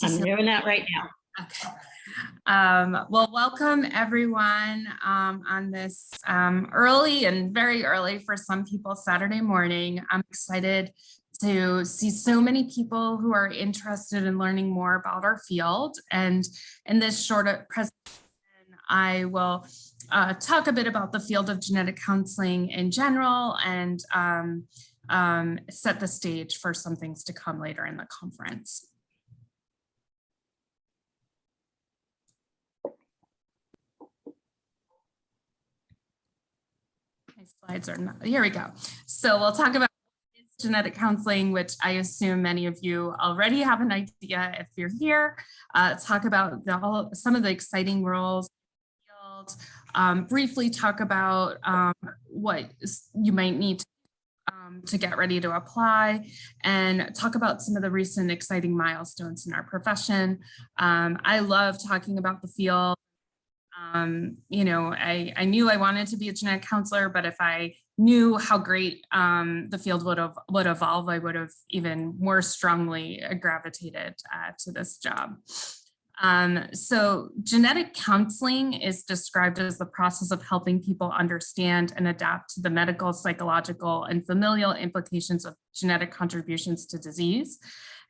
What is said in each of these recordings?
I'm doing that right now. Okay. Well, welcome everyone on this early and very early for some people Saturday morning. I'm excited to see so many people who are interested in learning more about our field. And in this short presentation, I will talk a bit about the field of genetic counseling in general and set the stage for some things to come later in the conference. My slides are not, here we go. So we'll talk about genetic counseling, which I assume many of you already have an idea if you're here. Talk about some of the exciting roles in the field, briefly talk about what you might need to get ready to apply, and talk about some of the recent exciting milestones in our profession. I love talking about the field. You know, I knew I wanted to be a genetic counselor, but if I knew how great the field would evolve, I would have even more strongly gravitated to this job. So genetic counseling is described as the process of helping people understand and adapt to the medical, psychological, and familial implications of genetic contributions to disease.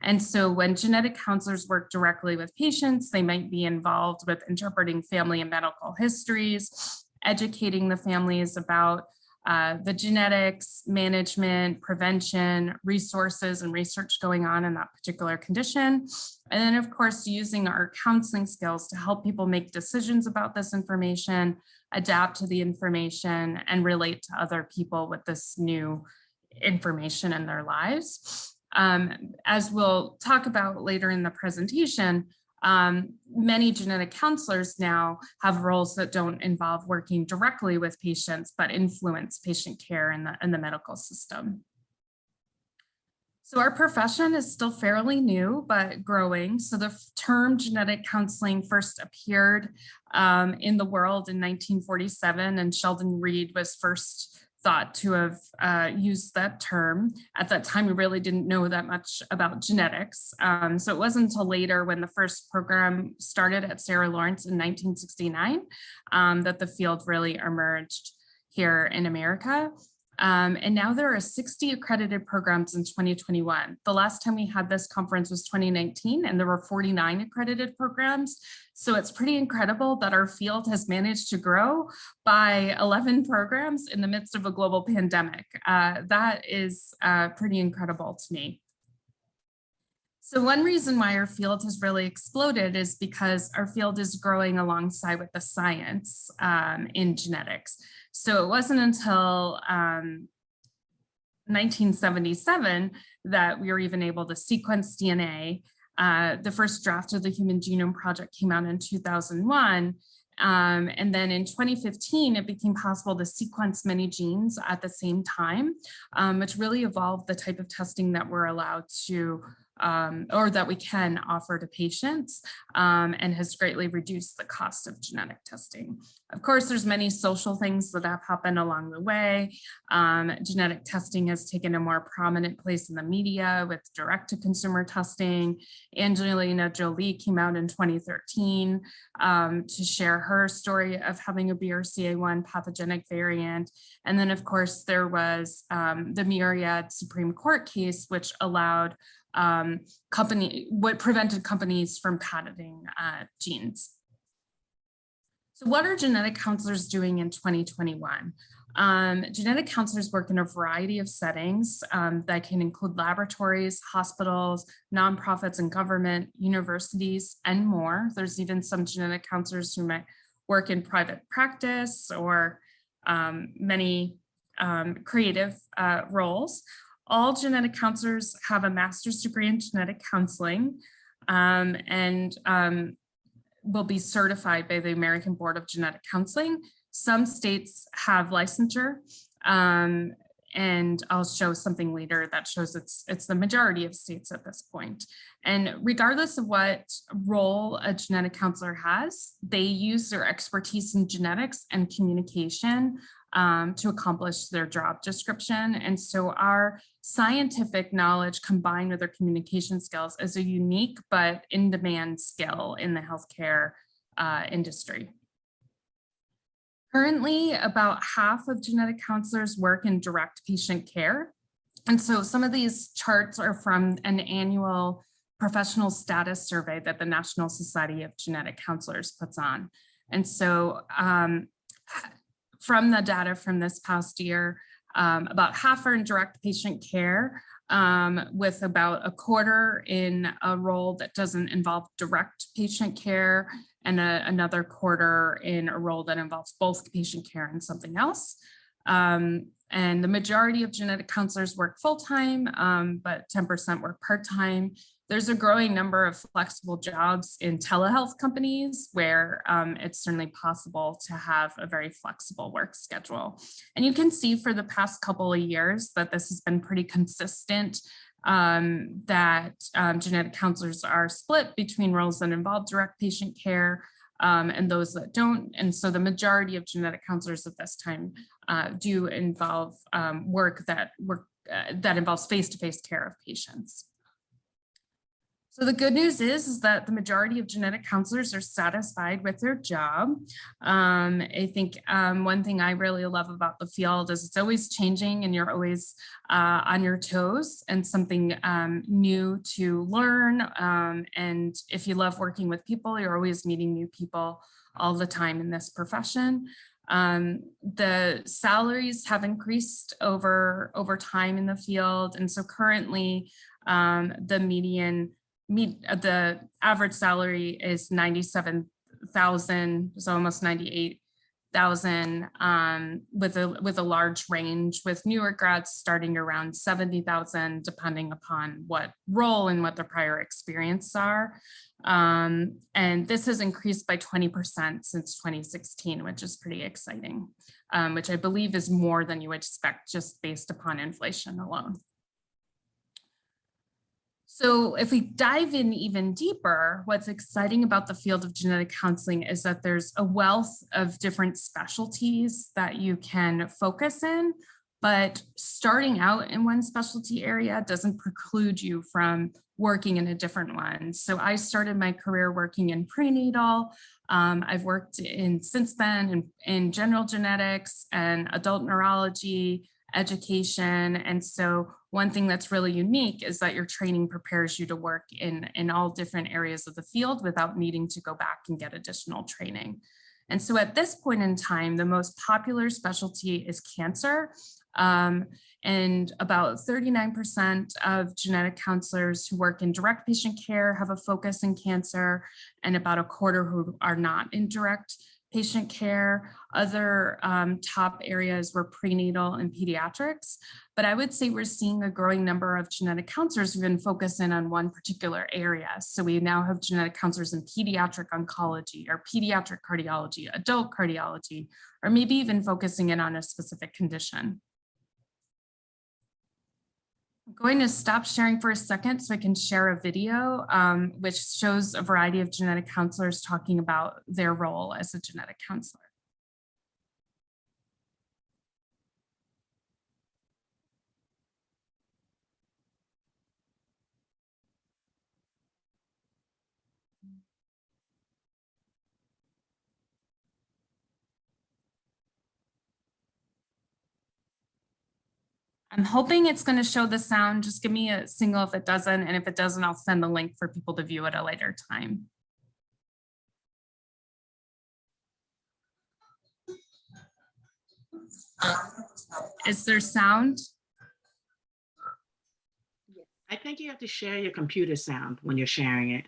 And so when genetic counselors work directly with patients, they might be involved with interpreting family and medical histories, educating the families about the genetics, management, prevention, resources, and research going on in that particular condition. And then, of course, using our counseling skills to help people make decisions about this information, adapt to the information, and relate to other people with this new information in their lives. As we'll talk about later in the presentation, many genetic counselors now have roles that don't involve working directly with patients, but influence patient care in the medical system. So our profession is still fairly new, but growing. So the term genetic counseling first appeared in the world in 1947, and Sheldon Reed was first thought to have used that term. At that time, we really didn't know that much about genetics. So it wasn't until later when the first program started at Sarah Lawrence in 1969 that the field really emerged here in America. And now there are 60 accredited programs in 2021. The last time we had this conference was 2019, and there were 49 accredited programs. So it's pretty incredible that our field has managed to grow by 11 programs in the midst of a global pandemic. That is pretty incredible to me. So one reason why our field has really exploded is because our field is growing alongside with the science in genetics. So it wasn't until 1977 that we were even able to sequence DNA. The first draft of the Human Genome Project came out in 2001. And then in 2015, it became possible to sequence many genes at the same time, which really evolved the type of testing that we're allowed to or that we can offer to patients, and has greatly reduced the cost of genetic testing. Of course, there's many social things that have happened along the way. Genetic testing has taken a more prominent place in the media with direct-to-consumer testing. Angelina Jolie came out in 2013 to share her story of having a BRCA1 pathogenic variant. And then, of course, there was the Myriad Supreme Court case, which allowed what prevented companies from patenting genes. So what are genetic counselors doing in 2021? Genetic counselors work in a variety of settings that can include laboratories, hospitals, nonprofits and government, universities, and more. There's even some genetic counselors who might work in private practice or many creative roles. All genetic counselors have a master's degree in genetic counseling and will be certified by the American Board of Genetic Counseling. Some states have licensure, and I'll show something later that shows it's the majority of states at this point. And regardless of what role a genetic counselor has, they use their expertise in genetics and communication to accomplish their job description. And so our scientific knowledge combined with our communication skills is a unique but in-demand skill in the healthcare industry. Currently, about half of genetic counselors work in direct patient care. And so some of these charts are from an annual professional status survey that the National Society of Genetic Counselors puts on. And so from the data from this past year, about half are in direct patient care, with about a quarter in a role that doesn't involve direct patient care, and another quarter in a role that involves both patient care and something else. And the majority of genetic counselors work full-time, but 10% work part-time. There's a growing number of flexible jobs in telehealth companies where it's certainly possible to have a very flexible work schedule. And you can see for the past couple of years that this has been pretty consistent, that genetic counselors are split between roles that involve direct patient care and those that don't. And so the majority of genetic counselors at this time do involve work that involves face-to-face care of patients. So the good news is that the majority of genetic counselors are satisfied with their job. I think one thing I really love about the field is it's always changing and you're always on your toes and something new to learn. And if you love working with people, you're always meeting new people all the time in this profession. The salaries have increased over time in the field. And so currently the average salary is $97,000, so almost $98,000, with a large range, with newer grads starting around $70,000, depending upon what role and what their prior experience are. And this has increased by 20% since 2016, which is pretty exciting, which I believe is more than you would expect just based upon inflation alone. So if we dive in even deeper, what's exciting about the field of genetic counseling is that there's a wealth of different specialties that you can focus in, but starting out in one specialty area doesn't preclude you from working in a different one. So I started my career working in prenatal. I've worked since then in general genetics and adult neurology, education. And so one thing that's really unique is that your training prepares you to work in all different areas of the field without needing to go back and get additional training. And so at this point in time, the most popular specialty is cancer. And about 39% of genetic counselors who work in direct patient care have a focus in cancer, and about a quarter who are not in direct patient care. Other top areas were prenatal and pediatrics, but I would say we're seeing a growing number of genetic counselors who've been focusing on one particular area. So we now have genetic counselors in pediatric oncology or pediatric cardiology, adult cardiology, or maybe even focusing in on a specific condition. I'm going to stop sharing for a second so I can share a video which shows a variety of genetic counselors talking about their role as a genetic counselor. I'm hoping it's going to show the sound. Just give me a signal if it doesn't. And if it doesn't, I'll send the link for people to view at a later time. Is there sound? I think you have to share your computer sound when you're sharing it.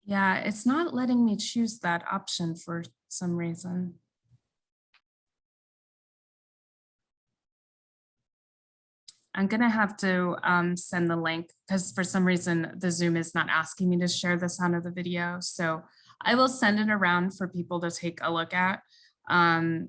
Yeah, it's not letting me choose that option for some reason. I'm going to have to send the link because for some reason the Zoom is not asking me to share the sound of the video. So I will send it around for people to take a look at. And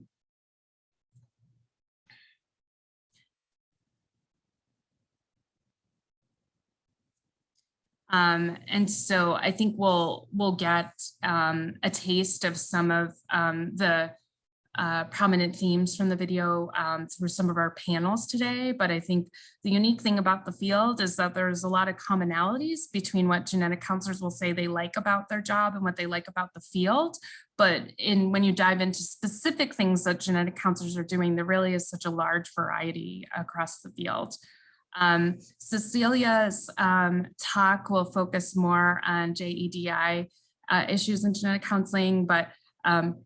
so I think we'll get a taste of some of the prominent themes from the video through some of our panels today, but I think the unique thing about the field is that there's a lot of commonalities between what genetic counselors will say they like about their job and what they like about the field. But when you dive into specific things that genetic counselors are doing, there really is such a large variety across the field. Cecilia's talk will focus more on JEDI issues in genetic counseling, but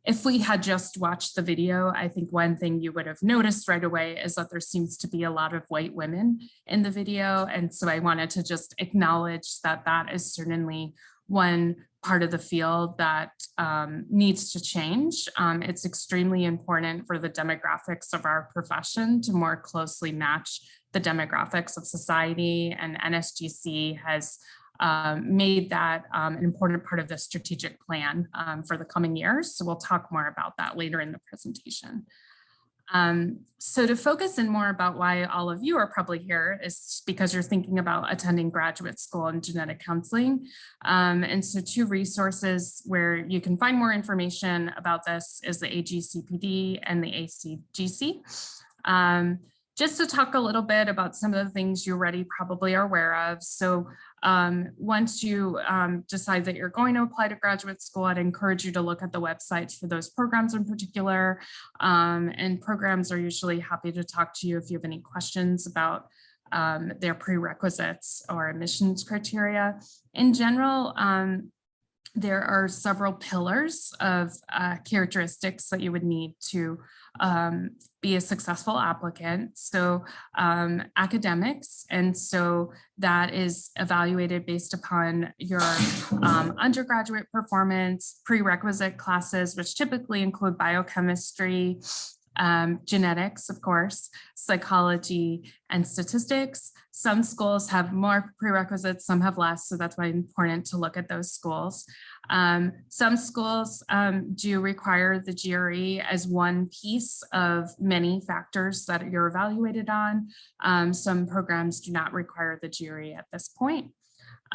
if we had just watched the video, I think one thing you would have noticed right away is that there seems to be a lot of white women in the video. And so I wanted to just acknowledge that that is certainly one part of the field that needs to change. It's extremely important for the demographics of our profession to more closely match the demographics of society, and NSGC has made that an important part of the strategic plan for the coming years. So we'll talk more about that later in the presentation. So to focus in more about why all of you are probably here is because you're thinking about attending graduate school in genetic counseling. And so 2 resources where you can find more information about this is the AGCPD and the ACGC. Just to talk a little bit about some of the things you already probably are aware of. So once you decide that you're going to apply to graduate school, I'd encourage you to look at the websites for those programs in particular. And programs are usually happy to talk to you if you have any questions about their prerequisites or admissions criteria. In general, there are several pillars of characteristics that you would need to be a successful applicant. So academics, and so that is evaluated based upon your undergraduate performance, prerequisite classes, which typically include biochemistry, genetics, of course, psychology, and statistics. Some schools have more prerequisites, some have less, so that's why it's important to look at those schools. Some schools do require the GRE as one piece of many factors that you're evaluated on. Some programs do not require the GRE at this point.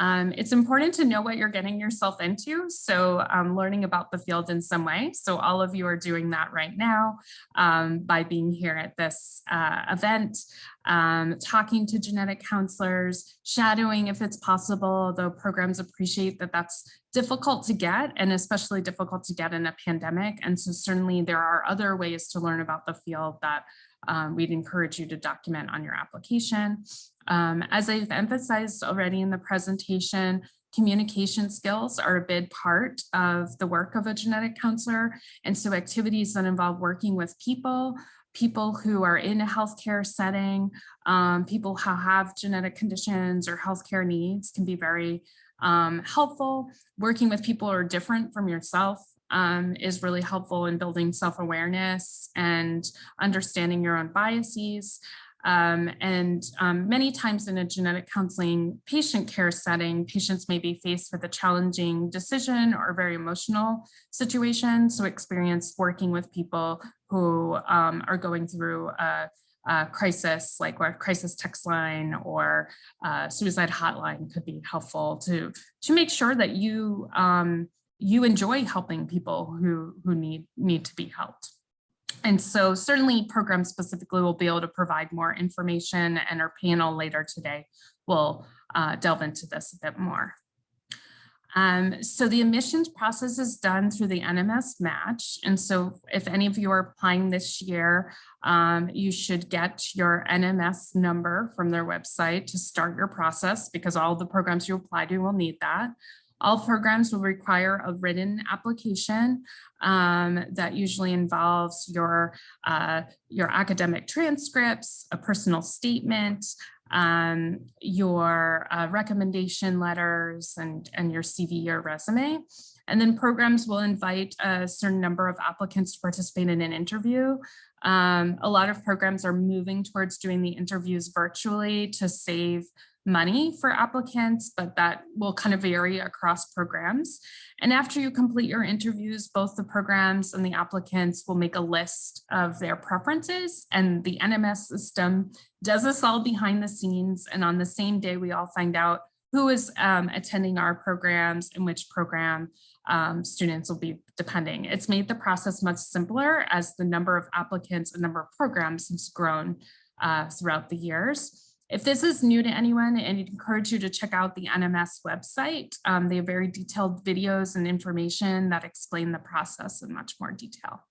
It's important to know what you're getting yourself into. So learning about the field in some way. So all of you are doing that right now by being here at this event, talking to genetic counselors, shadowing if it's possible, though programs appreciate that that's difficult to get, and especially difficult to get in a pandemic. And so certainly there are other ways to learn about the field that we'd encourage you to document on your application. As I've emphasized already in the presentation, communication skills are a big part of the work of a genetic counselor. And so activities that involve working with people who are in a healthcare setting, people who have genetic conditions or healthcare needs can be very helpful. Working with people who are different from yourself is really helpful in building self-awareness and understanding your own biases. Many times in a genetic counseling patient care setting, patients may be faced with a challenging decision or very emotional situation. So experience working with people who are going through a crisis, like a crisis text line or suicide hotline could be helpful to make sure that you enjoy helping people who need to be helped. And so certainly programs specifically will be able to provide more information, and our panel later today will delve into this a bit more. So the admissions process is done through the NMS match. And so if any of you are applying this year, you should get your NMS number from their website to start your process, because all the programs you apply to will need that. All programs will require a written application that usually involves your academic transcripts, a personal statement, your recommendation letters, and your CV or resume. And then programs will invite a certain number of applicants to participate in an interview. A lot of programs are moving towards doing the interviews virtually to save money for applicants, but that will kind of vary across programs. And after you complete your interviews, both the programs and the applicants will make a list of their preferences, and the NMS system does this all behind the scenes. And on the same day, we all find out who is attending our programs and which program students will be depending. It's made the process much simpler as the number of applicants and number of programs has grown throughout the years. If this is new to anyone, and I'd encourage you to check out the NMS website. They have very detailed videos and information that explain the process in much more detail.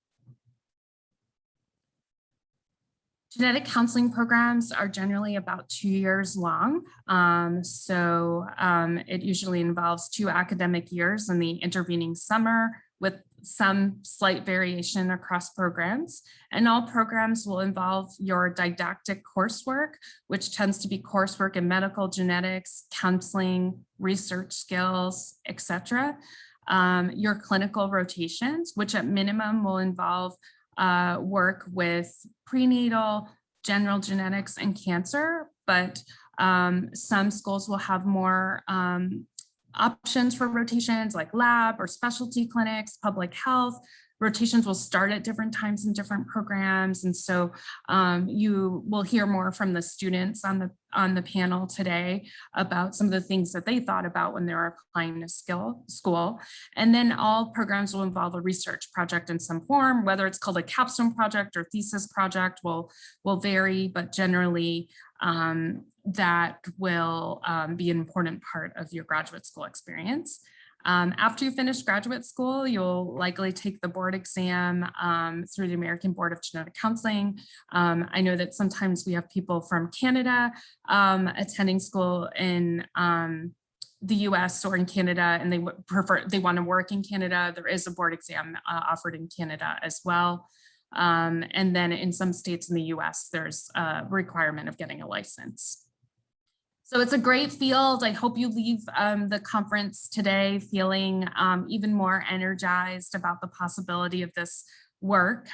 Genetic counseling programs are generally about 2 years long. It usually involves 2 academic years in the intervening summer with some slight variation across programs. And all programs will involve your didactic coursework, which tends to be coursework in medical genetics, counseling, research skills, etc. Your clinical rotations, which at minimum will involve work with prenatal, general genetics, and cancer, but some schools will have more options for rotations like lab or specialty clinics, public health. Rotations will start at different times in different programs. And so you will hear more from the students on the panel today about some of the things that they thought about when they were applying to school. And then all programs will involve a research project in some form, whether it's called a capstone project or thesis project will vary, but generally that will be an important part of your graduate school experience. After you finish graduate school, you'll likely take the board exam through the American Board of Genetic Counseling. I know that sometimes we have people from Canada attending school in the US or in Canada, and they want to work in Canada. There is a board exam offered in Canada as well. And then in some states in the US, there's a requirement of getting a license. So it's a great field. I hope you leave the conference today feeling even more energized about the possibility of this work.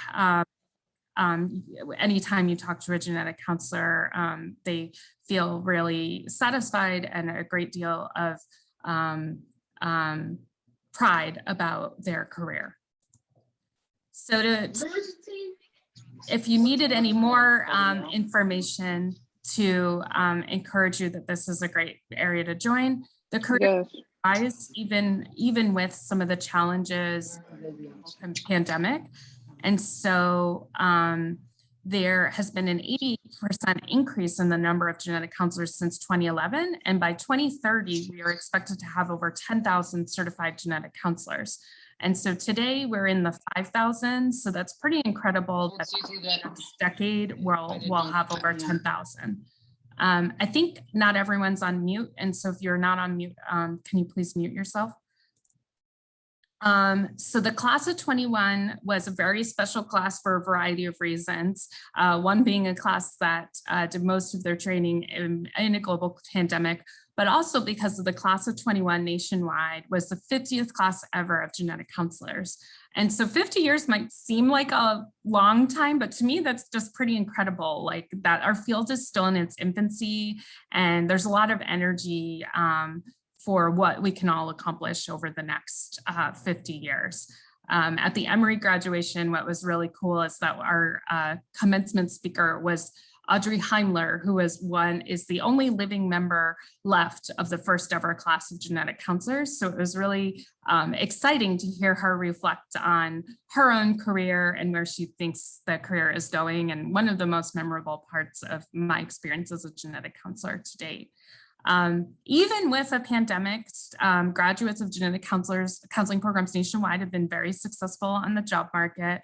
Anytime you talk to a genetic counselor, they feel really satisfied and a great deal of pride about their career. So if you needed any more information to encourage you that this is a great area to join, the career rise, even with some of the challenges of the pandemic. And so there has been an 80% increase in the number of genetic counselors since 2011. And by 2030, we are expected to have over 10,000 certified genetic counselors. And so today we're in the 5,000. So that's pretty incredible that the next decade we'll have over 10,000. I think not everyone's on mute. And so if you're not on mute, can you please mute yourself? So the class of 21 was a very special class for a variety of reasons. One being a class that did most of their training in a global pandemic, but also because of the class of 21 nationwide was the 50th class ever of genetic counselors. And so 50 years might seem like a long time, but to me, that's just pretty incredible. Like that our field is still in its infancy and there's a lot of energy for what we can all accomplish over the next 50 years. At the Emory graduation, what was really cool is that our commencement speaker was Audrey Heimler, who is the only living member left of the first ever class of genetic counselors. So it was really exciting to hear her reflect on her own career and where she thinks the career is going. And one of the most memorable parts of my experience as a genetic counselor to date. Even with a pandemic, graduates of genetic counseling programs nationwide have been very successful on the job market.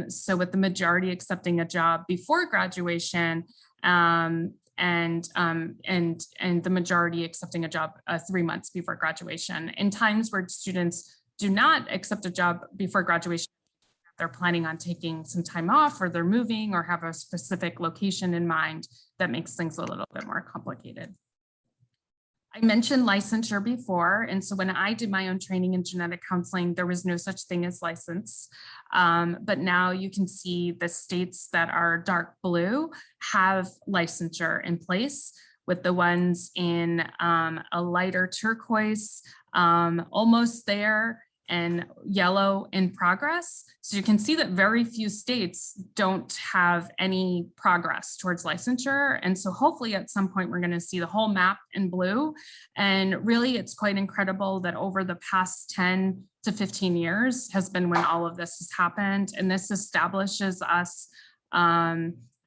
So with the majority accepting a job before graduation and the majority accepting a job 3 months before graduation. In times where students do not accept a job before graduation, they're planning on taking some time off or they're moving or have a specific location in mind, that makes things a little bit more complicated. I mentioned licensure before, and so when I did my own training in genetic counseling, there was no such thing as license. But now you can see the states that are dark blue have licensure in place, with the ones in a lighter turquoise almost there, and yellow in progress. So you can see that very few states don't have any progress towards licensure. And so hopefully at some point we're going to see the whole map in blue. And really it's quite incredible that over the past 10 to 15 years has been when all of this has happened. And this establishes us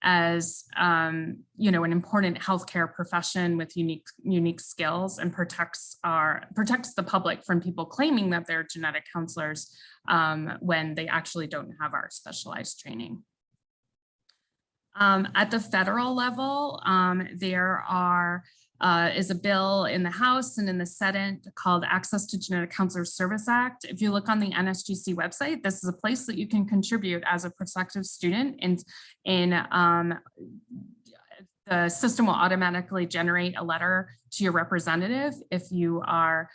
as an important healthcare profession with unique skills, and protects the public from people claiming that they're genetic counselors when they actually don't have our specialized training. At the federal level, there is a bill in the House and in the Senate called Access to Genetic Counselor Service Act. If you look on the NSGC website, this is a place that you can contribute as a prospective student, and the system will automatically generate a letter to your representative if you are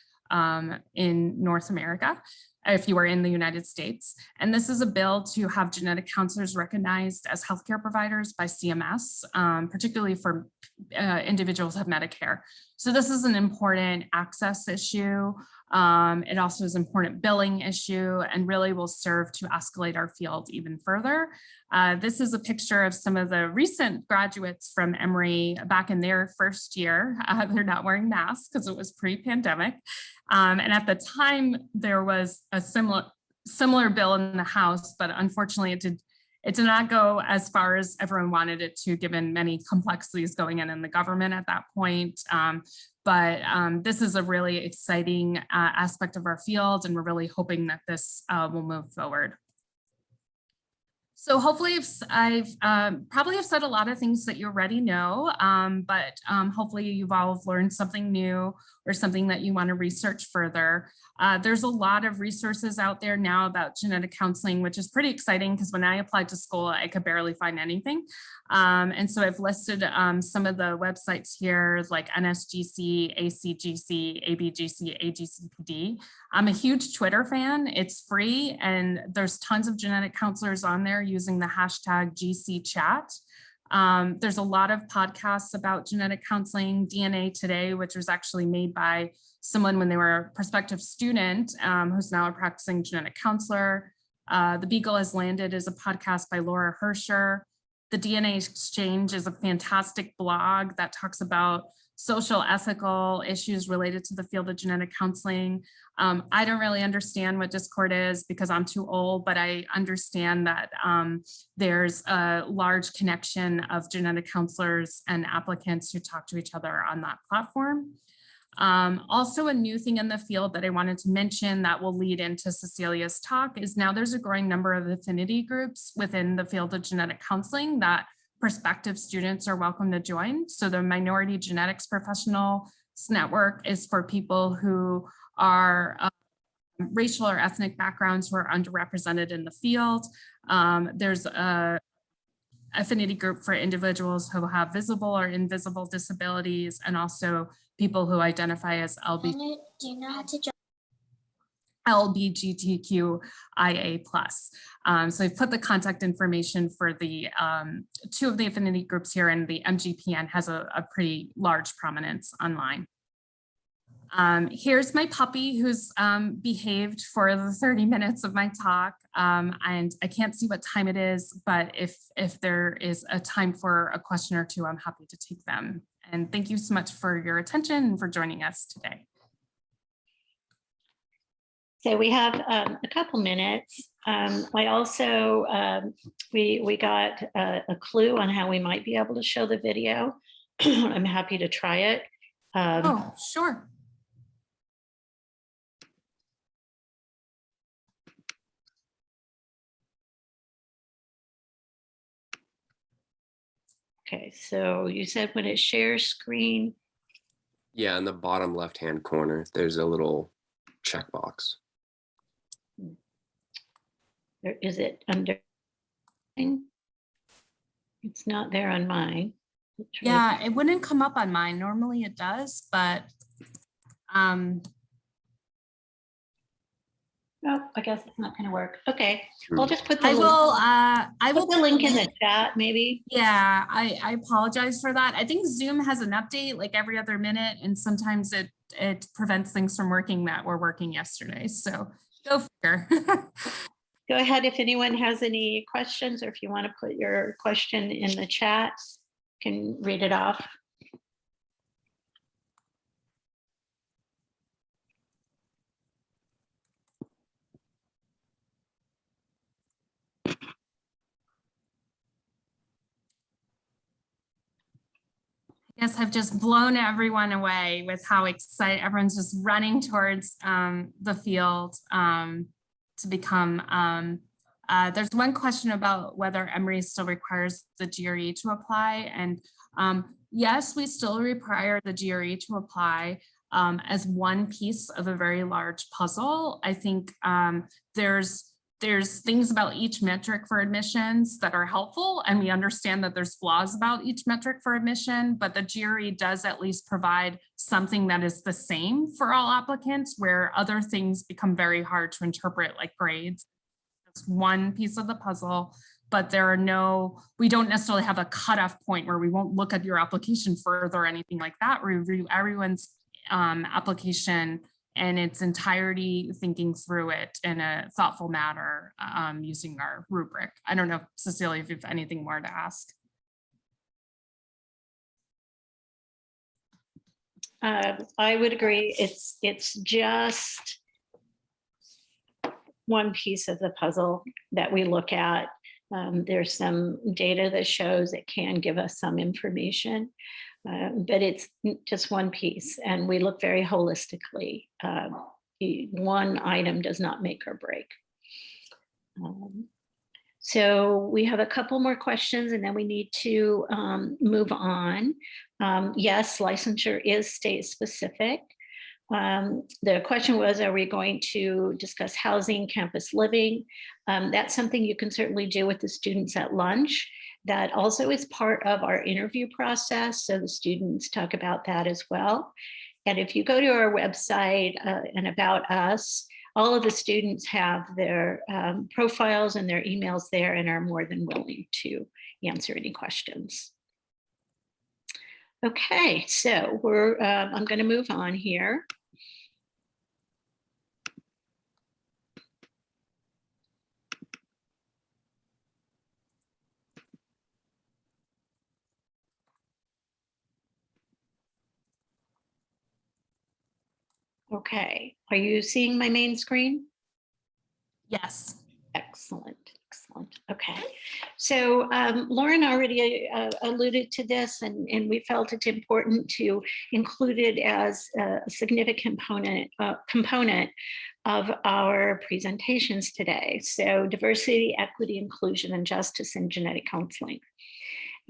in North America, if you are in the United States. And this is a bill to have genetic counselors recognized as healthcare providers by CMS, particularly for individuals who have Medicare. So this is an important access issue. It also is an important billing issue, and really will serve to escalate our field even further. This is a picture of some of the recent graduates from Emory back in their first year. They're not wearing masks because it was pre-pandemic. And at the time, there was a similar bill in the House, but unfortunately it did not go as far as everyone wanted it to, given many complexities going in the government at that point. But this is a really exciting aspect of our field, and we're really hoping that this will move forward. So hopefully I've probably have said a lot of things that you already know, but hopefully you've all learned something new or something that you want to research further. There's a lot of resources out there now about genetic counseling, which is pretty exciting because when I applied to school, I could barely find anything. And so I've listed some of the websites here, like NSGC, ACGC, ABGC, AGCPD. I'm a huge Twitter fan. It's free, and there's tons of genetic counselors on there using the hashtag GCChat. There's a lot of podcasts about genetic counseling. DNA Today, which was actually made by someone when they were a prospective student who's now a practicing genetic counselor. The Beagle Has Landed is a podcast by Laura Hersher. The DNA Exchange is a fantastic blog that talks about social, ethical issues related to the field of genetic counseling. I don't really understand what Discord is because I'm too old, but I understand that there's a large connection of genetic counselors and applicants who talk to each other on that platform. Also, a new thing in the field that I wanted to mention that will lead into Cecilia's talk is now there's a growing number of affinity groups within the field of genetic counseling that prospective students are welcome to join. So the Minority Genetics Professionals Network is for people who are racial or ethnic backgrounds who are underrepresented in the field. There's a affinity group for individuals who have visible or invisible disabilities, and also people who identify as LGBTQIA+. So I've put the contact information for the two of the affinity groups here, and the MGPN has a pretty large prominence online. Here's my puppy who's behaved for the 30 minutes of my talk. And I can't see what time it is, but if there is a time for a question or two, I'm happy to take them. And thank you so much for your attention and for joining us today. So we have a couple minutes. I also, we got a clue on how we might be able to show the video. I'm happy to try it. Oh, sure. Okay, so you said when it shares screen. Yeah, in the bottom left-hand corner, there's a little checkbox. Is it under? It's not there on mine. Yeah, it wouldn't come up on mine. Normally it does, but oh, I guess it's not going to work. Okay, I'll just put the I will put the link in the chat, maybe. Yeah, I apologize for that. I think Zoom has an update like every other minute, and sometimes it prevents things from working that were working yesterday. So Go figure. Go ahead if anyone has any questions, or if you want to put your question in the chat, you can read it off. Yes, I've just blown everyone away with how excited everyone's just running towards the field to become. There's one question about whether Emory still requires the GRE to apply. And yes, we still require the GRE to apply as one piece of a very large puzzle. I think there's things about each metric for admissions that are helpful, and we understand that there's flaws about each metric for admission, but the GRE does at least provide something that is the same for all applicants, where other things become very hard to interpret, like grades. It's one piece of the puzzle, but we don't necessarily have a cutoff point where we won't look at your application further or anything like that. We review everyone's application in its entirety, thinking through it in a thoughtful manner using our rubric. I don't know, Cecilia, if you have anything more to ask. I would agree. It's just one piece of the puzzle that we look at. There's some data that shows it can give us some information, but it's just one piece, and we look very holistically. One item does not make or break. So we have a couple more questions, and then we need to move on. Yes, licensure is state specific. The question was, are we going to discuss housing, campus living? That's something you can certainly do with the students at lunch. That also is part of our interview process, so the students talk about that as well. And if you go to our website and about us, all of the students have their profiles and their emails there and are more than willing to answer any questions. Okay, so I'm going to move on here. Okay, are you seeing my main screen? Yes. Excellent, excellent. Okay, so Lauren already alluded to this, and we felt it's important to include it as a significant component of our presentations today. So diversity, equity, inclusion, and justice in genetic counseling.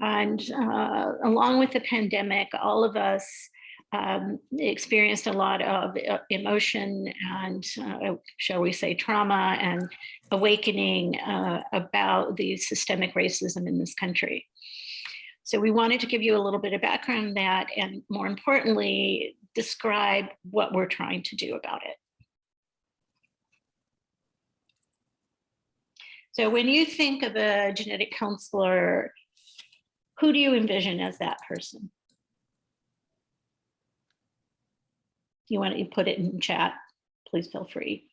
And along with the pandemic, all of us experienced a lot of emotion and shall we say trauma and awakening about the systemic racism in this country. So we wanted to give you a little bit of background on that, and more importantly, describe what we're trying to do about it. So when you think of a genetic counselor, who do you envision as that person? You want to put it in chat, please feel free.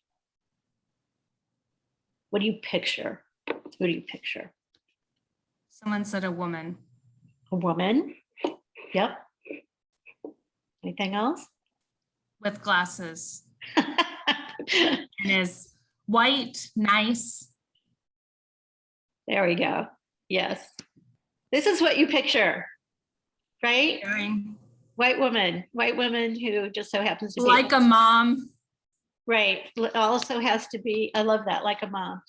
What do you picture? Who do you picture? Someone said a woman. A woman? Yep. Anything else? With glasses. And is white, nice. There we go. Yes. This is what you picture, right? Caring. White woman who just so happens to be like a mom. Right. Also has to be, I love that, like a mom.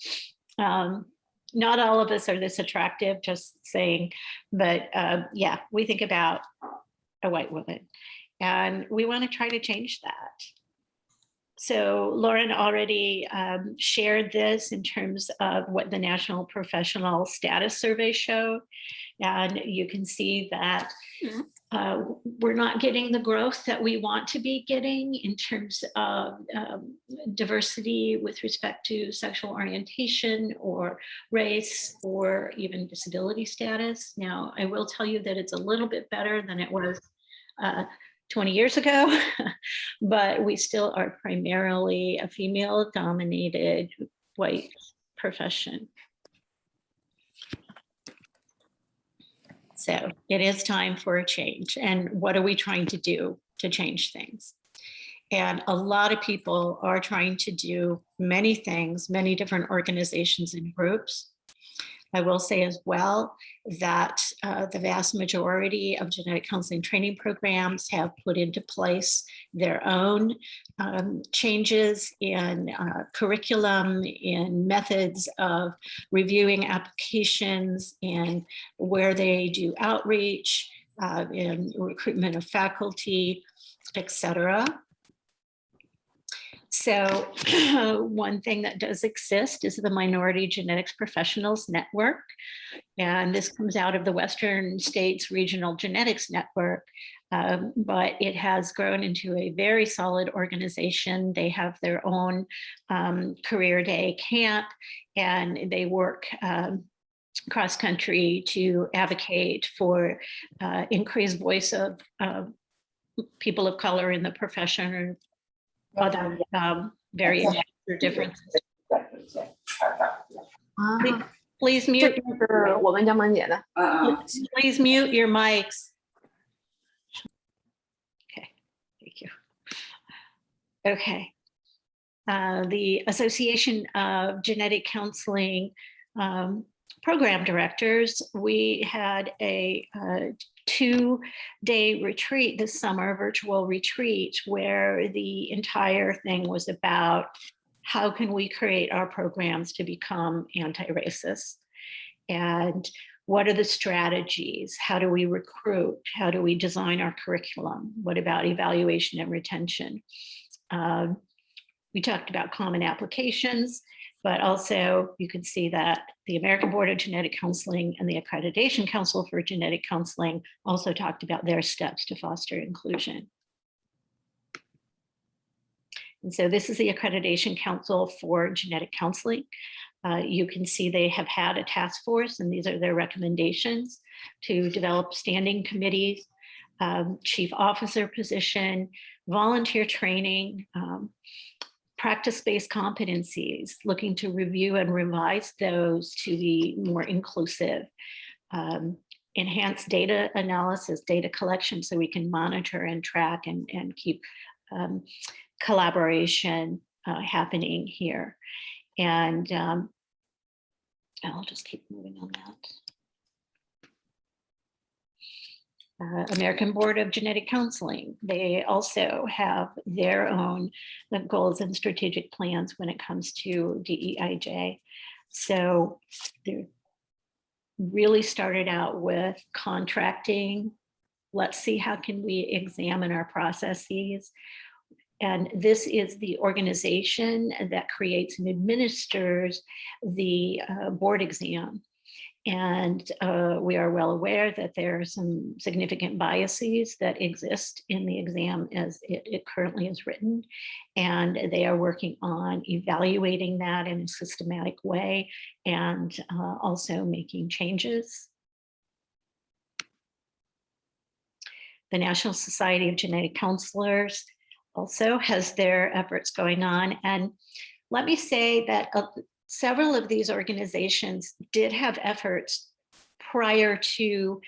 Not all of us are this attractive, just saying, but yeah, we think about a white woman and we want to try to change that. So Lauren already shared this in terms of what the National Professional Status Survey showed. And you can see that we're not getting the growth that we want to be getting in terms of diversity with respect to sexual orientation or race or even disability status. Now, I will tell you that it's a little bit better than it was 20 years ago, but we still are primarily a female-dominated white profession. So it is time for a change. And what are we trying to do to change things? And a lot of people are trying to do many things, many different organizations and groups. I will say as well that the vast majority of genetic counseling training programs have put into place their own changes in curriculum, in methods of reviewing applications, and where they do outreach, in recruitment of faculty, etc. So one thing that does exist is the Minority Genetics Professionals Network. And this comes out of the Western States Regional Genetics Network, but it has grown into a very solid organization. They have their own career day camp, and they work cross country to advocate for increased voice of people of color in the profession, or other variations or differences. Please mute. 这是我们张萌姐的。 Please mute your mics. Okay, thank you. Okay. The Association of Genetic Counseling Program Directors, we had a 2-day retreat this summer, virtual retreat, where the entire thing was about how can we create our programs to become anti-racist, and what are the strategies? How do we recruit? How do we design our curriculum? What about evaluation and retention? We talked about common applications, but also you can see that the American Board of Genetic Counseling and the Accreditation Council for Genetic Counseling also talked about their steps to foster inclusion. And so this is the Accreditation Council for Genetic Counseling. You can see they have had a task force, and these are their recommendations to develop standing committees, chief officer position, volunteer training, practice-based competencies, looking to review and revise those to be more inclusive, enhanced data analysis, data collection, so we can monitor and track and keep collaboration happening here. And I'll just keep moving on that. American Board of Genetic Counseling, they also have their own goals and strategic plans when it comes to DEIJ. So they really started out with contracting. Let's see how can we examine our processes. And this is the organization that creates and administers the board exam. And we are well aware that there are some significant biases that exist in the exam as it currently is written. And they are working on evaluating that in a systematic way and also making changes. The National Society of Genetic Counselors also has their efforts going on. And let me say that several of these organizations did have efforts prior to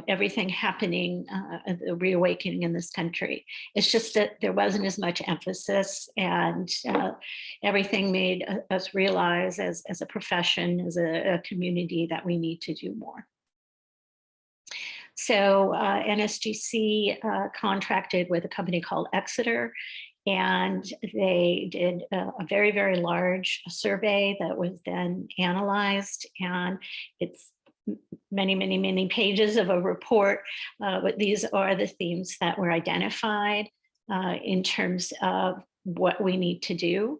everything happening, the reawakening in this country. It's just that there wasn't as much emphasis, and everything made us realize as a profession, as a community, that we need to do more. So NSGC contracted with a company called Exeter, and they did a very, very large survey that was then analyzed, and it's many, many, many pages of a report, but these are the themes that were identified in terms of what we need to do.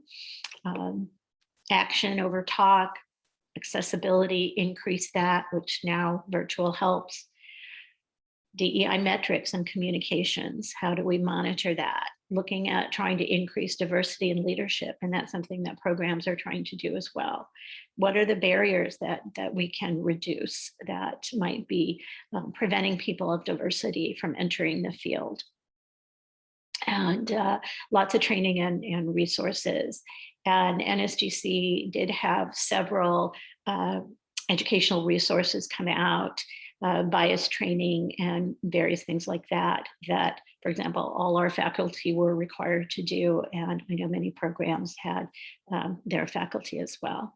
Action over talk, accessibility, increase that, which now virtual helps. DEI metrics and communications, how do we monitor that? looking at trying to increase diversity in leadership, and that's something that programs are trying to do as well. What are the barriers that we can reduce that might be preventing people of diversity from entering the field? And lots of training and resources. And NSGC did have several educational resources come out, bias training and various things like that, that, for example, all our faculty were required to do. And I know many programs had their faculty as well.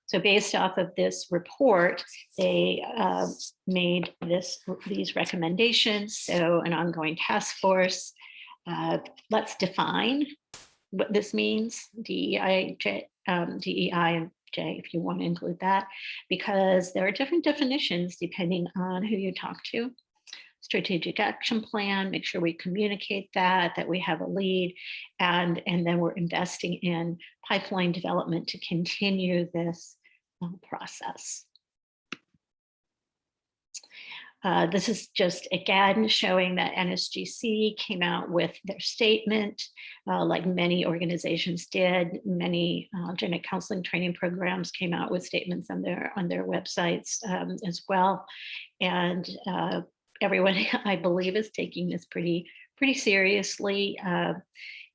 So based off of this report, they made these recommendations. So an ongoing task force. Let's define what this means, DEI and J, if you want to include that, because there are different definitions depending on who you talk to. Strategic action plan, make sure we communicate that we have a lead, and then we're investing in pipeline development to continue this process. This is just, again, showing that NSGC came out with their statement, like many organizations did. Many genetic counseling training programs came out with statements on their websites as well. And everyone, I believe, is taking this pretty seriously.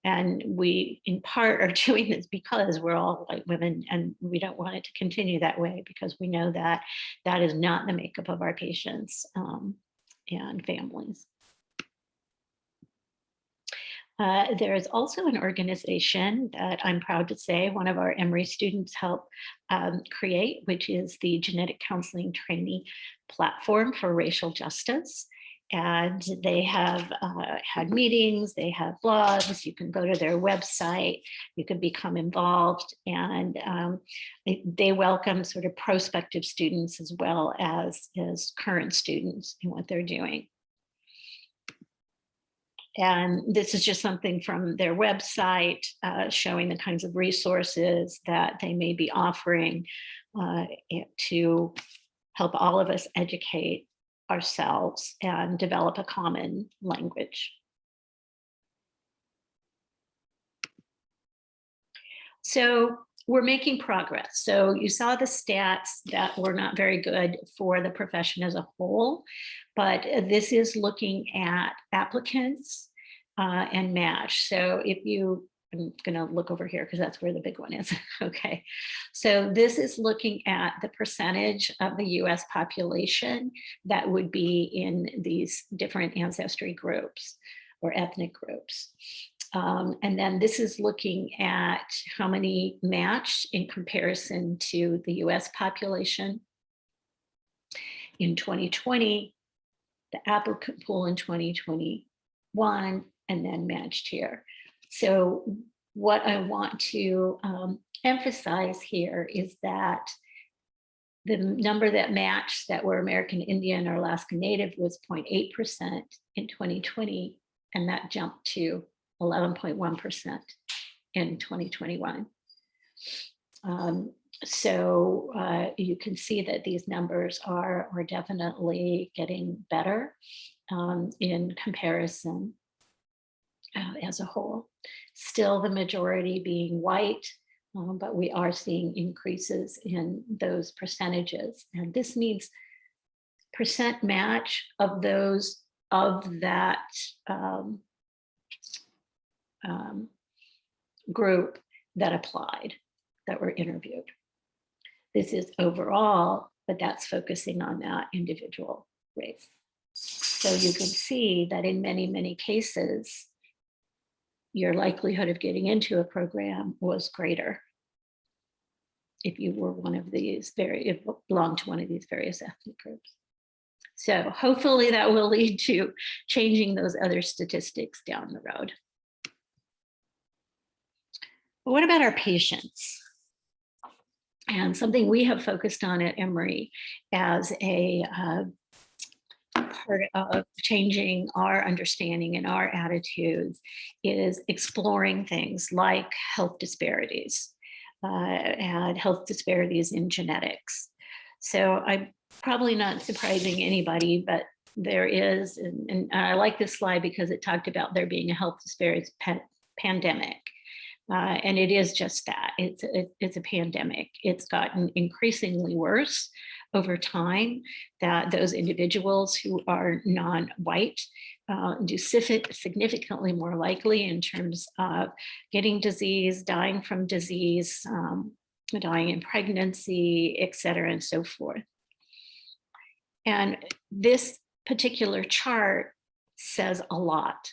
And we, in part, are doing this because we're all white women, and we don't want it to continue that way, because we know that that is not the makeup of our patients and families. There is also an organization that I'm proud to say one of our Emory students helped create, which is the Genetic Counseling Trainee Platform for Racial Justice. And they have had meetings, they have blogs, you can go to their website, you can become involved, and they welcome sort of prospective students as well as current students in what they're doing. And this is just something from their website showing the kinds of resources that they may be offering to help all of us educate ourselves and develop a common language. So we're making progress. So you saw the stats that were not very good for the profession as a whole, but this is looking at applicants and match. So if you, I'm going to look over here because that's where the big one is. Okay. So this is looking at the percentage of the US population that would be in these different ancestry groups or ethnic groups. And then this is looking at how many matched in comparison to the US population in 2020, the applicant pool in 2021, and then matched here. So what I want to emphasize here is that the number that matched that were American Indian or Alaska Native was 0.8% in 2020, and that jumped to 11.1% in 2021. So you can see that these numbers are definitely getting better in comparison as a whole. Still the majority being white, but we are seeing increases in those percentages. And this means percent match of those of that group that applied, that were interviewed. This is overall, but that's focusing on that individual race. So you can see that in many, many cases, your likelihood of getting into a program was greater if you were one of these if belonged to one of these various ethnic groups. So hopefully that will lead to changing those other statistics down the road. But what about our patients? And something we have focused on at Emory as a part of changing our understanding and our attitudes is exploring things like health disparities and health disparities in genetics. So I'm probably not surprising anybody, but there is, and I like this slide because it talked about there being a health disparities pandemic. And it is just that. It's a pandemic. It's gotten increasingly worse over time, that those individuals who are non-white do significantly more likely in terms of getting disease, dying from disease, dying in pregnancy, et cetera, and so forth. And this particular chart says a lot,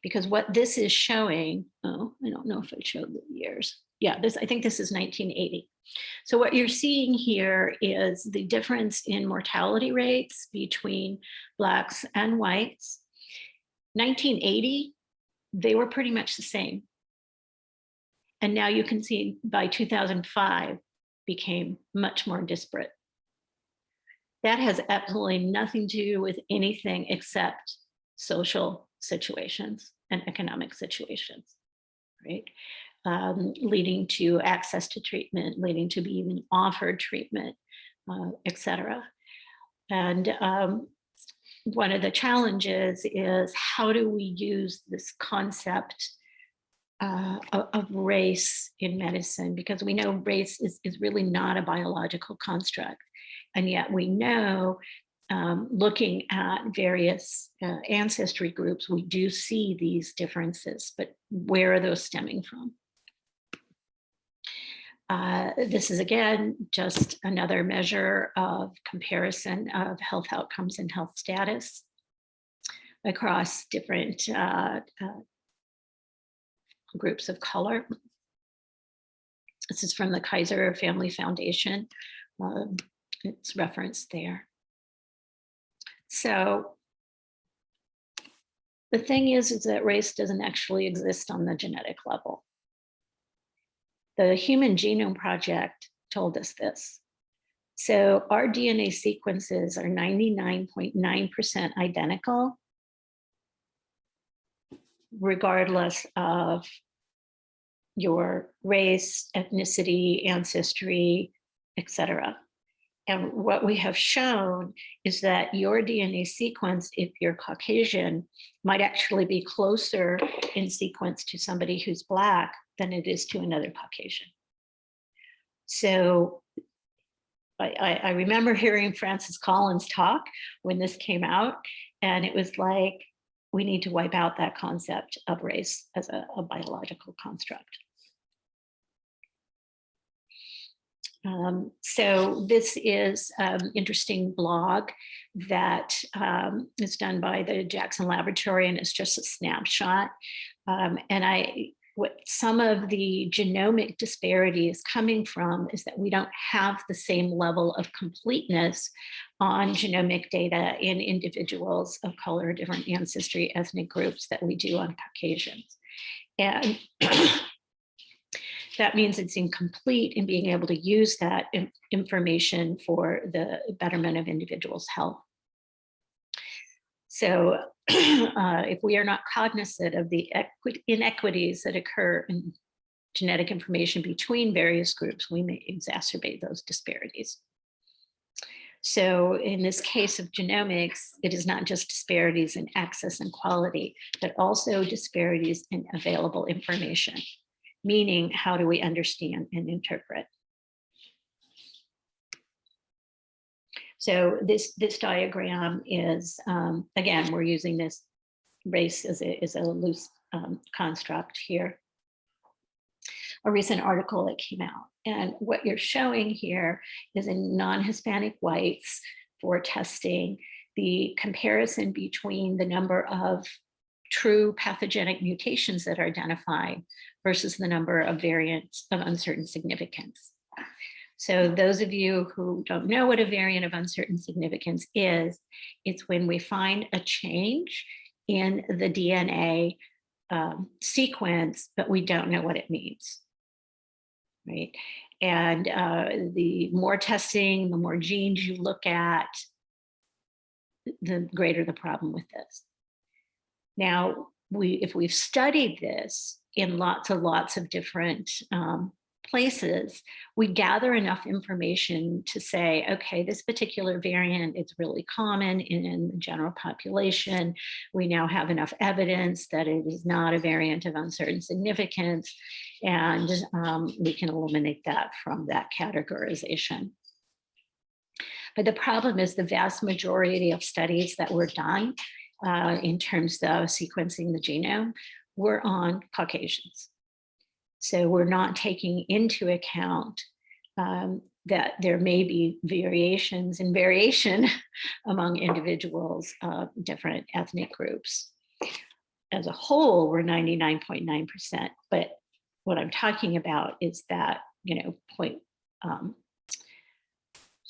because what this is showing, oh, I don't know if I showed the years. Yeah, I think this is 1980. So what you're seeing here is the difference in mortality rates between Blacks and whites. 1980, they were pretty much the same. And now you can see by 2005 became much more disparate. That has absolutely nothing to do with anything except social situations and economic situations, right? Leading to access to treatment, leading to being offered treatment, et cetera. And one of the challenges is, how do we use this concept of race in medicine? Because we know race is really not a biological construct. And yet we know, looking at various ancestry groups, we do see these differences, but where are those stemming from? This is, again, just another measure of comparison of health outcomes and health status across different groups of color. This is from the Kaiser Family Foundation. It's referenced there. So the thing is that race doesn't actually exist on the genetic level. The Human Genome Project told us this. So our DNA sequences are 99.9% identical, regardless of your race, ethnicity, ancestry, etc. And what we have shown is that your DNA sequence, if you're Caucasian, might actually be closer in sequence to somebody who's Black than it is to another Caucasian. So I remember hearing Francis Collins talk when this came out, and it was like, we need to wipe out that concept of race as a biological construct. So this is an interesting blog that is done by the Jackson Laboratory, and it's just a snapshot. And what some of the genomic disparity is coming from is that we don't have the same level of completeness on genomic data in individuals of color, different ancestry, ethnic groups that we do on Caucasians. And that means it's incomplete in being able to use that information for the betterment of individuals' health. So if we are not cognizant of the inequities that occur in genetic information between various groups, we may exacerbate those disparities. So in this case of genomics, it is not just disparities in access and quality, but also disparities in available information. Meaning, how do we understand and interpret? So this diagram is, again, we're using this race as a loose construct here. A recent article that came out. And what you're showing here is in non-Hispanic whites for testing, the comparison between the number of true pathogenic mutations that are identified versus the number of variants of uncertain significance. So those of you who don't know what a variant of uncertain significance is, it's when we find a change in the DNA sequence, but we don't know what it means, right? And the more testing, the more genes you look at, the greater the problem with this. Now, if we've studied this in lots of different places, we gather enough information to say, okay, this particular variant is really common in the general population. We now have enough evidence that it is not a variant of uncertain significance, and we can eliminate that from that categorization. But the problem is the vast majority of studies that were done in terms of sequencing the genome were on Caucasians. So we're not taking into account that there may be variations in variation among individuals of different ethnic groups. As a whole, we're 99.9%, but what I'm talking about is that, you know, 0.01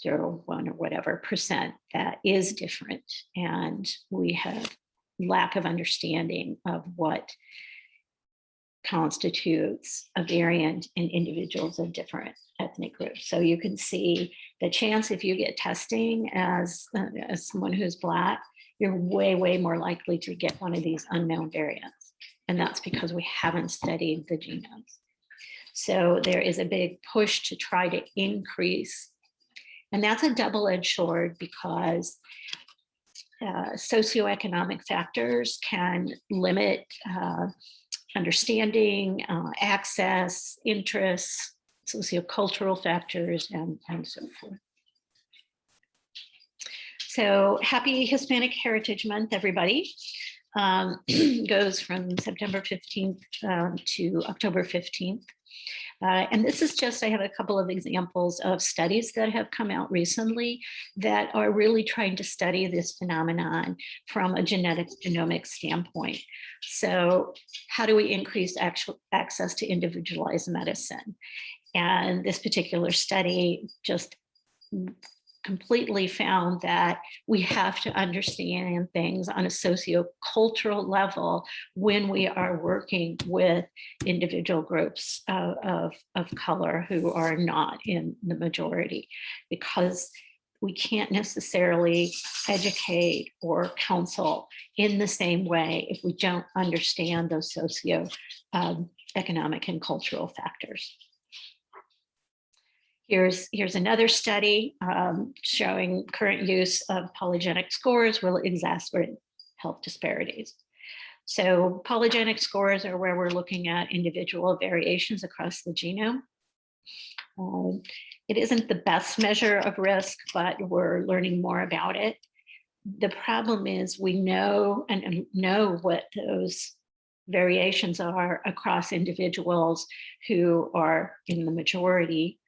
or whatever percent that is different. And we have lack of understanding of what constitutes a variant in individuals of different ethnic groups. So you can see the chance if you get testing as someone who's Black, you're way, way more likely to get one of these unknown variants. And that's because we haven't studied the genomes. So there is a big push to try to increase, and that's a double-edged sword because socioeconomic factors can limit understanding, access, interests, sociocultural factors, and so forth. So happy Hispanic Heritage Month, everybody. Goes from September 15th to October 15th. And this is just, I have a couple of examples of studies that have come out recently that are really trying to study this phenomenon from a genomic standpoint. So how do we increase actual access to individualized medicine? And this particular study just completely found that we have to understand things on a sociocultural level when we are working with individual groups of color who are not in the majority, because we can't necessarily educate or counsel in the same way if we don't understand those socio-economic and cultural factors. Here's another study showing current use of polygenic scores will exacerbate health disparities. So polygenic scores are where we're looking at individual variations across the genome. It isn't the best measure of risk, but we're learning more about it. The problem is we know and know what those variations are across individuals who are in the majority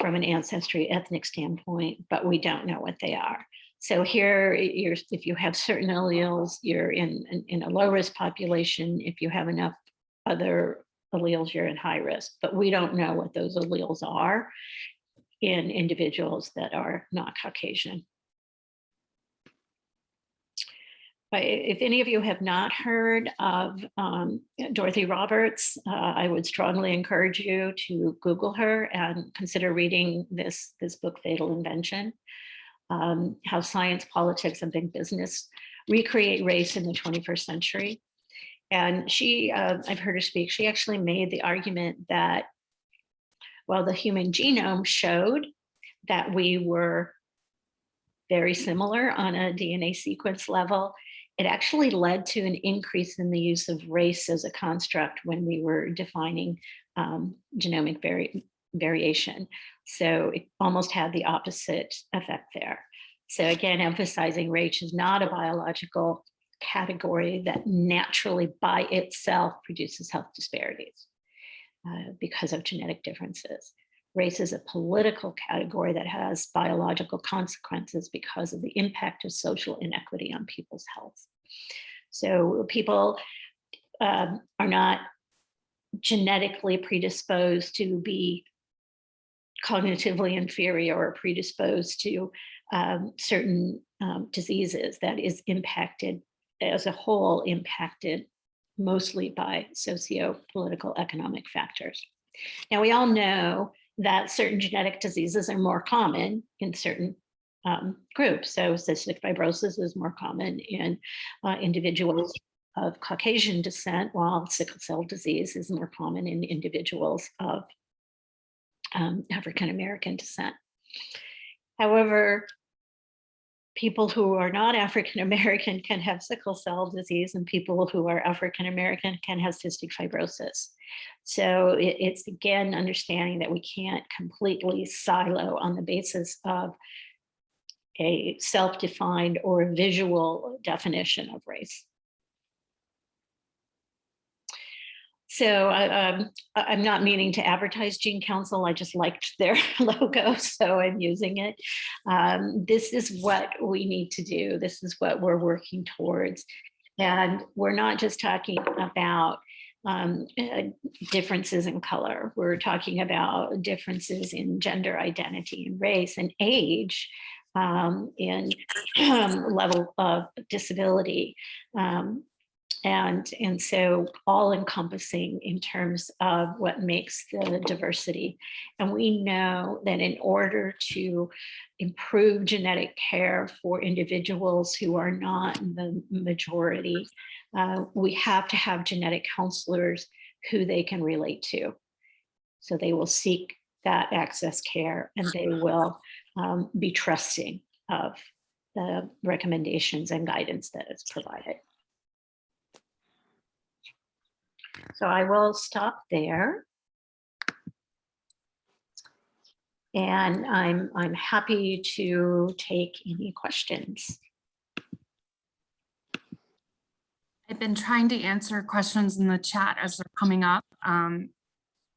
from an ancestry ethnic standpoint, but we don't know what they are. So here, if you have certain alleles, you're in a low risk population. If you have enough other alleles, you're in high risk, but we don't know what those alleles are in individuals that are not Caucasian. But if any of you have not heard of Dorothy Roberts, I would strongly encourage you to Google her and consider reading this book, Fatal Invention, How Science, Politics, and Big Business Recreate Race in the 21st Century. And she, I've heard her speak, she actually made the argument that while the human genome showed that we were very similar on a DNA sequence level, it actually led to an increase in the use of race as a construct when we were defining genomic variation. So it almost had the opposite effect there. So again, emphasizing race is not a biological category that naturally by itself produces health disparities because of genetic differences. Race is a political category that has biological consequences because of the impact of social inequity on people's health. So people are not genetically predisposed to be cognitively inferior or predisposed to certain diseases. That is impacted as a whole, impacted mostly by socio-political economic factors. Now, we all know that certain genetic diseases are more common in certain groups. So cystic fibrosis is more common in individuals of Caucasian descent, while sickle cell disease is more common in individuals of African-American descent. However, people who are not African-American can have sickle cell disease, and people who are African-American can have cystic fibrosis. So it's again understanding that we can't completely silo on the basis of a self-defined or a visual definition of race. So I'm not meaning to advertise Gene Council. I just liked their logo, so I'm using it. This is what we need to do. This is what we're working towards. And we're not just talking about differences in color. We're talking about differences in gender identity and race and age, and level of disability. And so all encompassing in terms of what makes the diversity. And we know that in order to improve genetic care for individuals who are not the majority, we have to have genetic counselors who they can relate to. So they will seek that access care, and they will be trusting of the recommendations and guidance that is provided. So I will stop there. And I'm happy to take any questions. I've been trying to answer questions in the chat as they're coming up.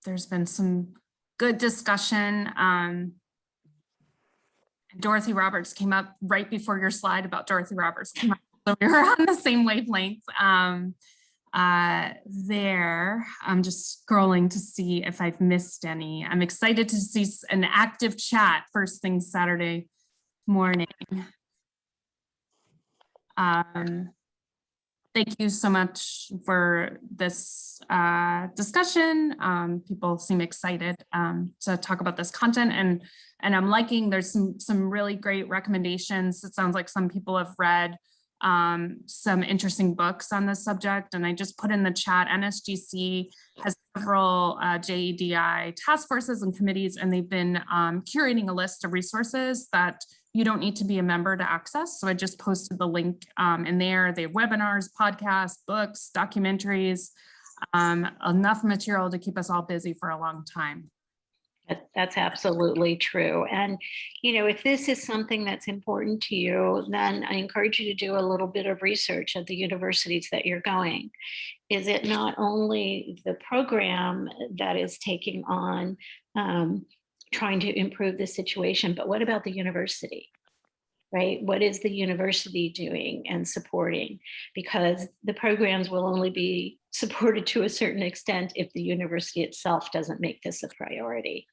There's been some good discussion. Dorothy Roberts came up right before your slide about Dorothy Roberts came up. So we were on the same wavelength. There, I'm just scrolling to see if I've missed any. I'm excited to see an active chat first thing Saturday morning. Thank you so much for this discussion. People seem excited to talk about this content, and I'm liking, there's some really great recommendations. It sounds like some people have read some interesting books on this subject, and I just put in the chat, NSGC has several JEDI task forces and committees, and they've been curating a list of resources that you don't need to be a member to access. So I just posted the link in there. They have webinars, podcasts, books, documentaries, enough material to keep us all busy for a long time. That's absolutely true. And, you know, if this is something that's important to you, then I encourage you to do a little bit of research at the universities that you're going. Is it not only the program that is taking on trying to improve the situation, but what about the university? Right? What is the university doing and supporting? Because the programs will only be supported to a certain extent if the university itself doesn't make this a priority.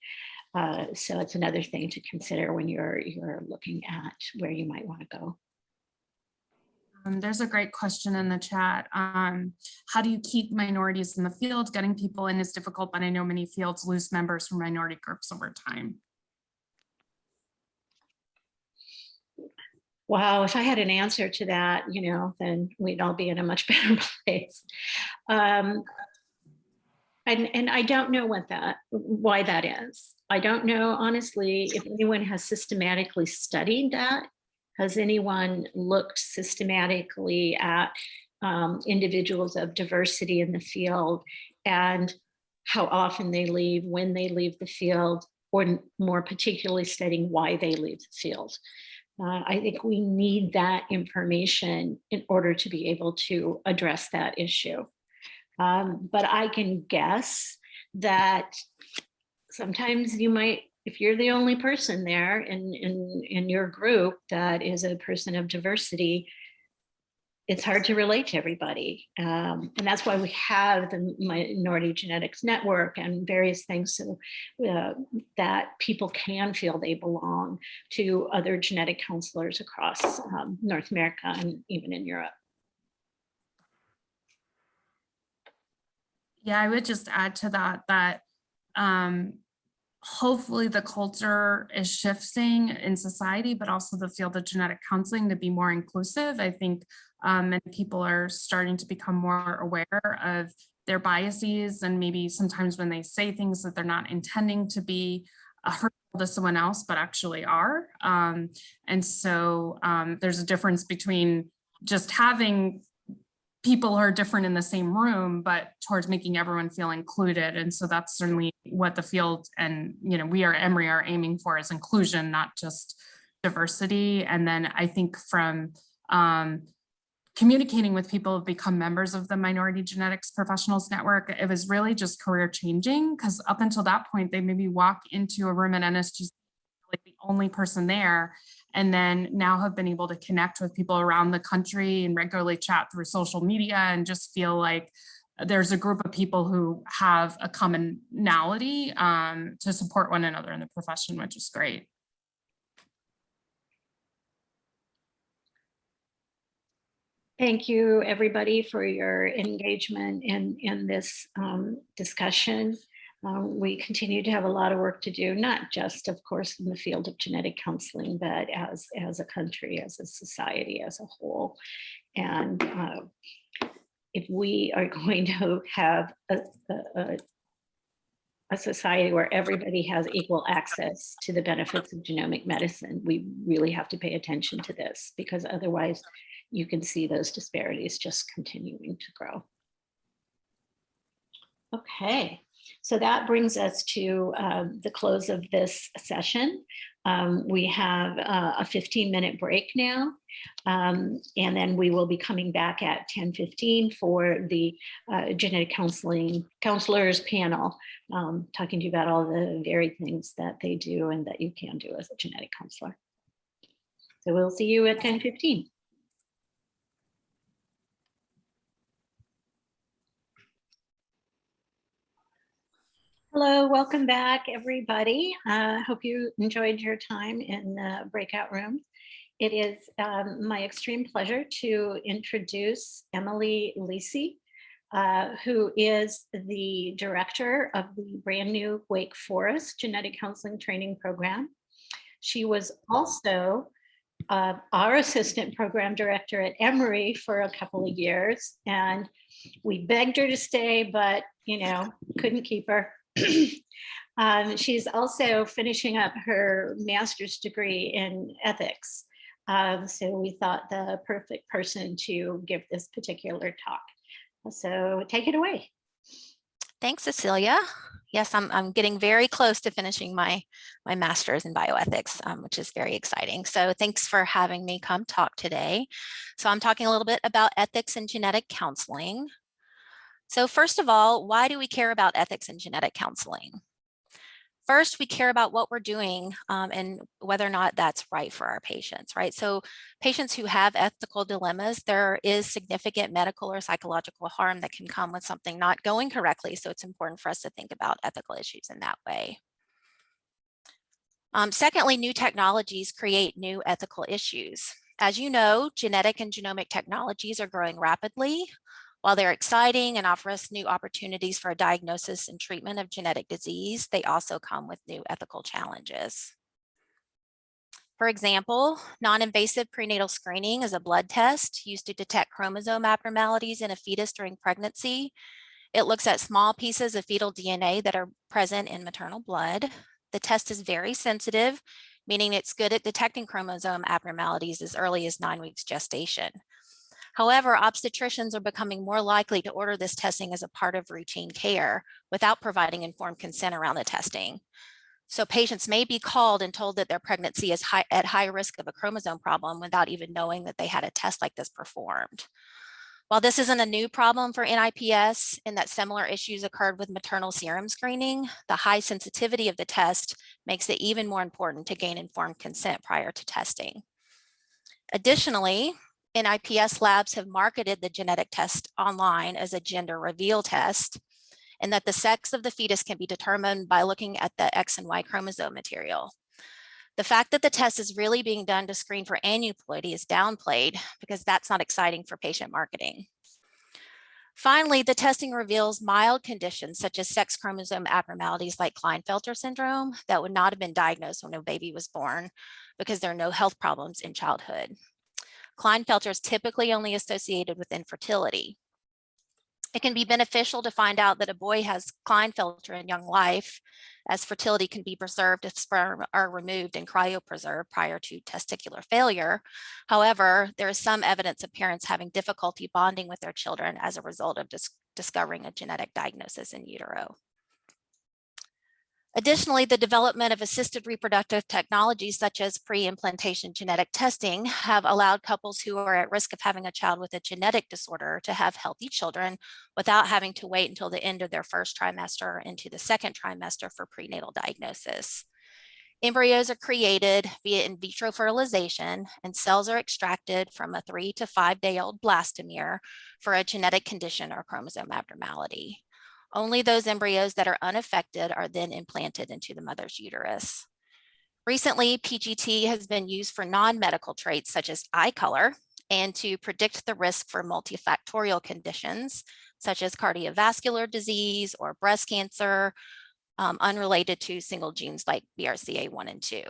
So it's another thing to consider when you're looking at where you might want to go. There's a great question in the chat. How do you keep minorities in the field? Getting people in is difficult, but I know many fields lose members from minority groups over time. Wow, if I had an answer to that, you know, then we'd all be in a much better place. And I don't know why that is. I don't know, honestly, if anyone has systematically studied that. Has anyone looked systematically at individuals of diversity in the field and how often they leave, when they leave the field, or more particularly studying why they leave the field? I think we need that information in order to be able to address that issue. But I can guess that sometimes you might, if you're the only person there in your group that is a person of diversity, it's hard to relate to everybody. And that's why we have the Minority Genetics Network and various things so that people can feel they belong to other genetic counselors across North America and even in Europe. Yeah, I would just add to that hopefully the culture is shifting in society, but also the field of genetic counseling to be more inclusive. I think many people are starting to become more aware of their biases, and maybe sometimes when they say things that they're not intending to be hurtful to someone else, but actually are. And so there's a difference between just having people who are different in the same room, but towards making everyone feel included. And so that's certainly what the field and, we are Emory are aiming for is inclusion, not just diversity. And then I think from communicating with people who've become members of the Minority Genetics Professionals Network, it was really just career changing, because up until that point, they maybe walk into a room at NSGC like the only person there, and then now have been able to connect with people around the country and regularly chat through social media and just feel like there's a group of people who have a commonality to support one another in the profession, which is great. Thank you, everybody, for your engagement in this discussion. We continue to have a lot of work to do, not just, of course, in the field of genetic counseling, but as a country, as a society, as a whole. And if we are going to have a society where everybody has equal access to the benefits of genomic medicine, we really have to pay attention to this, because otherwise you can see those disparities just continuing to grow. Okay. So that brings us to the close of this session. We have a 15-minute break now, and then we will be coming back at 10:15 for the genetic counselors panel, talking to you about all the varied things that they do and that you can do as a genetic counselor. So we'll see you at 10:15. Hello, welcome back, everybody. Hope you enjoyed your time in the breakout room. It is my extreme pleasure to introduce Emily Lisi, who is the director of the brand new Wake Forest Genetic Counseling Training Program. She was also our assistant program director at Emory for a couple of years, and we begged her to stay, but couldn't keep her. She's also finishing up her master's degree in ethics. So we thought the perfect person to give this particular talk. So take it away. Thanks, Cecilia. Yes, I'm getting very close to finishing my master's in bioethics, which is very exciting. So thanks for having me come talk today. So I'm talking a little bit about ethics and genetic counseling. So first of all, why do we care about ethics and genetic counseling? First, we care about what we're doing and whether or not that's right for our patients, right? So patients who have ethical dilemmas, there is significant medical or psychological harm that can come with something not going correctly. So it's important for us to think about ethical issues in that way. Secondly, new technologies create new ethical issues. As you know, genetic and genomic technologies are growing rapidly. While they're exciting and offer us new opportunities for a diagnosis and treatment of genetic disease, they also come with new ethical challenges. For example, non-invasive prenatal screening is a blood test used to detect chromosome abnormalities in a fetus during pregnancy. It looks at small pieces of fetal DNA that are present in maternal blood. The test is very sensitive, meaning it's good at detecting chromosome abnormalities as early as 9 weeks gestation. However, obstetricians are becoming more likely to order this testing as a part of routine care without providing informed consent around the testing. So patients may be called and told that their pregnancy is at high risk of a chromosome problem without even knowing that they had a test like this performed. While this isn't a new problem for NIPS in that similar issues occurred with maternal serum screening, the high sensitivity of the test makes it even more important to gain informed consent prior to testing. Additionally, NIPS labs have marketed the genetic test online as a gender reveal test, and that the sex of the fetus can be determined by looking at the X and Y chromosome material. The fact that the test is really being done to screen for aneuploidy is downplayed because that's not exciting for patient marketing. Finally, the testing reveals mild conditions such as sex chromosome abnormalities like Klinefelter syndrome that would not have been diagnosed when a baby was born because there are no health problems in childhood. Klinefelter is typically only associated with infertility. It can be beneficial to find out that a boy has Klinefelter in young life, as fertility can be preserved if sperm are removed and cryopreserved prior to testicular failure. However, there is some evidence of parents having difficulty bonding with their children as a result of discovering a genetic diagnosis in utero. Additionally, the development of assisted reproductive technologies such as pre-implantation genetic testing have allowed couples who are at risk of having a child with a genetic disorder to have healthy children without having to wait until the end of their first trimester or into the second trimester for prenatal diagnosis. Embryos are created via in vitro fertilization, and cells are extracted from a 3 to 5 day old blastomere for a genetic condition or chromosome abnormality. Only those embryos that are unaffected are then implanted into the mother's uterus. Recently, PGT has been used for non-medical traits such as eye color and to predict the risk for multifactorial conditions such as cardiovascular disease or breast cancer, unrelated to single genes like BRCA1 and 2.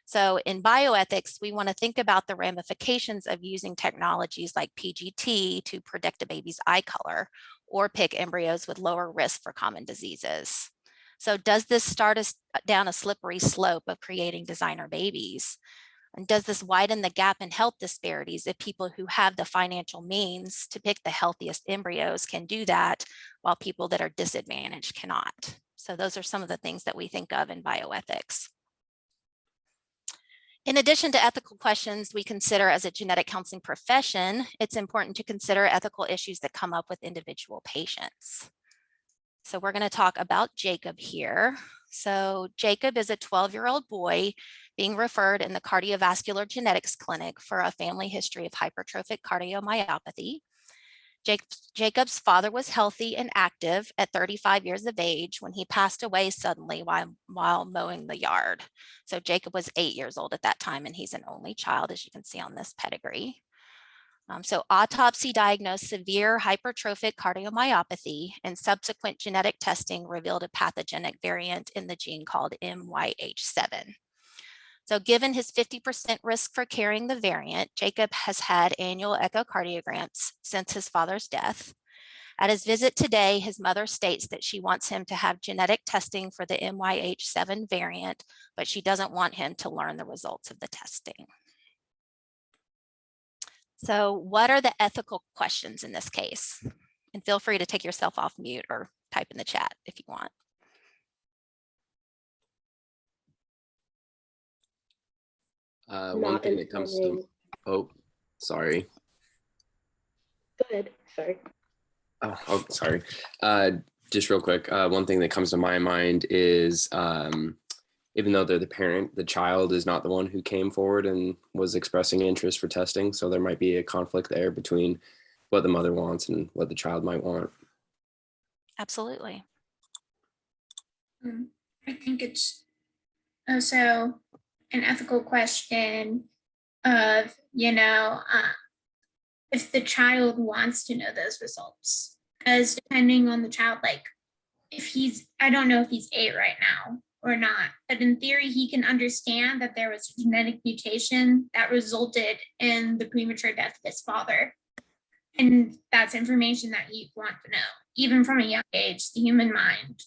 So in bioethics, we want to think about the ramifications of using technologies like PGT to predict a baby's eye color or pick embryos with lower risk for common diseases. So does this start us down a slippery slope of creating designer babies? And does this widen the gap in health disparities if people who have the financial means to pick the healthiest embryos can do that, while people that are disadvantaged cannot? So those are some of the things that we think of in bioethics. In addition to ethical questions we consider as a genetic counseling profession, it's important to consider ethical issues that come up with individual patients. So we're going to talk about Jacob here. So Jacob is a 12-year-old boy being referred in the cardiovascular genetics clinic for a family history of hypertrophic cardiomyopathy. Jacob's father was healthy and active at 35 years of age when he passed away suddenly while mowing the yard. So Jacob was 8 years old at that time, and he's an only child, as you can see on this pedigree. So autopsy diagnosed severe hypertrophic cardiomyopathy, and subsequent genetic testing revealed a pathogenic variant in the gene called MYH7. So given his 50% risk for carrying the variant, Jacob has had annual echocardiograms since his father's death. At his visit today, his mother states that she wants him to have genetic testing for the MYH7 variant, but she doesn't want him to learn the results of the testing. So what are the ethical questions in this case? And feel free to take yourself off mute or type in the chat if you want. One thing that comes to, oh, sorry. Go ahead, sorry. Oh, sorry. Just real quick, one thing that comes to my mind is even though they're the parent, the child is not the one who came forward and was expressing interest for testing. So there might be a conflict there between what the mother wants and what the child might want. Absolutely. I think it's also an ethical question of, if the child wants to know those results, because depending on the child, like I don't know if he's 8 right now or not, but in theory, he can understand that there was a genetic mutation that resulted in the premature death of his father. And that's information that you want to know. Even from a young age, the human mind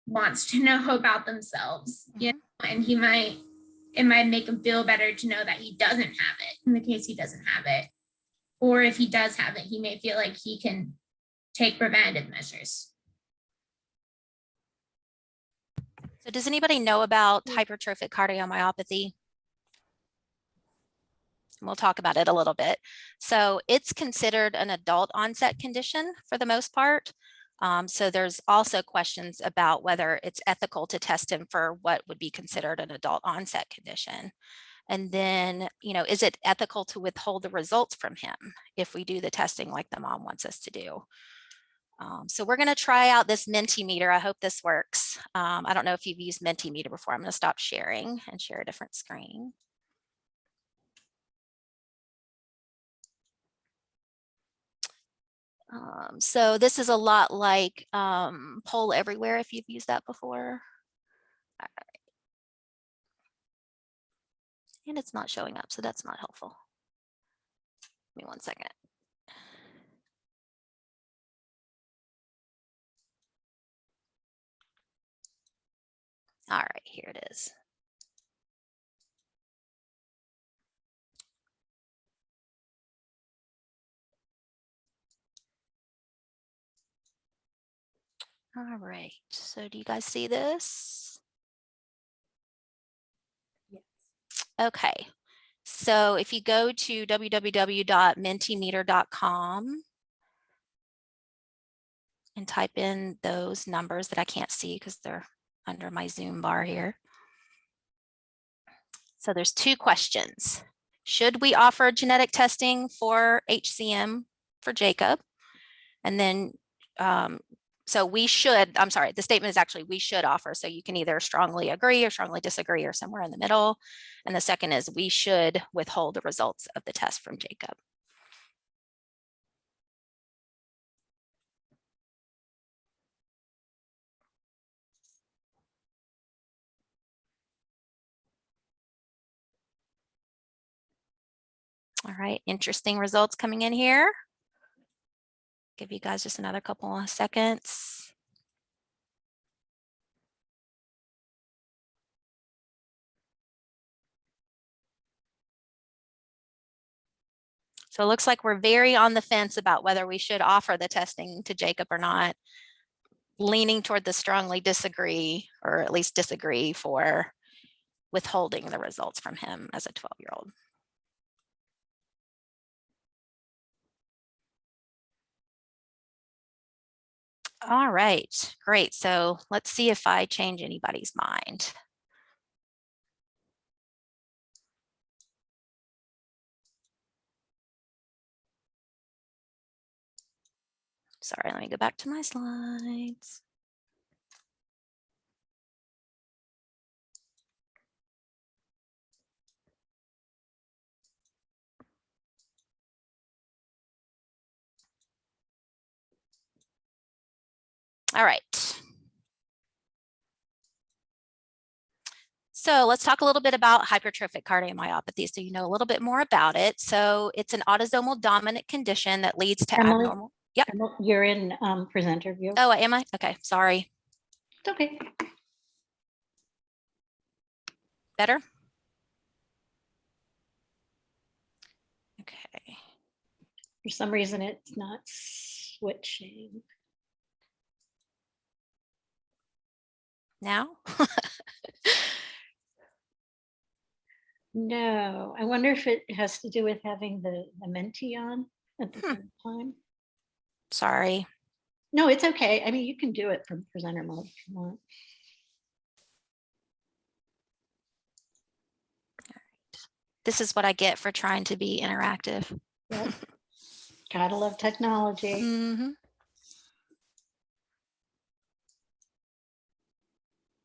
wants to know about themselves, and it might make him feel better to know that he doesn't have it in the case he doesn't have it. Or if he does have it, he may feel like he can take preventative measures. So does anybody know about hypertrophic cardiomyopathy? We'll talk about it a little bit. So it's considered an adult onset condition for the most part. So there's also questions about whether it's ethical to test him for what would be considered an adult onset condition. And then, is it ethical to withhold the results from him if we do the testing like the mom wants us to do? So we're going to try out this Mentimeter. I hope this works. I don't know if you've used Mentimeter before. I'm going to stop sharing and share a different screen. So this is a lot like Poll Everywhere, if you've used that before. And it's not showing up, so that's not helpful. Give me 1 second. All right, here it is. All right, so do you guys see this? Yes. Okay, so if you go to www.mentimeter.com and type in those numbers that I can't see because they're under my Zoom bar here. So there's two questions. Should we offer genetic testing for HCM for Jacob? And then, so we should, I'm sorry, the statement is actually we should offer. So you can either strongly agree or strongly disagree or somewhere in the middle. And the second is we should withhold the results of the test from Jacob. All right, interesting results coming in here. Give you guys just another couple of seconds. So it looks like we're very on the fence about whether we should offer the testing to Jacob or not, leaning toward the strongly disagree, or at least disagree for withholding the results from him as a 12-year-old. All right, great. So let's see if I change anybody's mind. Sorry, let me go back to my slides. All right. So let's talk a little bit about hypertrophic cardiomyopathy so you know a little bit more about it. So it's an autosomal dominant condition that leads to Emily? abnormal. Yep. You're in presenter view. Oh, am I? Okay, sorry. It's okay. Better? Okay. For some reason, it's not switching. Now? No, I wonder if it has to do with having the Menti on at the same time. Sorry. No, it's okay. I mean, you can do it from presenter mode if you want. This is what I get for trying to be interactive. Yep. Gotta love technology. Mm-hmm.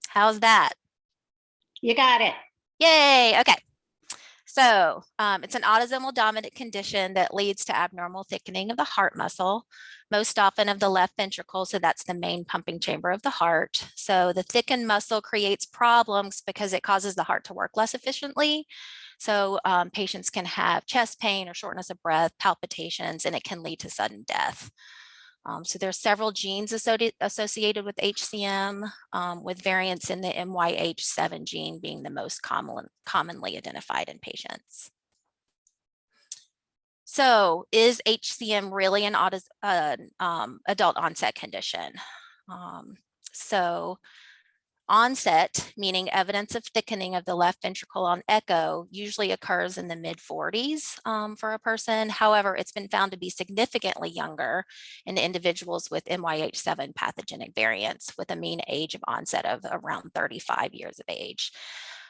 How's that? You got it. Yay. Okay. So it's an autosomal dominant condition that leads to abnormal thickening of the heart muscle, most often of the left ventricle. So that's the main pumping chamber of the heart. So the thickened muscle creates problems because it causes the heart to work less efficiently. So patients can have chest pain or shortness of breath, palpitations, and it can lead to sudden death. So there are several genes associated with HCM, with variants in the MYH7 gene being the most commonly identified in patients. So is HCM really an adult onset condition? So onset, meaning evidence of thickening of the left ventricle on echo, usually occurs in the mid-40s for a person. However, it's been found to be significantly younger in individuals with MYH7 pathogenic variants with a mean age of onset of around 35 years of age.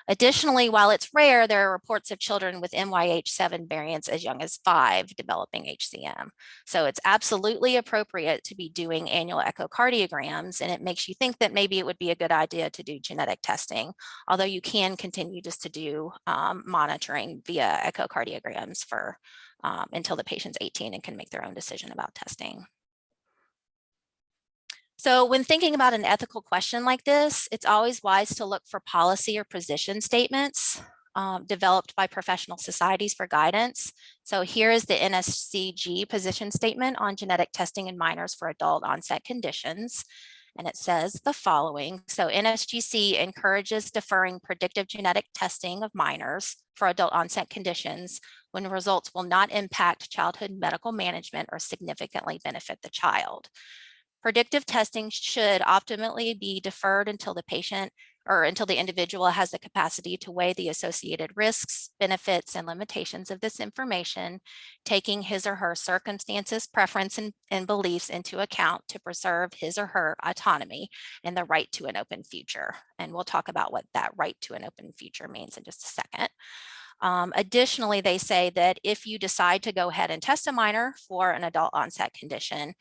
Additionally, while it's rare, there are reports of children with MYH7 variants as young as 5 developing HCM. So it's absolutely appropriate to be doing annual echocardiograms, and it makes you think that maybe it would be a good idea to do genetic testing, although you can continue just to do monitoring via echocardiograms for until the patient's 18 and can make their own decision about testing. So when thinking about an ethical question like this, it's always wise to look for policy or position statements developed by professional societies for guidance. So here is the NSCG position statement on genetic testing in minors for adult onset conditions. And it says the following. So NSGC encourages deferring predictive genetic testing of minors for adult onset conditions when results will not impact childhood medical management or significantly benefit the child. Predictive testing should optimally be deferred until the patient or until the individual has the capacity to weigh the associated risks, benefits, and limitations of this information, taking his or her circumstances, preference, and beliefs into account to preserve his or her autonomy and the right to an open future. And we'll talk about what that right to an open future means in just a second. Additionally, they say that if you decide to go ahead and test a minor for an adult onset condition,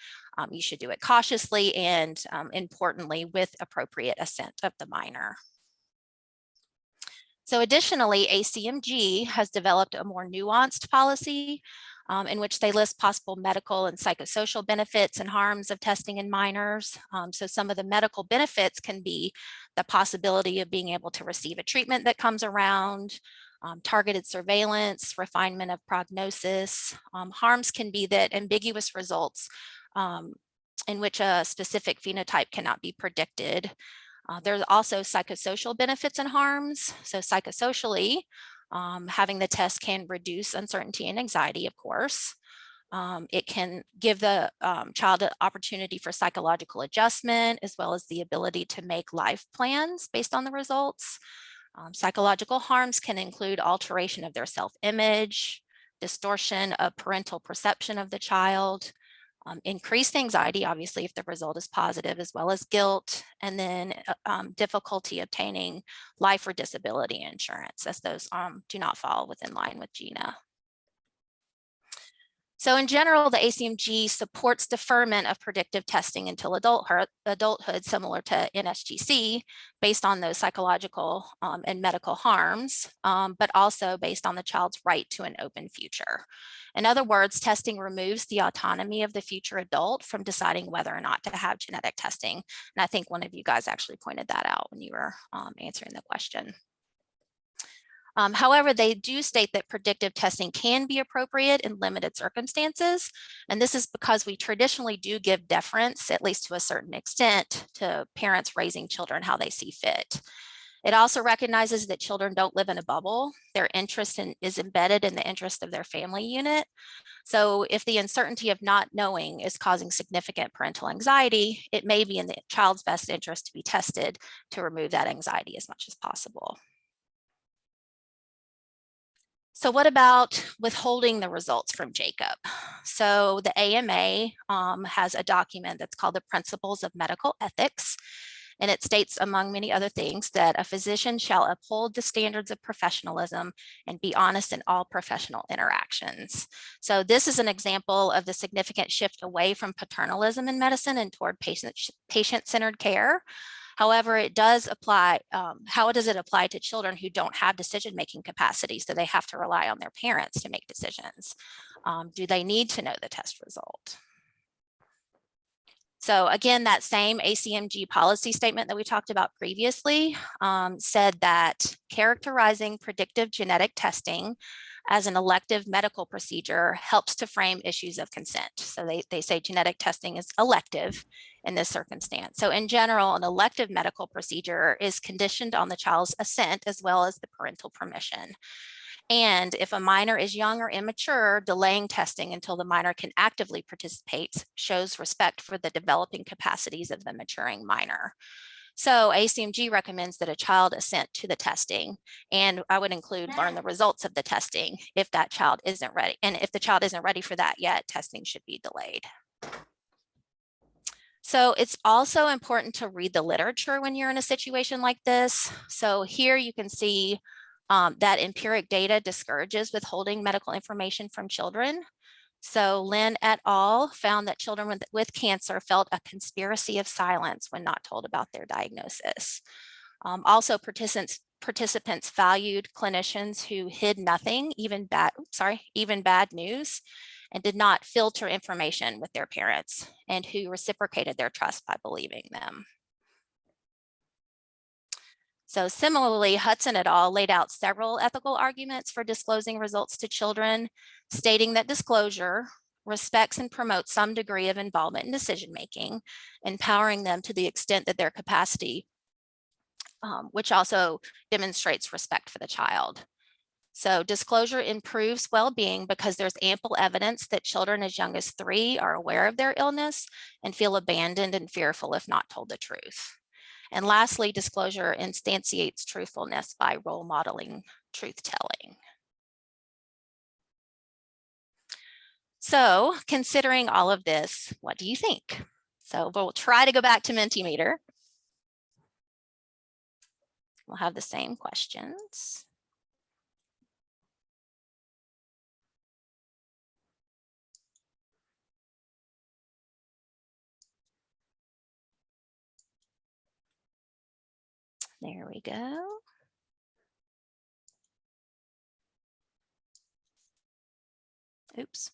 you should do it cautiously and importantly with appropriate assent of the minor. So additionally, ACMG has developed a more nuanced policy in which they list possible medical and psychosocial benefits and harms of testing in minors. So some of the medical benefits can be the possibility of being able to receive a treatment that comes around, targeted surveillance, refinement of prognosis. Harms can be that ambiguous results in which a specific phenotype cannot be predicted. There's also psychosocial benefits and harms. So psychosocially, having the test can reduce uncertainty and anxiety, of course. It can give the child an opportunity for psychological adjustment, as well as the ability to make life plans based on the results. Psychological harms can include alteration of their self-image, distortion of parental perception of the child, increased anxiety, obviously, if the result is positive, as well as guilt, and then difficulty obtaining life or disability insurance, as those do not fall within line with GINA. So in general, the ACMG supports deferment of predictive testing until adulthood, similar to NSGC, based on those psychological and medical harms, but also based on the child's right to an open future. In other words, testing removes the autonomy of the future adult from deciding whether or not to have genetic testing. And I think one of you guys actually pointed that out when you were answering the question. However, they do state that predictive testing can be appropriate in limited circumstances. And this is because we traditionally do give deference, at least to a certain extent, to parents raising children how they see fit. It also recognizes that children don't live in a bubble. Their interest is embedded in the interest of their family unit. So if the uncertainty of not knowing is causing significant parental anxiety, it may be in the child's best interest to be tested to remove that anxiety as much as possible. So what about withholding the results from Jacob? So the AMA has a document that's called the Principles of Medical Ethics. And it states, among many other things, that a physician shall uphold the standards of professionalism and be honest in all professional interactions. So this is an example of the significant shift away from paternalism in medicine and toward patient-centered care. However, it does apply, how does it apply to children who don't have decision-making capacity, so they have to rely on their parents to make decisions? Do they need to know the test result? So again, that same ACMG policy statement that we talked about previously said that characterizing predictive genetic testing as an elective medical procedure helps to frame issues of consent. So they say genetic testing is elective in this circumstance. So in general, an elective medical procedure is conditioned on the child's assent as well as the parental permission. And if a minor is young or immature, delaying testing until the minor can actively participate shows respect for the developing capacities of the maturing minor. So ACMG recommends that a child assent to the testing, and I would include learn the results of the testing if that child isn't ready. And if the child isn't ready for that yet, testing should be delayed. So it's also important to read the literature when you're in a situation like this. So here you can see that empiric data discourages withholding medical information from children. So Lin et al. Found that children with cancer felt a conspiracy of silence when not told about their diagnosis. Also, participants valued clinicians who hid nothing, even bad news, and did not filter information with their parents, and who reciprocated their trust by believing them. So similarly, Hudson et al. Laid out several ethical arguments for disclosing results to children, stating that disclosure respects and promotes some degree of involvement in decision-making, empowering them to the extent that their capacity, which also demonstrates respect for the child. So disclosure improves well-being because there's ample evidence that children as young as 3 are aware of their illness and feel abandoned and fearful if not told the truth. And lastly, disclosure instantiates truthfulness by role modeling truth-telling. So considering all of this, what do you think? So we'll try to go back to Mentimeter. We'll have the same questions. There we go. Oops.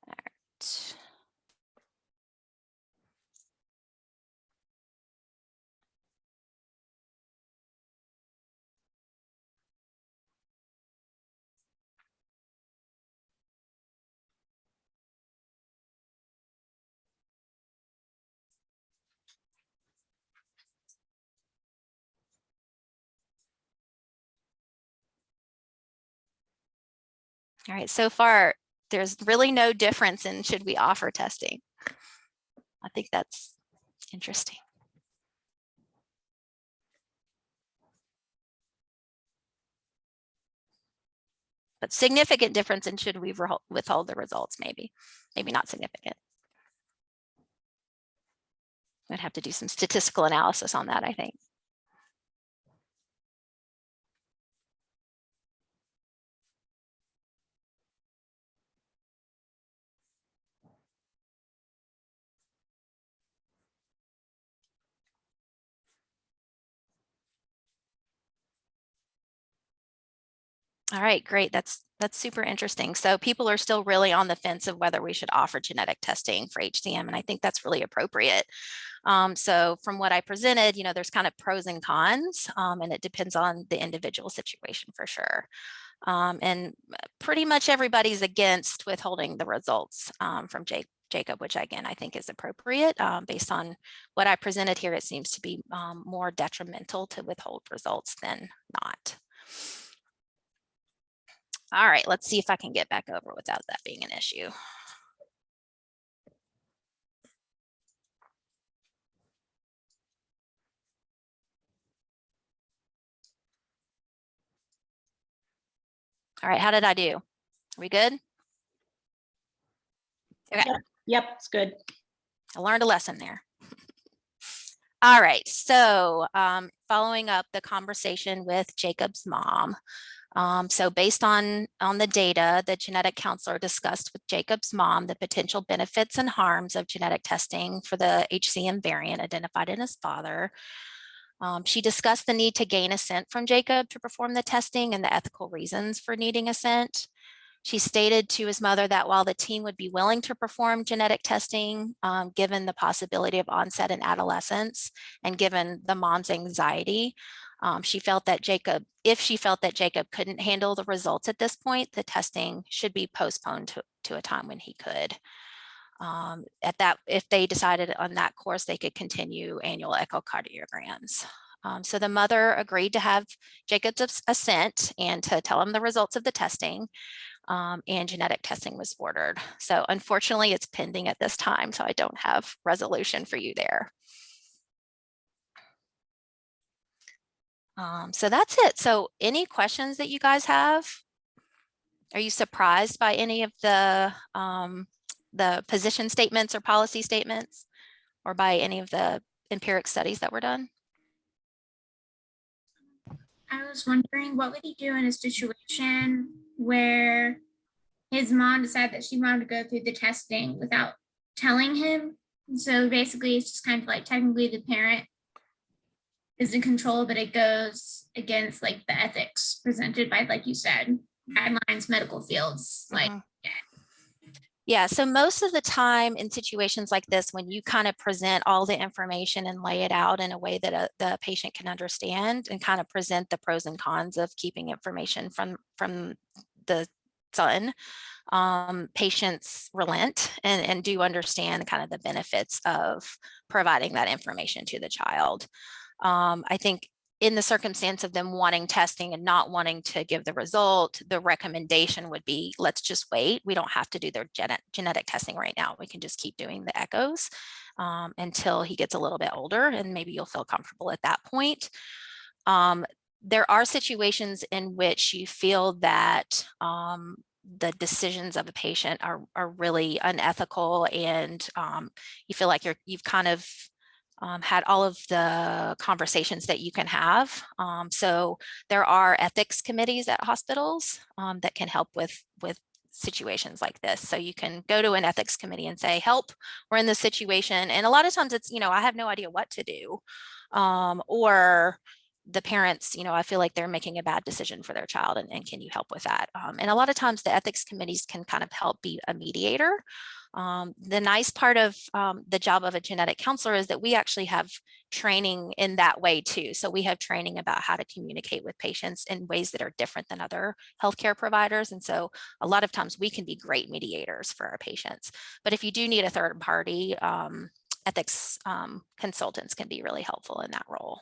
All right. All right, so far, there's really no difference in should we offer testing. I think that's interesting. But significant difference in should we withhold the results, maybe not significant. I'd have to do some statistical analysis on that, I think. All right, great. That's super interesting. So people are still really on the fence of whether we should offer genetic testing for HCM, and I think that's really appropriate. So from what I presented, there's kind of pros and cons, and it depends on the individual situation for sure. And pretty much everybody's against withholding the results from Jacob, which again, I think is appropriate. Based on what I presented here, it seems to be more detrimental to withhold results than not. All right, let's see if I can get back over without that being an issue. All right, how did I do? Are we good? Okay. Yep, it's good. I learned a lesson there. All right, so following up the conversation with Jacob's mom. So based on the data, the genetic counselor discussed with Jacob's mom the potential benefits and harms of genetic testing for the HCM variant identified in his father. She discussed the need to gain assent from Jacob to perform the testing and the ethical reasons for needing assent. She stated to his mother that while the team would be willing to perform genetic testing, given the possibility of onset in adolescence and given the mom's anxiety, she felt that if she felt that Jacob couldn't handle the results at this point, the testing should be postponed to a time when he could. If they decided on that course, they could continue annual echocardiograms. So the mother agreed to have Jacob's assent and to tell him the results of the testing, and genetic testing was ordered. So unfortunately, it's pending at this time, so I don't have resolution for you there. So that's it. So any questions that you guys have? Are you surprised by any of the position statements or policy statements, or by any of the empiric studies that were done? I was wondering, what would he do in a situation where his mom decided that she wanted to go through the testing without telling him? So basically, it's just kind of like technically the parent is in control, but it goes against like the ethics presented by, like you said, guidelines, medical fields. Like, Yeah, so most of the time in situations like this, when you kind of present all the information and lay it out in a way that the patient can understand and kind of present the pros and cons of keeping information from the son, patients relent and do understand kind of the benefits of providing that information to the child. I think in the circumstance of them wanting testing and not wanting to give the result, the recommendation would be, let's just wait. We don't have to do their genetic testing right now. We can just keep doing the echoes until he gets a little bit older, and maybe you'll feel comfortable at that point. There are situations in which you feel that the decisions of a patient are really unethical, and you feel like you've kind of had all of the conversations that you can have. So there are ethics committees at hospitals that can help with situations like this. So you can go to an ethics committee and say, help, we're in this situation. And a lot of times it's, I have no idea what to do. Or the parents, I feel like they're making a bad decision for their child, and can you help with that? And a lot of times the ethics committees can kind of help be a mediator. The nice part of the job of a genetic counselor is that we actually have training in that way too. So we have training about how to communicate with patients in ways that are different than other healthcare providers. And so a lot of times we can be great mediators for our patients. But if you do need a third party, ethics consultants can be really helpful in that role.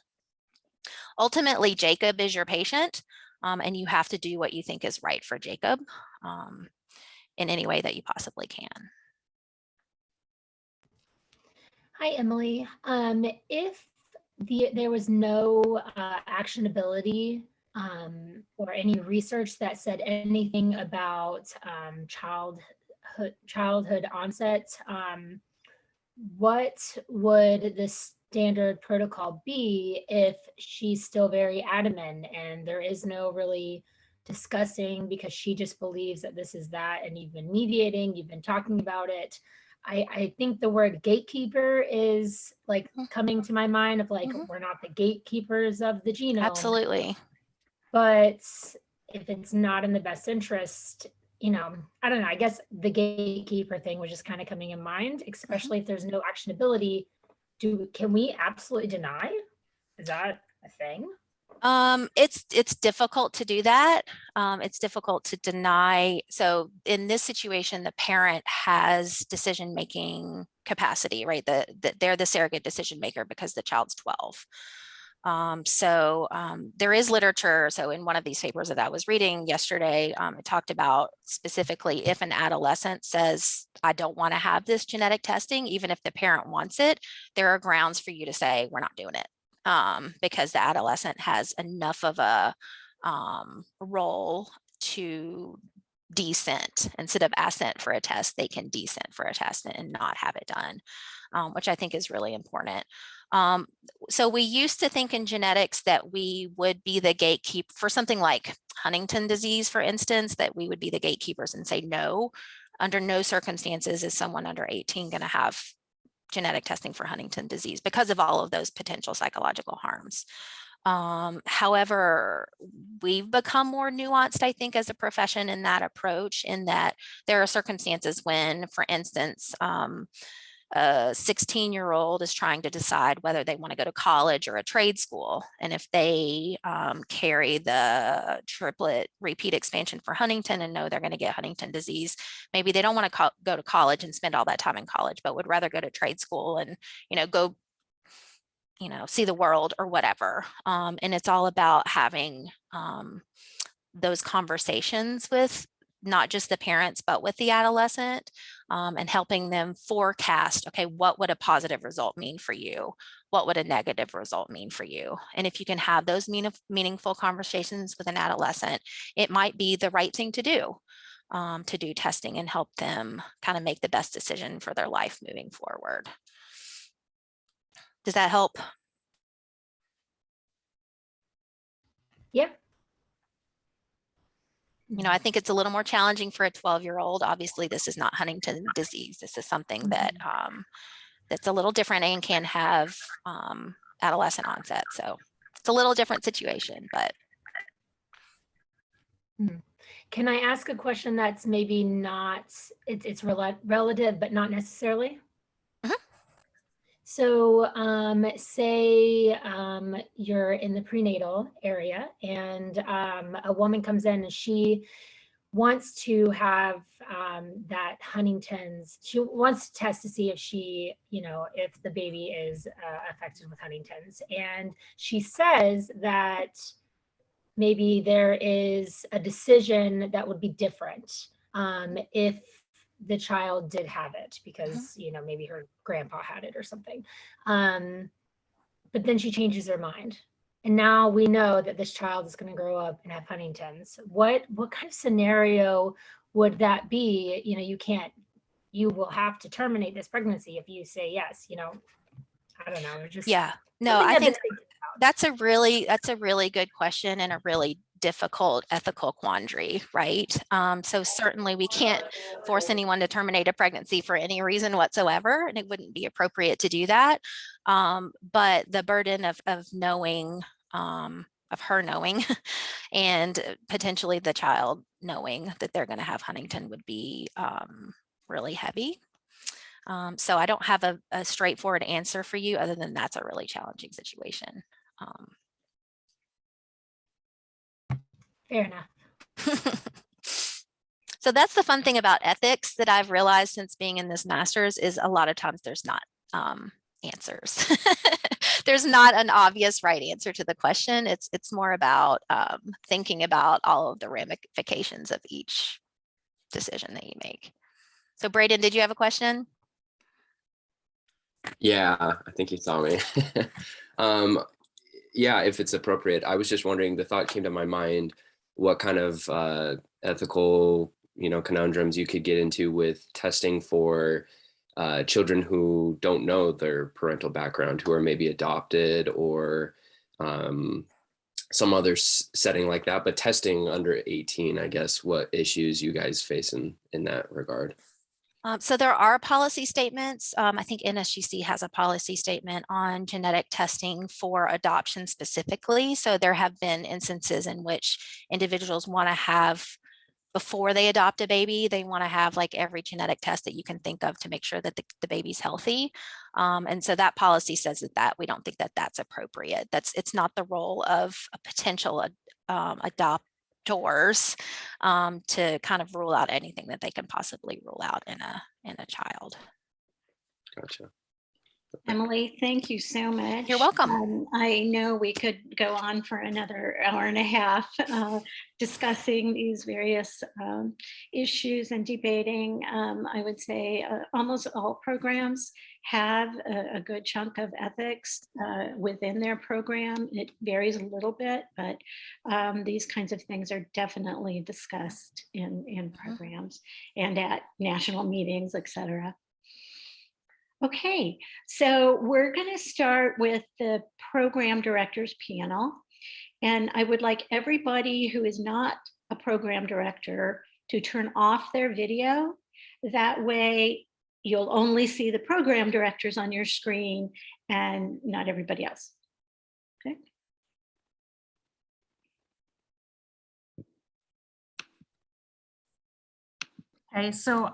Ultimately, Jacob is your patient, and you have to do what you think is right for Jacob in any way that you possibly can. Hi, Emily. If there was no actionability or any research that said anything about childhood onset, what would the standard protocol be if she's still very adamant and there is no really discussing because she just believes that this is that, and you've been mediating, you've been talking about it? I think the word gatekeeper is like coming to my mind of like, we're not the gatekeepers of the genome. Absolutely. But if it's not in the best interest, I don't know, I guess the gatekeeper thing was just kind of coming in mind, especially if there's no actionability. Can we absolutely deny? Is that a thing? It's difficult to do that. It's difficult to deny. So in this situation, the parent has decision-making capacity, right? They're the surrogate decision maker because the child's 12. There is literature. So in one of these papers that I was reading yesterday, it talked about specifically if an adolescent says, I don't want to have this genetic testing, even if the parent wants it, there are grounds for you to say, we're not doing it. Because the adolescent has enough of a role to descent. Instead of assent for a test, they can descent for a test and not have it done, which I think is really important. So we used to think in genetics that we would be the gatekeeper for something like Huntington disease, for instance, that we would be the gatekeepers and say, no, under no circumstances is someone under 18 going to have genetic testing for Huntington disease because of all of those potential psychological harms. However, we've become more nuanced, I think, as a profession in that approach, in that there are circumstances when, for instance, a 16-year-old is trying to decide whether they want to go to college or a trade school. And if they carry the triplet repeat expansion for Huntington and know they're going to get Huntington disease, maybe they don't want to go to college and spend all that time in college, but would rather go to trade school and, go, see the world or whatever. And it's all about having those conversations with not just the parents, but with the adolescent, and helping them forecast, okay, what would a positive result mean for you? What would a negative result mean for you? And if you can have those meaningful conversations with an adolescent, it might be the right thing to do testing and help them kind of make the best decision for their life moving forward. Does that help? Yeah. I think it's a little more challenging for a 12-year-old. Obviously, this is not Huntington disease. This is something that that's a little different and can have adolescent onset. So it's a little different situation, but. Can I ask a question that's maybe not, it's relative, but not necessarily? Mhm. So say you're in the prenatal area and a woman comes in and she wants to have that Huntington's, she wants to test to see if she, if the baby is affected with Huntington's. And she says that maybe there is a decision that would be different if the child did have it because, maybe her grandpa had it or something. But then she changes her mind. And now we know that this child is going to grow up and have Huntington's. What kind of scenario would that be? You will have to terminate this pregnancy if you say yes, I don't know. Just Yeah, no, I think that's a really good question and a really difficult ethical quandary, right? So certainly we can't force anyone to terminate a pregnancy for any reason whatsoever, and it wouldn't be appropriate to do that. But the burden of knowing, of her knowing, and potentially the child knowing that they're going to have Huntington would be really heavy. So I don't have a straightforward answer for you other than that's a really challenging situation. fair enough. So that's the fun thing about ethics that I've realized since being in this master's is a lot of times there's not answers. There's not an obvious right answer to the question. It's more about thinking about all of the ramifications of each decision that you make. So Braden, did you have a question? Yeah, I think you saw me. Yeah, if it's appropriate. I was just wondering, the thought came to my mind, what kind of ethical, conundrums you could get into with testing for children who don't know their parental background, who are maybe adopted or some other setting like that, but testing under 18, I guess, what issues you guys face in that regard. So there are policy statements. I think NSGC has a policy statement on genetic testing for adoption specifically. So there have been instances in which individuals want to have, before they adopt a baby, they want to have like every genetic test that you can think of to make sure that the baby's healthy. And so that policy says that we don't think that that's appropriate. It's not the role of a potential adopters to kind of rule out anything that they can possibly rule out in a child. Gotcha. Emily, thank you so much. You're welcome. I know we could go on for another hour and a half discussing these various issues and debating. I would say almost all programs have a good chunk of ethics within their program. It varies a little bit, but these kinds of things are definitely discussed in programs and at national meetings, et cetera. Okay, so we're going to start with the program directors panel. And I would like everybody who is not a program director to turn off their video. That way you'll only see the program directors on your screen and not everybody else. Okay. Okay, so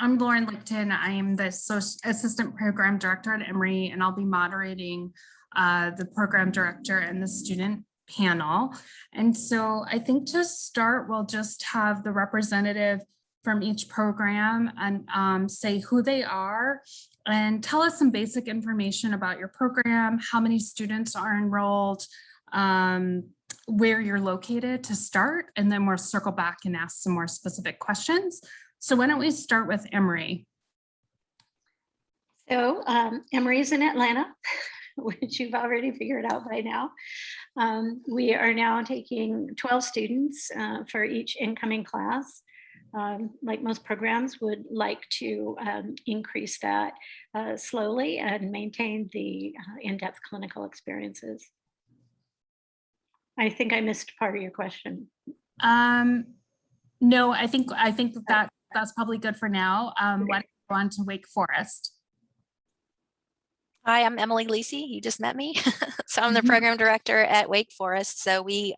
I'm Lauren Lichten. I am the Assistant Program Director at Emory, and I'll be moderating the Program Director and the Student panel. And so I think to start, we'll just have the representative from each program and say who they are and tell us some basic information about your program, how many students are enrolled, where you're located to start, and then we'll circle back and ask some more specific questions. So why don't we start with Emory? So Emory is in Atlanta, which you've already figured out by now. We are now taking 12 students for each incoming class. Like most programs, would like to increase that slowly and maintain the in-depth clinical experiences. I think I missed part of your question. No, I think that's probably good for now. Why don't we go on to Wake Forest? Hi, I'm Emily Lisi. You just met me. So I'm the program director at Wake Forest. So we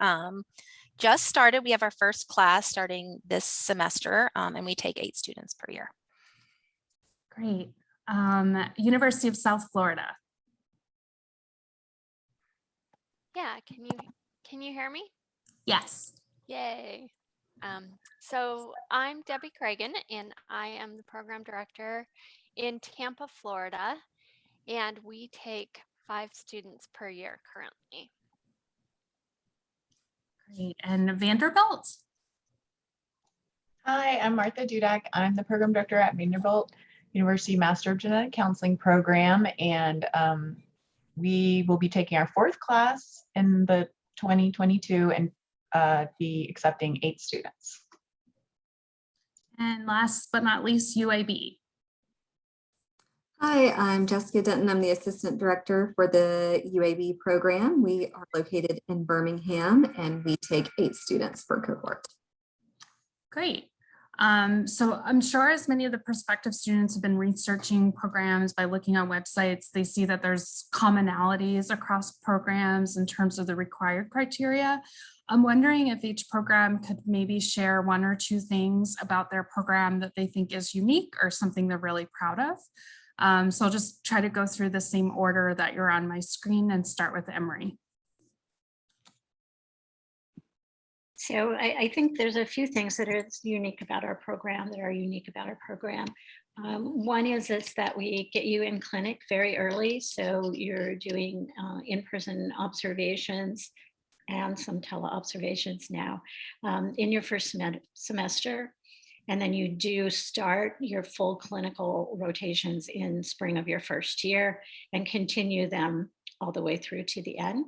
just started. We have our first class starting this semester, and we take 8 students per year. Great. University of South Florida. Yeah, can you hear me? Yes. Yay. So I'm Debbie Cragen, and I am the program director in Tampa, Florida, and we take 5 students per year currently. Great. And Vanderbilt? Hi, I'm Martha Dudak. I'm the program director at Vanderbilt University Master of Genetic Counseling program, and we will be taking our 4th class in the 2022 and be accepting 8 students. And last but not least, UAB. Hi, I'm Jessica Denton. I'm the assistant director for the UAB program. We are located in Birmingham and we take 8 students per cohort. Great. So I'm sure as many of the prospective students have been researching programs by looking on websites, they see that there's commonalities across programs in terms of the required criteria. I'm wondering if each program could maybe share 1 or 2 things about their program that they think is unique or something they're really proud of. So I'll just try to go through the same order that you're on my screen and start with Emory. So I think there's a few things that are unique about our program. One is that we get you in clinic very early. So you're doing in-person observations and some tele-observations now in your first semester. And then you do start your full clinical rotations in spring of your first year and continue them all the way through to the end.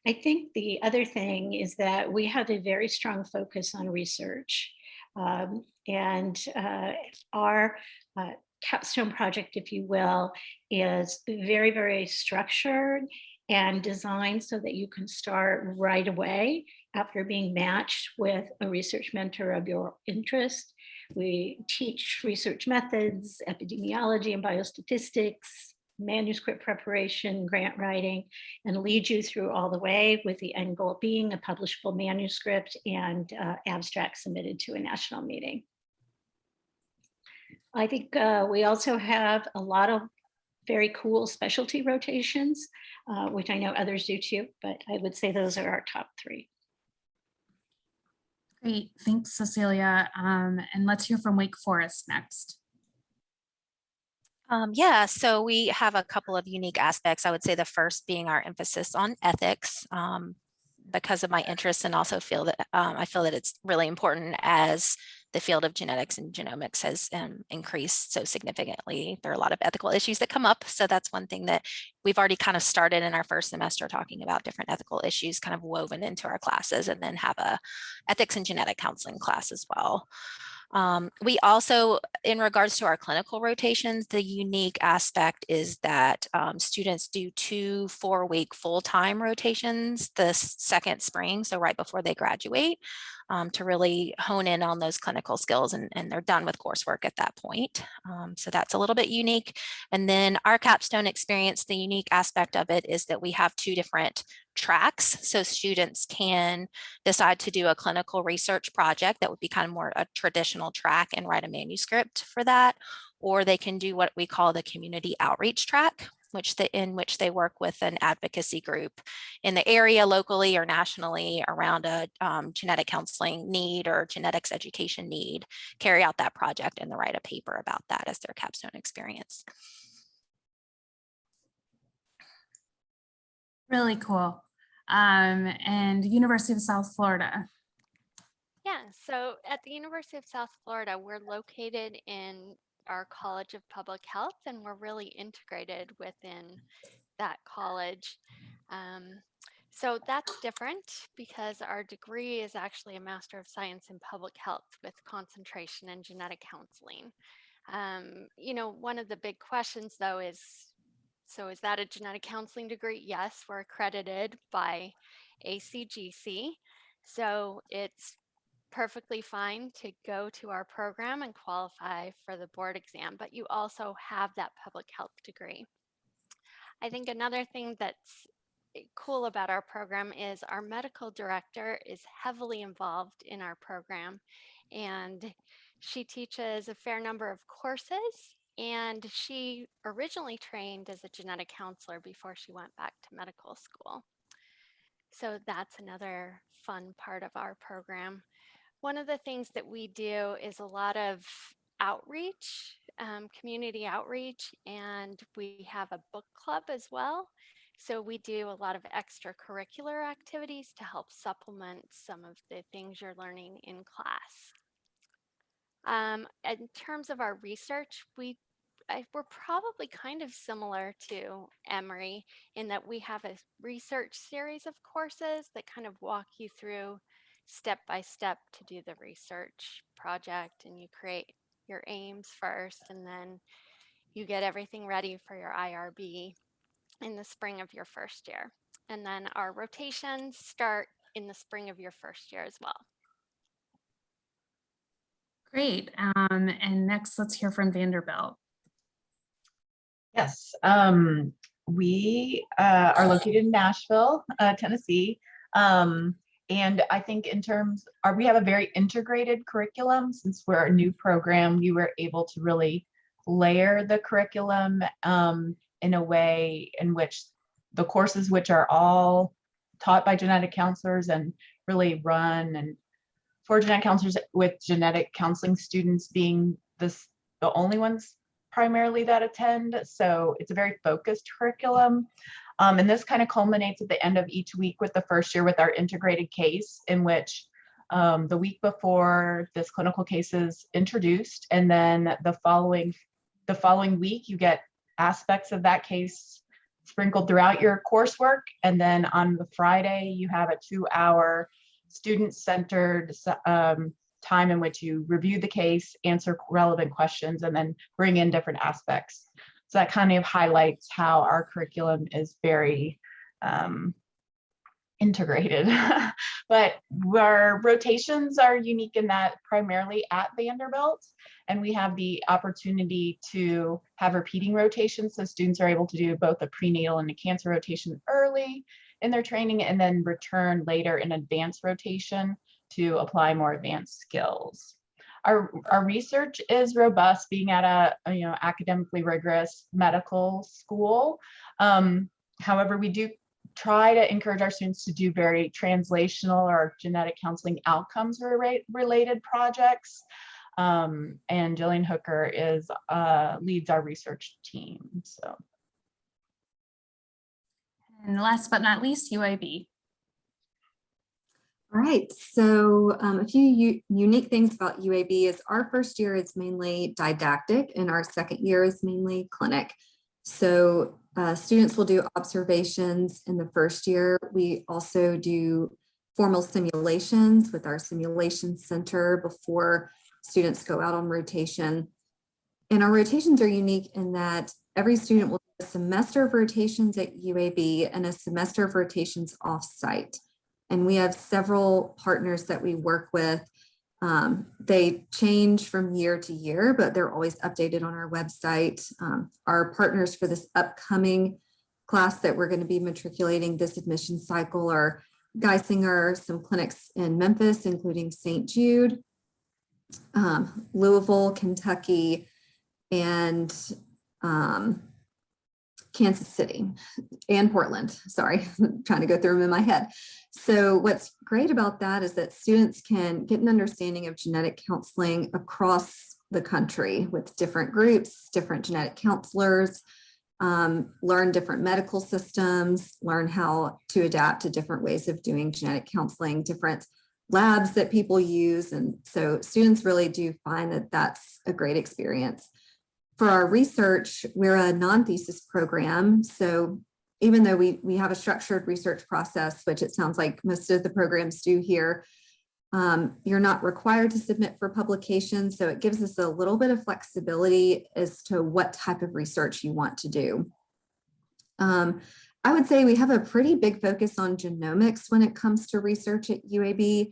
I think the other thing is that we have a very strong focus on research, and our capstone project, if you will, is very, very structured and designed so that you can start right away after being matched with a research mentor of your interest. We teach research methods, epidemiology and biostatistics, manuscript preparation, grant writing, and lead you through all the way with the end goal being a publishable manuscript and abstract submitted to a national meeting. I think we also have a lot of very cool specialty rotations, which I know others do too, but I would say those are our top 3. Great, thanks, Cecilia. And let's hear from Wake Forest next. Yeah, so we have a couple of unique aspects. I would say the first being our emphasis on ethics, because of my interests, and also feel that I feel that it's really important as the field of genetics and genomics has increased so significantly. There are a lot of ethical issues that come up. So that's one thing that we've already kind of started in our first semester, talking about different ethical issues kind of woven into our classes, and then have a ethics and genetic counseling class as well. We also, in regards to our clinical rotations, the unique aspect is that students do 2 4-week full-time rotations the second spring, so right before they graduate, to really hone in on those clinical skills, and they're done with coursework at that point. So that's a little bit unique. And then our capstone experience, the unique aspect of it is that we have 2 different tracks. So students can decide to do a clinical research project that would be kind of more a traditional track and write a manuscript for that, or they can do what we call the community outreach track, in which they work with an advocacy group in the area locally or nationally around a genetic counseling need or genetics education need, carry out that project and write a paper about that as their capstone experience. Really cool. And University of South Florida. Yeah, so at the University of South Florida, we're located in our College of Public Health, and we're really integrated within that college. So that's different because our degree is actually a Master of Science in Public Health with concentration in genetic counseling. You know, one of the big questions though is, so is that a genetic counseling degree? Yes, we're accredited by ACGC. So it's perfectly fine to go to our program and qualify for the board exam, but you also have that public health degree. I think another thing that's cool about our program is our medical director is heavily involved in our program, and she teaches a fair number of courses. And she originally trained as a genetic counselor before she went back to medical school. So that's another fun part of our program. One of the things that we do is a lot of outreach, community outreach, and we have a book club as well. So we do a lot of extracurricular activities to help supplement some of the things you're learning in class. In terms of our research, we're probably kind of similar to Emory in that we have a research series of courses that kind of walk you through step by step to do the research project, and you create your aims first, and then you get everything ready for your IRB in the spring of your first year. And then our rotations start in the spring of your first year as well. Great. And next, let's hear from Vanderbilt. Yes, we are located in Nashville, Tennessee. And I think we have a very integrated curriculum. Since we're a new program, we were able to really layer the curriculum in a way in which the courses, which are all taught by genetic counselors and really run and for genetic counselors, with genetic counseling students being the only ones primarily that attend. So it's a very focused curriculum. And this kind of culminates at the end of each week with the first year with our integrated case, in which the week before this clinical case is introduced, and then the following week you get aspects of that case sprinkled throughout your coursework. And then on the Friday, you have a 2-hour student-centered time in which you review the case, answer relevant questions, and then bring in different aspects. So that kind of highlights how our curriculum is very integrated. But our rotations are unique in that primarily at Vanderbilt, and we have the opportunity to have repeating rotations. So students are able to do both a prenatal and a cancer rotation early in their training, and then return later in advanced rotation to apply more advanced skills. Our research is robust, being at a academically rigorous medical school. However, we do try to encourage our students to do very translational or genetic counseling outcomes related projects. And Jillian Hooker leads our research team. So. And last but not least, UAB. All right, so a few unique things about UAB is our first year is mainly didactic and our second year is mainly clinic. So students will do observations in the first year. We also do formal simulations with our simulation center before students go out on rotation. And our rotations are unique in that every student will do a semester of rotations at UAB and a semester of rotations off-site. And we have several partners that we work with. They change from year to year, but they're always updated on our website. Our partners for this upcoming class that we're going to be matriculating this admission cycle are Geisinger, some clinics in Memphis, including St. Jude, Louisville, Kentucky, and Kansas City and Portland. Sorry, I'm trying to go through them in my head. So what's great about that is that students can get an understanding of genetic counseling across the country with different groups, different genetic counselors, learn different medical systems, learn how to adapt to different ways of doing genetic counseling, different labs that people use. And so students really do find that that's a great experience. For our research, we're a non-thesis program. So even though we have a structured research process, which it sounds like most of the programs do here, you're not required to submit for publication. So it gives us a little bit of flexibility as to what type of research you want to do. I would say we have a pretty big focus on genomics when it comes to research at UAB.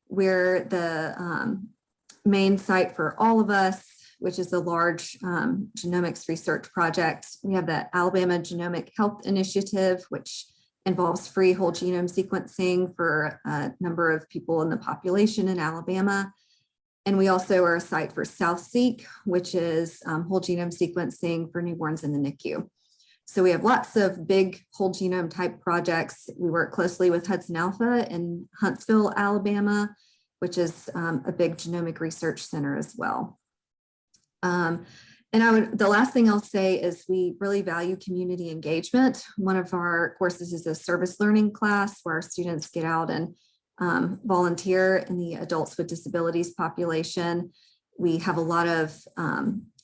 We're the main site for All of Us, which is a large genomics research project. We have the Alabama Genomic Health Initiative, which involves free whole genome sequencing for a number of people in the population in Alabama. And we also are a site for SouthSeq, which is whole genome sequencing for newborns in the NICU. So we have lots of big whole genome type projects. We work closely with Hudson Alpha in Huntsville, Alabama, which is a big genomic research center as well. And the last thing I'll say is we really value community engagement. One of our courses is a service learning class where our students get out and volunteer in the adults with disabilities population. We have a lot of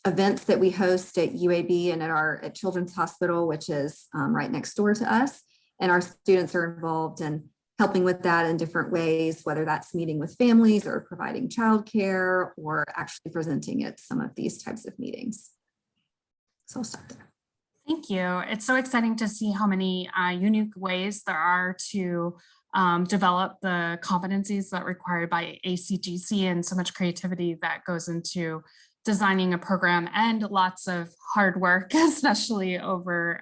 events that we host at UAB and at Children's Hospital, which is right next door to us. And our students are involved in helping with that in different ways, whether that's meeting with families or providing childcare or actually presenting at some of these types of meetings. So I'll stop there. Thank you. It's so exciting to see how many unique ways there are to develop the competencies that are required by ACGC, and so much creativity that goes into designing a program, and lots of hard work, especially over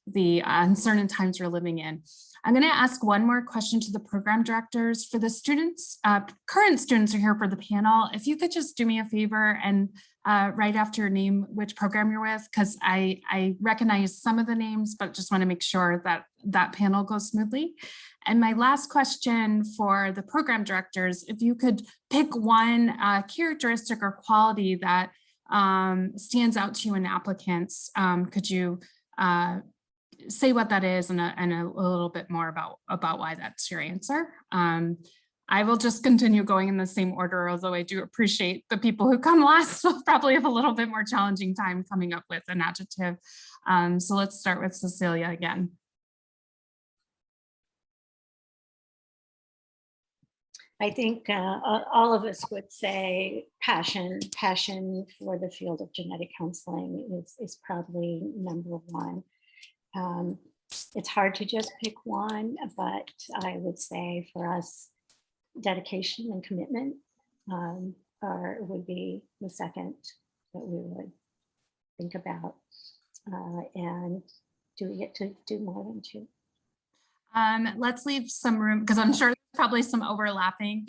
the uncertain times we're living in. I'm going to ask one more question to the program directors. For the students, current students are here for the panel. If you could just do me a favor and write after your name which program you're with, because I recognize some of the names, but just want to make sure that that panel goes smoothly. And my last question for the program directors, if you could pick one characteristic or quality that stands out to you in applicants, could you say what that is and a little bit more about why that's your answer? I will just continue going in the same order, although I do appreciate the people who come last will probably have a little bit more challenging time coming up with an adjective. So let's start with Cecilia again. I think all of us would say passion for the field of genetic counseling is probably number one. It's hard to just pick one, but I would say for us, dedication and commitment would be the second that we would think about. And do we get to do more than two? Let's leave some room because I'm sure there's probably some overlapping.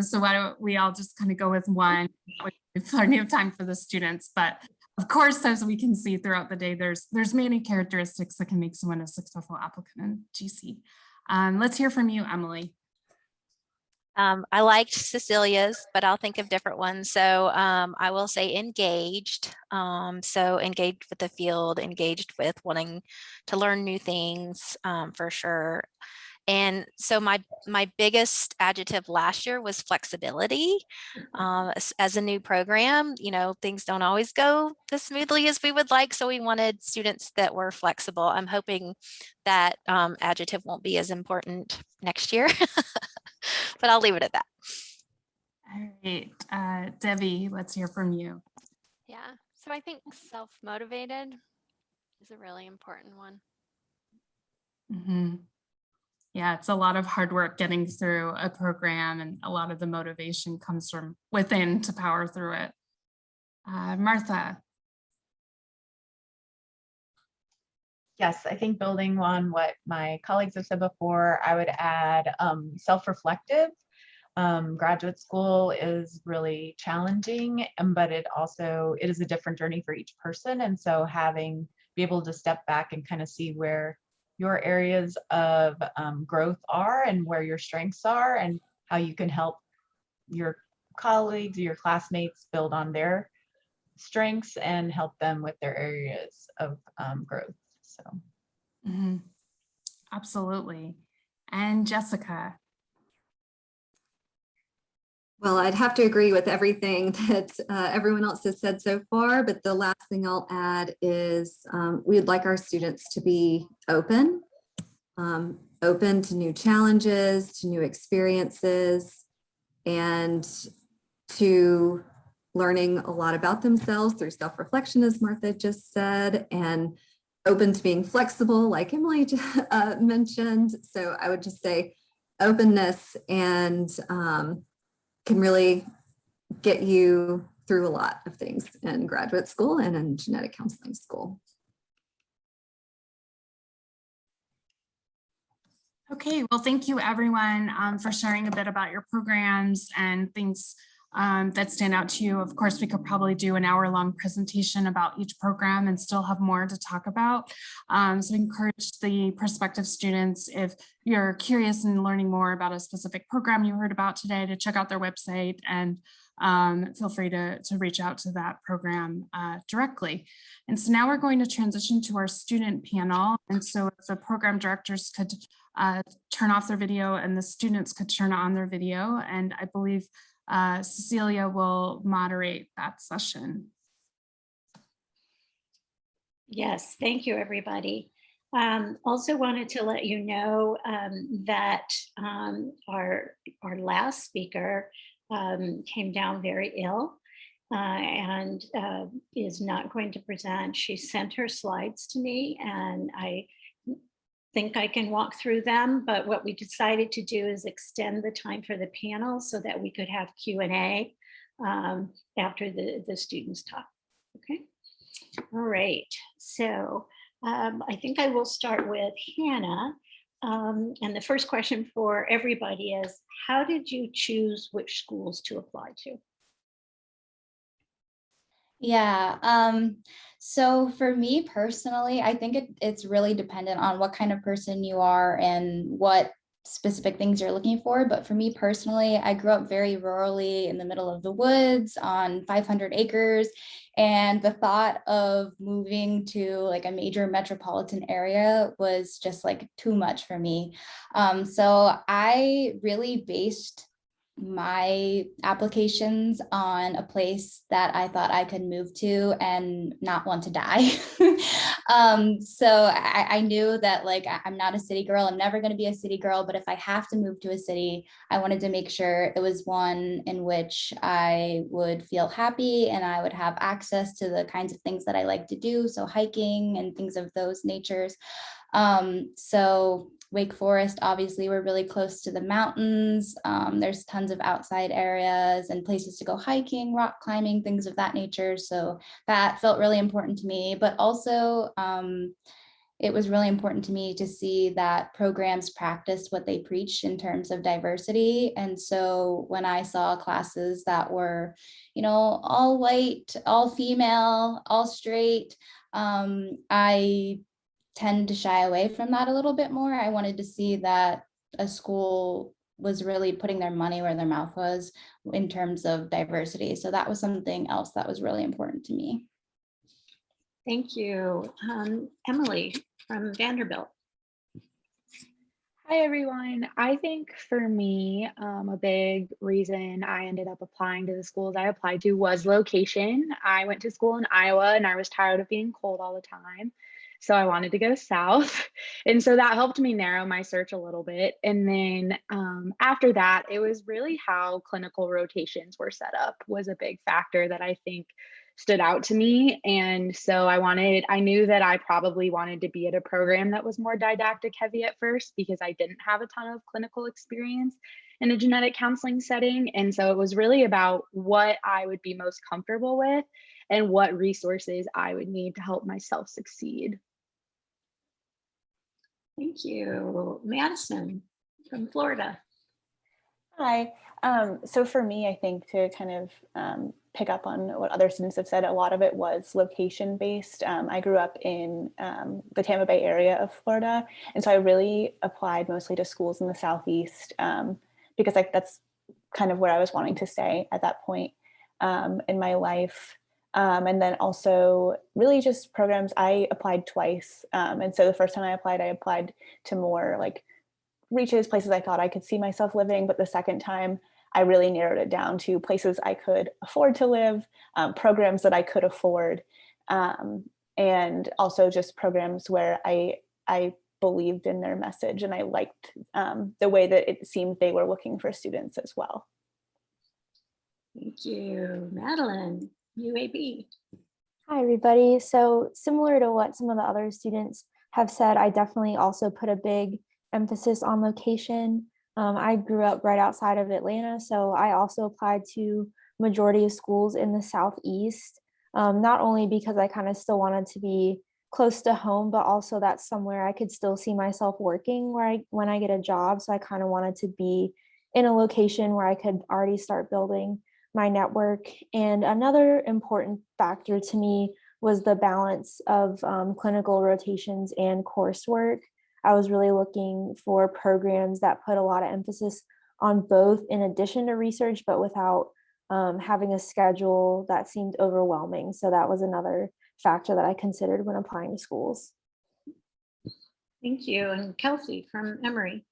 So why don't we all just kind of go with one? We have plenty of time for the students, but of course, as we can see throughout the day, there's many characteristics that can make someone a successful applicant in GC. Let's hear from you, Emily. I liked Cecilia's, but I'll think of different ones. So I will say engaged. So engaged with the field, engaged with wanting to learn new things for sure. And so my biggest adjective last year was flexibility. As a new program, you know, things don't always go as smoothly as we would like. So we wanted students that were flexible. I'm hoping that adjective won't be as important next year. But I'll leave it at that. All right, Debbie, let's hear from you. Yeah, so I think self-motivated is a really important one. Mm-hmm. Yeah, it's a lot of hard work getting through a program, and a lot of the motivation comes from within to power through it. Martha. Yes, I think building on what my colleagues have said before, I would add self-reflective. Graduate school is really challenging, but it is a different journey for each person. And so be able to step back and kind of see where your areas of growth are and where your strengths are and how you can help your colleagues, your classmates build on their strengths and help them with their areas of growth. So, Absolutely. And Jessica. Well, I'd have to agree with everything that everyone else has said so far, but the last thing I'll add is we'd like our students to be open to new challenges, to new experiences, and to learning a lot about themselves through self-reflection, as Martha just said, and open to being flexible, like Emily mentioned. So I would just say openness and can really get you through a lot of things in graduate school and in genetic counseling school. Okay, well, thank you everyone for sharing a bit about your programs and things that stand out to you. Of course, we could probably do an hour-long presentation about each program and still have more to talk about. So I encourage the prospective students, if you're curious and learning more about a specific program you heard about today, to check out their website and feel free to reach out to that program directly. And so now we're going to transition to our student panel. And so if the program directors could turn off their video and the students could turn on their video, and I believe Cecilia will moderate that session. Yes, thank you, everybody. Also wanted to let you know that our last speaker came down very ill and is not going to present. She sent her slides to me, and I think I can walk through them, but what we decided to do is extend the time for the panel so that we could have Q&A after the students talk. Okay. All right. So I think I will start with Hannah. And the first question for everybody is, how did you choose which schools to apply to? Yeah, so for me personally, I think it's really dependent on what kind of person you are and what specific things you're looking for. But for me personally, I grew up very rurally in the middle of the woods on 500 acres. And the thought of moving to like a major metropolitan area was just like too much for me. So I really based my applications on a place that I thought I could move to and not want to die. So I knew that like I'm not a city girl. I'm never going to be a city girl, but if I have to move to a city, I wanted to make sure it was one in which I would feel happy and I would have access to the kinds of things that I like to do. So hiking and things of those natures. So Wake Forest, obviously, we're really close to the mountains. There's tons of outside areas and places to go hiking, rock climbing, things of that nature. So that felt really important to me, but also it was really important to me to see that programs practiced what they preach in terms of diversity. And so when I saw classes that were, you know, all white, all female, all straight, I tend to shy away from that a little bit more. I wanted to see that a school was really putting their money where their mouth was in terms of diversity. So that was something else that was really important to me. Thank you. Emily from Vanderbilt. Hi, everyone. I think for me, a big reason I ended up applying to the schools I applied to was location. I went to school in Iowa and I was tired of being cold all the time. So I wanted to go south. And so that helped me narrow my search a little bit. And then after that, it was really how clinical rotations were set up was a big factor that I think stood out to me. And so I knew that I probably wanted to be at a program that was more didactic heavy at first because I didn't have a ton of clinical experience in a genetic counseling setting. And so it was really about what I would be most comfortable with and what resources I would need to help myself succeed. Thank you. Madison from Florida. Hi. So for me, I think to kind of pick up on what other students have said, a lot of it was location based. I grew up in the Tampa Bay area of Florida. And so I really applied mostly to schools in the Southeast because that's kind of where I was wanting to stay at that point in my life. And then also really just programs. I applied twice. And so the first time I applied to more like reaches, places I thought I could see myself living. But the second time I really narrowed it down to places I could afford to live, programs that I could afford, and also just programs where I believed in their message and I liked the way that it seemed they were looking for students as well. Thank you. Madeline, UAB. Hi, everybody. So similar to what some of the other students have said, I definitely also put a big emphasis on location. I grew up right outside of Atlanta, so I also applied to majority of schools in the Southeast, not only because I kind of still wanted to be close to home, but also that's somewhere I could still see myself working when I get a job. So I kind of wanted to be in a location where I could already start building my network. And another important factor to me was the balance of clinical rotations and coursework. I was really looking for programs that put a lot of emphasis on both in addition to research, but without having a schedule that seemed overwhelming. So that was another factor that I considered when applying to schools. Thank you. And Kelsey from Emory.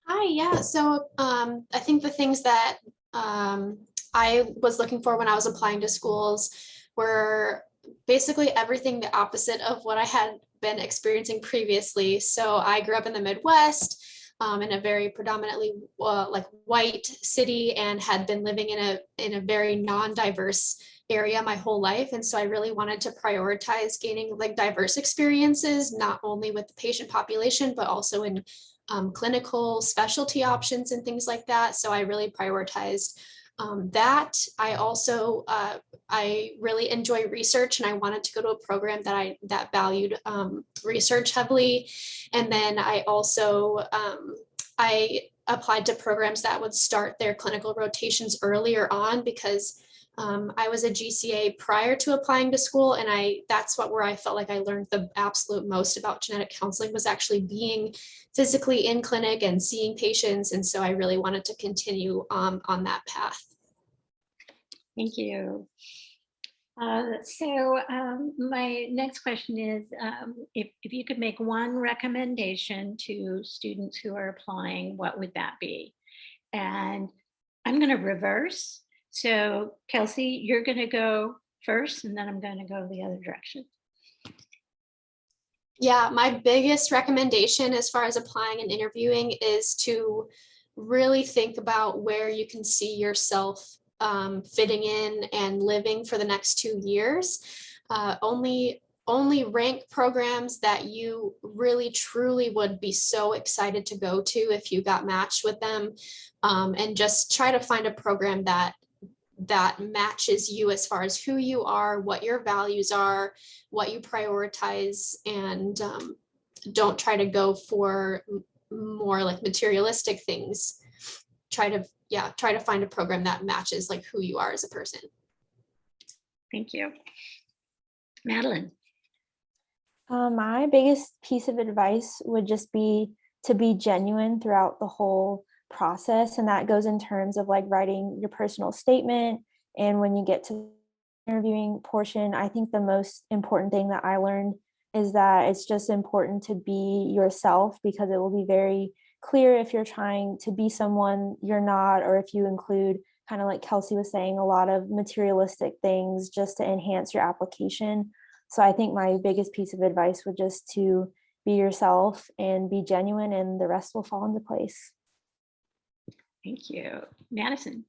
Hi, yeah. So I think the things that I was looking for when I was applying to schools were basically everything the opposite of what I had been experiencing previously. So I grew up in the Midwest, in a very predominantly like white city, and had been living in a very non-diverse area my whole life. And so I really wanted to prioritize gaining like diverse experiences, not only with the patient population, but also in clinical specialty options and things like that. So I really prioritized that. I also, I really enjoy research, and I wanted to go to a program that valued research heavily. And then I also, I applied to programs that would start their clinical rotations earlier on, because I was a GCA prior to applying to school, and that's where I felt like I learned the absolute most about genetic counseling, was actually being physically in clinic and seeing patients. And so I really wanted to continue on that path. Thank you. My next question is, if you could make one recommendation to students who are applying, what would that be? And I'm going to reverse. So Kelsey, you're going to go first, and then I'm going to go the other direction. Yeah, my biggest recommendation as far as applying and interviewing is to really think about where you can see yourself fitting in and living for the next 2 years. Only rank programs that you really truly would be so excited to go to if you got matched with them, and just try to find a program that matches you as far as who you are, what your values are, what you prioritize, and don't try to go for more like materialistic things. Try to find a program that matches like who you are as a person. Thank you. Madeline. My biggest piece of advice would just be to be genuine throughout the whole process. And that goes in terms of like writing your personal statement. And when you get to the interviewing portion, I think the most important thing that I learned is that it's just important to be yourself, because it will be very clear if you're trying to be someone you're not, or if you include, kind of like Kelsey was saying, a lot of materialistic things just to enhance your application. So I think my biggest piece of advice would just to be yourself and be genuine, and the rest will fall into place. Thank you. Madison.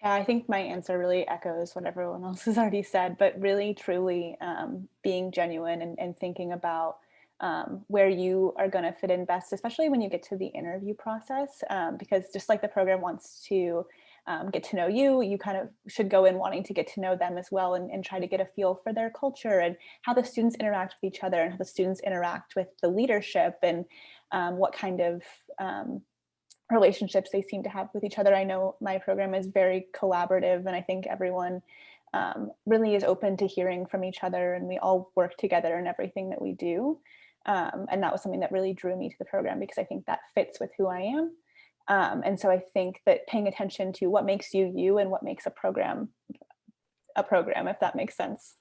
Yeah, I think my answer really echoes what everyone else has already said, but really, truly being genuine and thinking about where you are going to fit in best, especially when you get to the interview process, because just like the program wants to get to know you, you kind of should go in wanting to get to know them as well, and try to get a feel for their culture and how the students interact with each other, and how the students interact with the leadership, and what kind of relationships they seem to have with each other. I know my program is very collaborative, and I think everyone really is open to hearing from each other, and we all work together in everything that we do. And that was something that really drew me to the program, because I think that fits with who I am. And so I think that paying attention to what makes you you, and what makes a program, if that makes sense.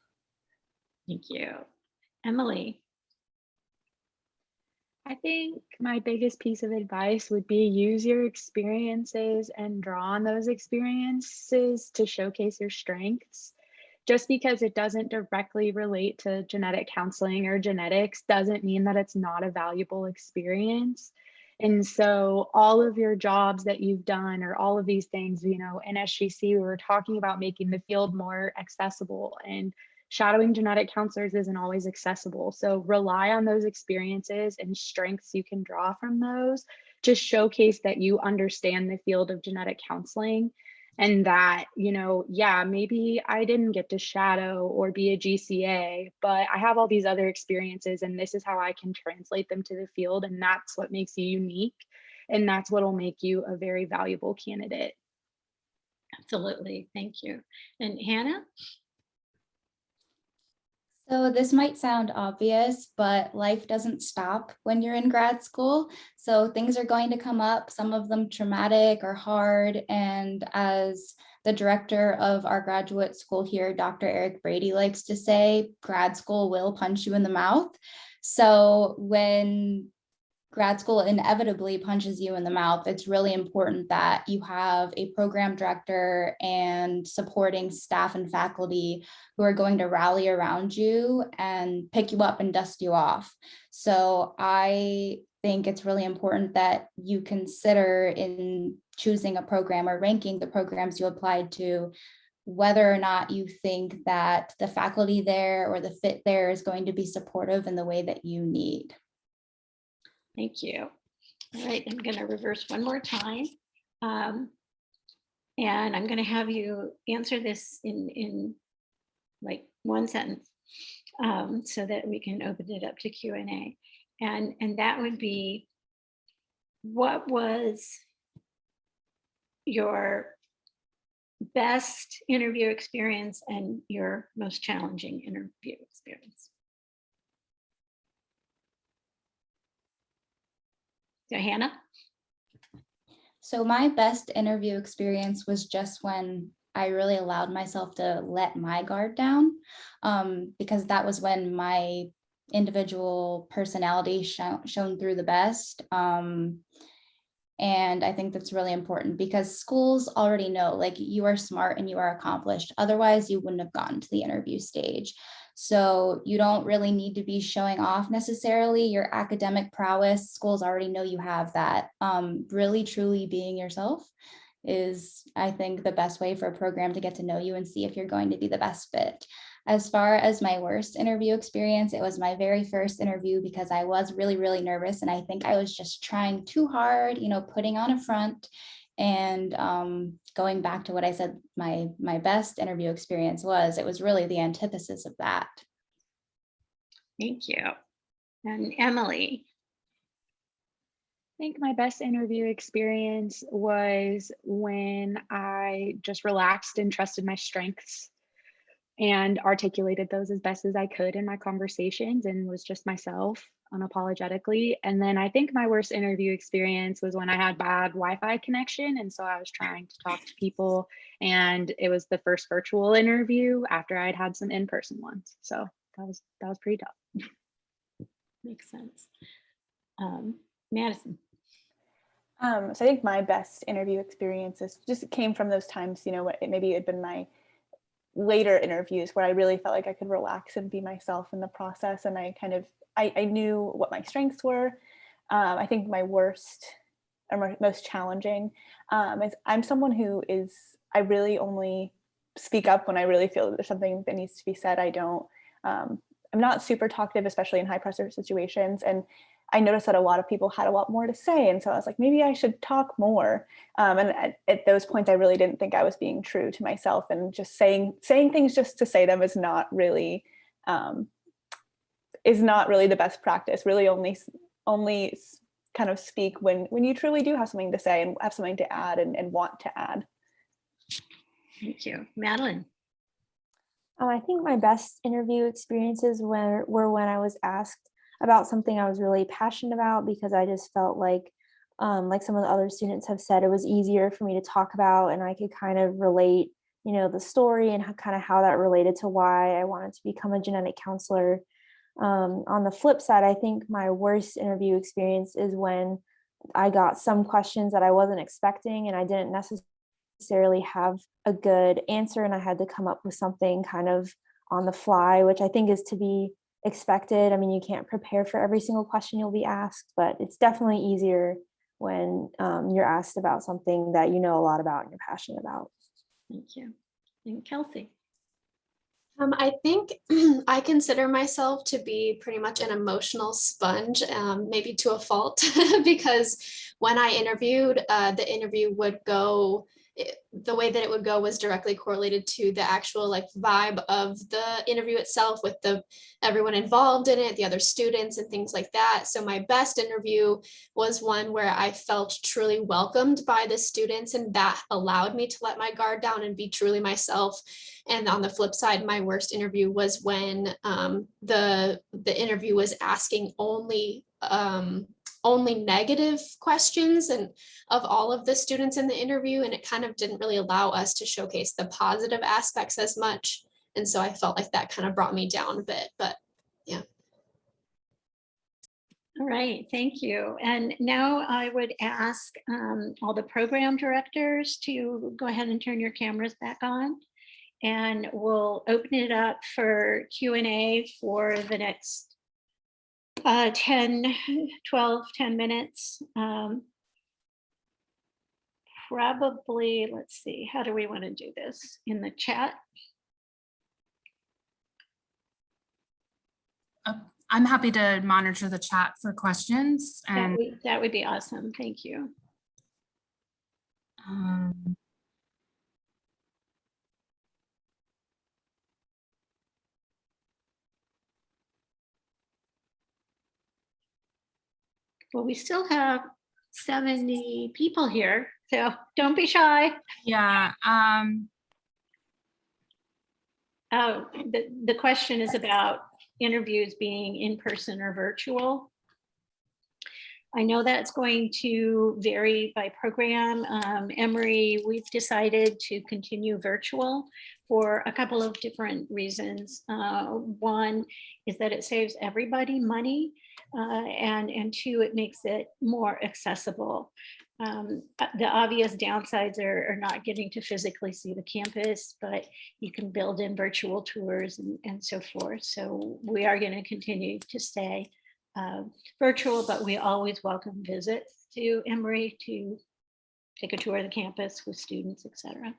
Thank you. Emily. I think my biggest piece of advice would be use your experiences and draw on those experiences to showcase your strengths. Just because it doesn't directly relate to genetic counseling or genetics doesn't mean that it's not a valuable experience. And so all of your jobs that you've done, or all of these things, in SGC, we were talking about making the field more accessible, and shadowing genetic counselors isn't always accessible. So rely on those experiences and strengths you can draw from those to showcase that you understand the field of genetic counseling. And that, yeah, maybe I didn't get to shadow or be a GCA, but I have all these other experiences and this is how I can translate them to the field. And that's what makes you unique. And that's what will make you a very valuable candidate. Absolutely. Thank you. And Hannah? So this might sound obvious, but life doesn't stop when you're in grad school. So things are going to come up, some of them traumatic or hard. And as the director of our graduate school here, Dr. Eric Brady likes to say, grad school will punch you in the mouth. So when grad school inevitably punches you in the mouth, it's really important that you have a program director and supporting staff and faculty who are going to rally around you and pick you up and dust you off. So I think it's really important that you consider in choosing a program or ranking the programs you applied to, whether or not you think that the faculty there or the fit there is going to be supportive in the way that you need. Thank you. All right, I'm going to reverse one more time. And I'm going to have you answer this in like one sentence so that we can open it up to Q&A. And that would be, what was your best interview experience and your most challenging interview experience? So Hannah? So my best interview experience was just when I really allowed myself to let my guard down, because that was when my individual personality shone through the best. And I think that's really important because schools already know, like, you are smart and you are accomplished. Otherwise, you wouldn't have gotten to the interview stage. So you don't really need to be showing off necessarily your academic prowess. Schools already know you have that. Really, truly being yourself is, I think, the best way for a program to get to know you and see if you're going to be the best fit. As far as my worst interview experience, it was my very first interview because I was really, really nervous. And I think I was just trying too hard, putting on a front. And going back to what I said, my best interview experience was, it was really the antithesis of that. Thank you. And Emily? I think my best interview experience was when I just relaxed and trusted my strengths and articulated those as best as I could in my conversations and was just myself unapologetically. And then I think my worst interview experience was when I had bad Wi-Fi connection. And so I was trying to talk to people, and it was the first virtual interview after I'd had some in-person ones. So that was pretty tough. Makes sense. Madison? So I think my best interview experiences just came from those times, maybe it had been my later interviews where I really felt like I could relax and be myself in the process. And I knew what my strengths were. I think my worst or most challenging is I'm someone who I really only speak up when I really feel that there's something that needs to be said. I'm not super talkative, especially in high pressure situations. And I noticed that a lot of people had a lot more to say. And so I was like, maybe I should talk more. And at those points, I really didn't think I was being true to myself, and just saying things just to say them is not really the best practice. Really only kind of speak when you truly do have something to say and have something to add and want to add. Thank you. Madeline? I think my best interview experiences were when I was asked about something I was really passionate about, because I just felt like some of the other students have said, it was easier for me to talk about, and I could kind of relate, the story and kind of how that related to why I wanted to become a genetic counselor. On the flip side, I think my worst interview experience is when I got some questions that I wasn't expecting and I didn't necessarily have a good answer, and I had to come up with something kind of on the fly, which I think is to be expected. I mean, you can't prepare for every single question you'll be asked, but it's definitely easier when you're asked about something that you know a lot about and you're passionate about. Thank you. And Kelsey? I think I consider myself to be pretty much an emotional sponge, maybe to a fault, because when I interviewed, the interview would go the way that it would go was directly correlated to the actual like vibe of the interview itself, with everyone involved in it, the other students and things like that. So my best interview was one where I felt truly welcomed by the students, and that allowed me to let my guard down and be truly myself. And on the flip side, my worst interview was when the interview was asking only negative questions and of all of the students in the interview, and it kind of didn't really allow us to showcase the positive aspects as much. And so I felt like that kind of brought me down a bit, but yeah. All right, thank you. And now I would ask all the program directors to go ahead and turn your cameras back on, and we'll open it up for Q&A for the next 10 minutes. Probably, let's see, how do we want to do this? In the chat? I'm happy to monitor the chat for questions. And That would be awesome. Thank you. Well, we still have 70 people here, so don't be shy. Yeah. Oh, the question is about interviews being in person or virtual. I know that's going to vary by program. Emory, we've decided to continue virtual for a couple of different reasons. One is that it saves everybody money, and two, it makes it more accessible. The obvious downsides are not getting to physically see the campus, but you can build in virtual tours and so forth. So we are going to continue to stay virtual, but we always welcome visits to Emory to take a tour of the campus with students, etc.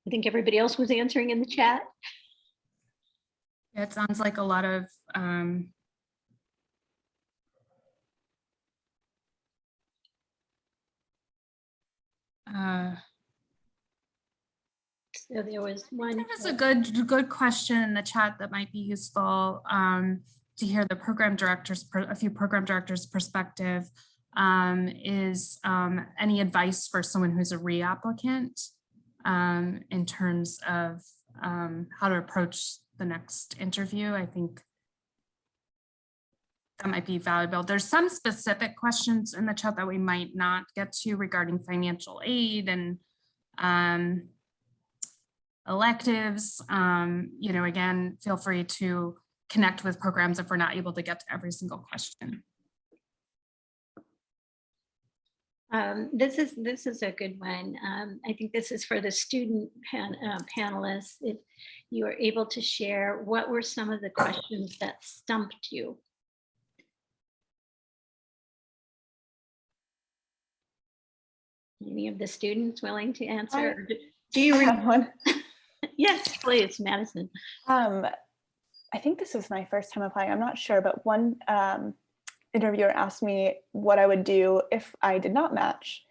I think everybody else was answering in the chat. It sounds like a lot of so there was one. That was a good question in the chat that might be useful to hear the program directors, a few program directors' perspective. Is any advice for someone who's a reapplicant in terms of how to approach the next interview? I think that might be valuable. There's some specific questions in the chat that we might not get to regarding financial aid and electives. You know, again, feel free to connect with programs if we're not able to get to every single question. This is a good one. I think this is for the student panelists. If you are able to share, what were some of the questions that stumped you? Any of the students willing to answer? Do you have one? Yes, please, Madison. I think this was my first time applying. I'm not sure, but one interviewer asked me what I would do if I did not match.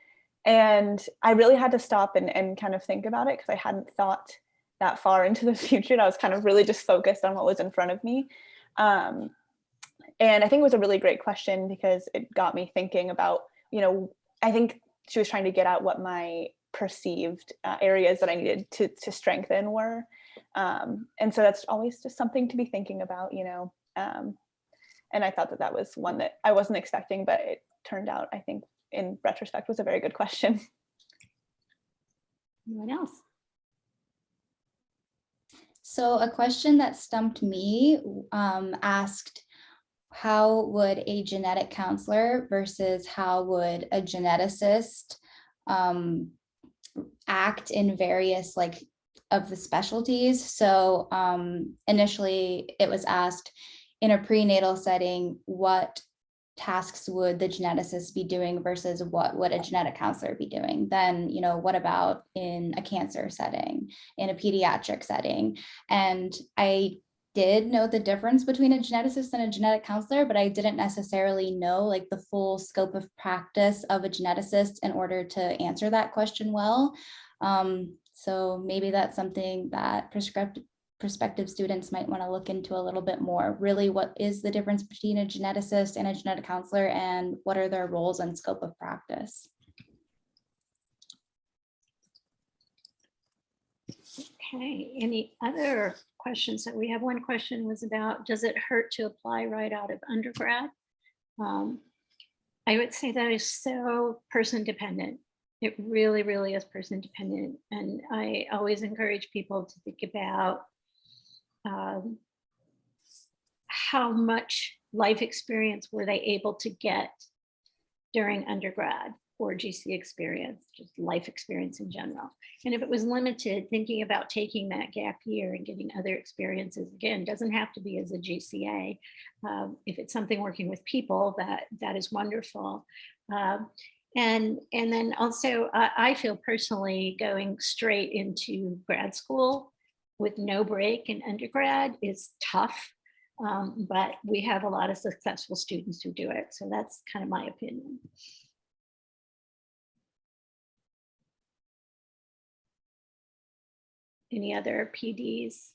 And I really had to stop and kind of think about it because I hadn't thought that far into the future. I was kind of really just focused on what was in front of me. And I think it was a really great question because it got me thinking about, you know, I think she was trying to get at what my perceived areas that I needed to strengthen were. And so that's always just something to be thinking about, you know. And I thought that was one that I wasn't expecting, but it turned out, I think, in retrospect, was a very good question. Anyone else? So a question that stumped me asked, how would a genetic counselor versus how would a geneticist act in various of the specialties? So initially it was asked, in a prenatal setting, what tasks would the geneticist be doing versus what would a genetic counselor be doing? Then, you know, what about in a cancer setting, in a pediatric setting? And I did know the difference between a geneticist and a genetic counselor, but I didn't necessarily know like the full scope of practice of a geneticist in order to answer that question well. So maybe that's something that prospective students might want to look into a little bit more. Really, what is the difference between a geneticist and a genetic counselor, and what are their roles and scope of practice? Okay, any other questions that we have? One question was about, does it hurt to apply right out of undergrad? I would say that is so person dependent. It really, really is person dependent. And I always encourage people to think about how much life experience were they able to get during undergrad or GC experience, just life experience in general. And if it was limited, thinking about taking that gap year and getting other experiences, again, doesn't have to be as a GCA. If it's something working with people, that is wonderful. And then also, I feel personally going straight into grad school with no break in undergrad is tough. But we have a lot of successful students who do it. So that's kind of my opinion. Any other PDs?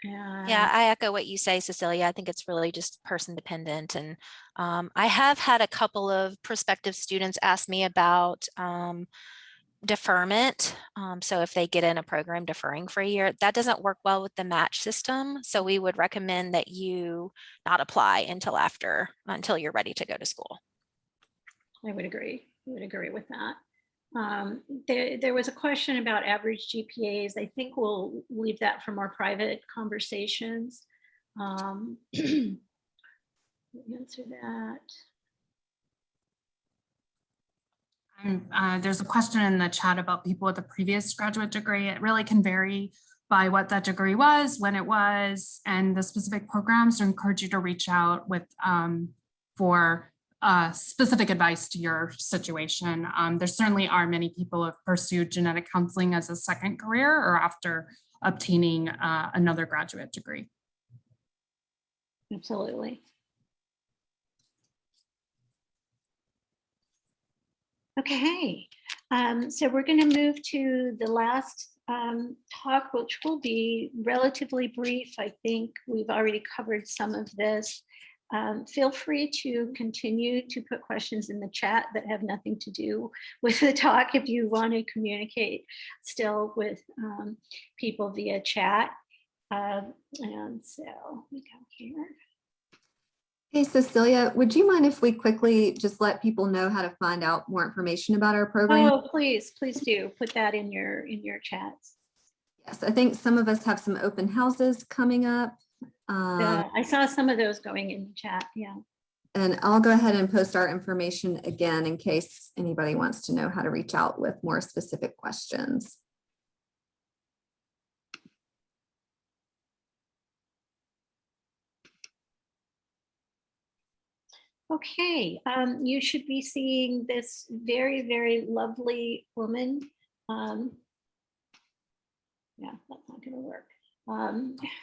Yeah, I echo what you say, Cecilia. I think it's really just person dependent. And I have had a couple of prospective students ask me about deferment. So if they get in a program deferring for a year, that doesn't work well with the match system. So we would recommend that you not apply until you're ready to go to school. I would agree. I would agree with that. There was a question about average GPAs. I think we'll leave that for more private conversations. Answer that. There's a question in the chat about people with a previous graduate degree. It really can vary by what that degree was, when it was, and the specific programs. So I encourage you to reach out with for specific advice to your situation. There certainly are many people who have pursued genetic counseling as a second career or after obtaining another graduate degree. Absolutely. Okay, so we're going to move to the last talk, which will be relatively brief. I think we've already covered some of this. Feel free to continue to put questions in the chat that have nothing to do with the talk if you want to communicate still with people via chat. And so we go here. Hey, Cecilia, would you mind if we quickly just let people know how to find out more information about our program? Oh, please do put that in your chats. Yes, I think some of us have some open houses coming up. I saw some of those going in the chat, yeah. And I'll go ahead and post our information again in case anybody wants to know how to reach out with more specific questions. Okay, you should be seeing this very, very lovely woman. Yeah, that's not gonna work.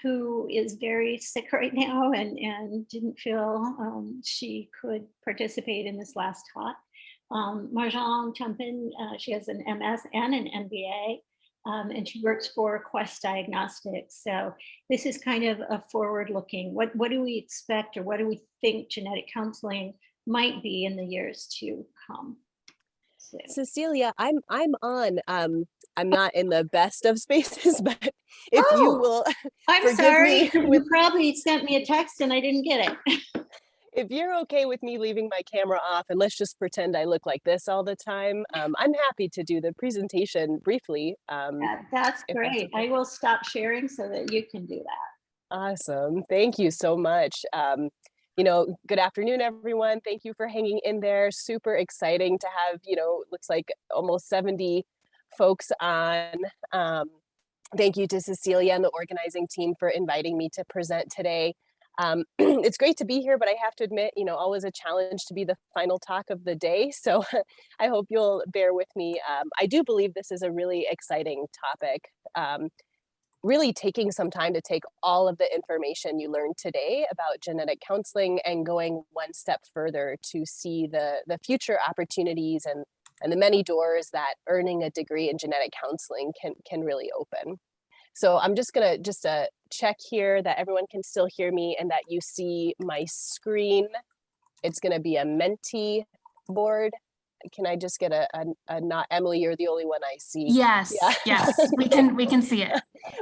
Who is very sick right now and didn't feel she could participate in this last talk. Marjan Champin, she has an MS and an MBA, and she works for Quest Diagnostics. So this is kind of a forward-looking, what do we expect or what do we think genetic counseling might be in the years to come? So. Cecilia, I'm on. I'm not in the best of spaces, but if you will, I'm sorry. You probably sent me a text and I didn't get it. If you're okay with me leaving my camera off and let's just pretend I look like this all the time, I'm happy to do the presentation briefly. That's great. I will stop sharing so that you can do that. Awesome. Thank you so much. Good afternoon, everyone. Thank you for hanging in there. Super exciting to have, looks like almost 70 folks on. Thank you to Cecilia and the organizing team for inviting me to present today. It's great to be here, but I have to admit, always a challenge to be the final talk of the day. So I hope you'll bear with me. I do believe this is a really exciting topic. Really taking some time to take all of the information you learned today about genetic counseling and going one step further to see the future opportunities and the many doors that earning a degree in genetic counseling can really open. So I'm just gonna check here that everyone can still hear me and that you see my screen. It's gonna be a Menti board. Can I just get a not Emily, you're the only one I see. Yes, Yeah. yes, we can see it.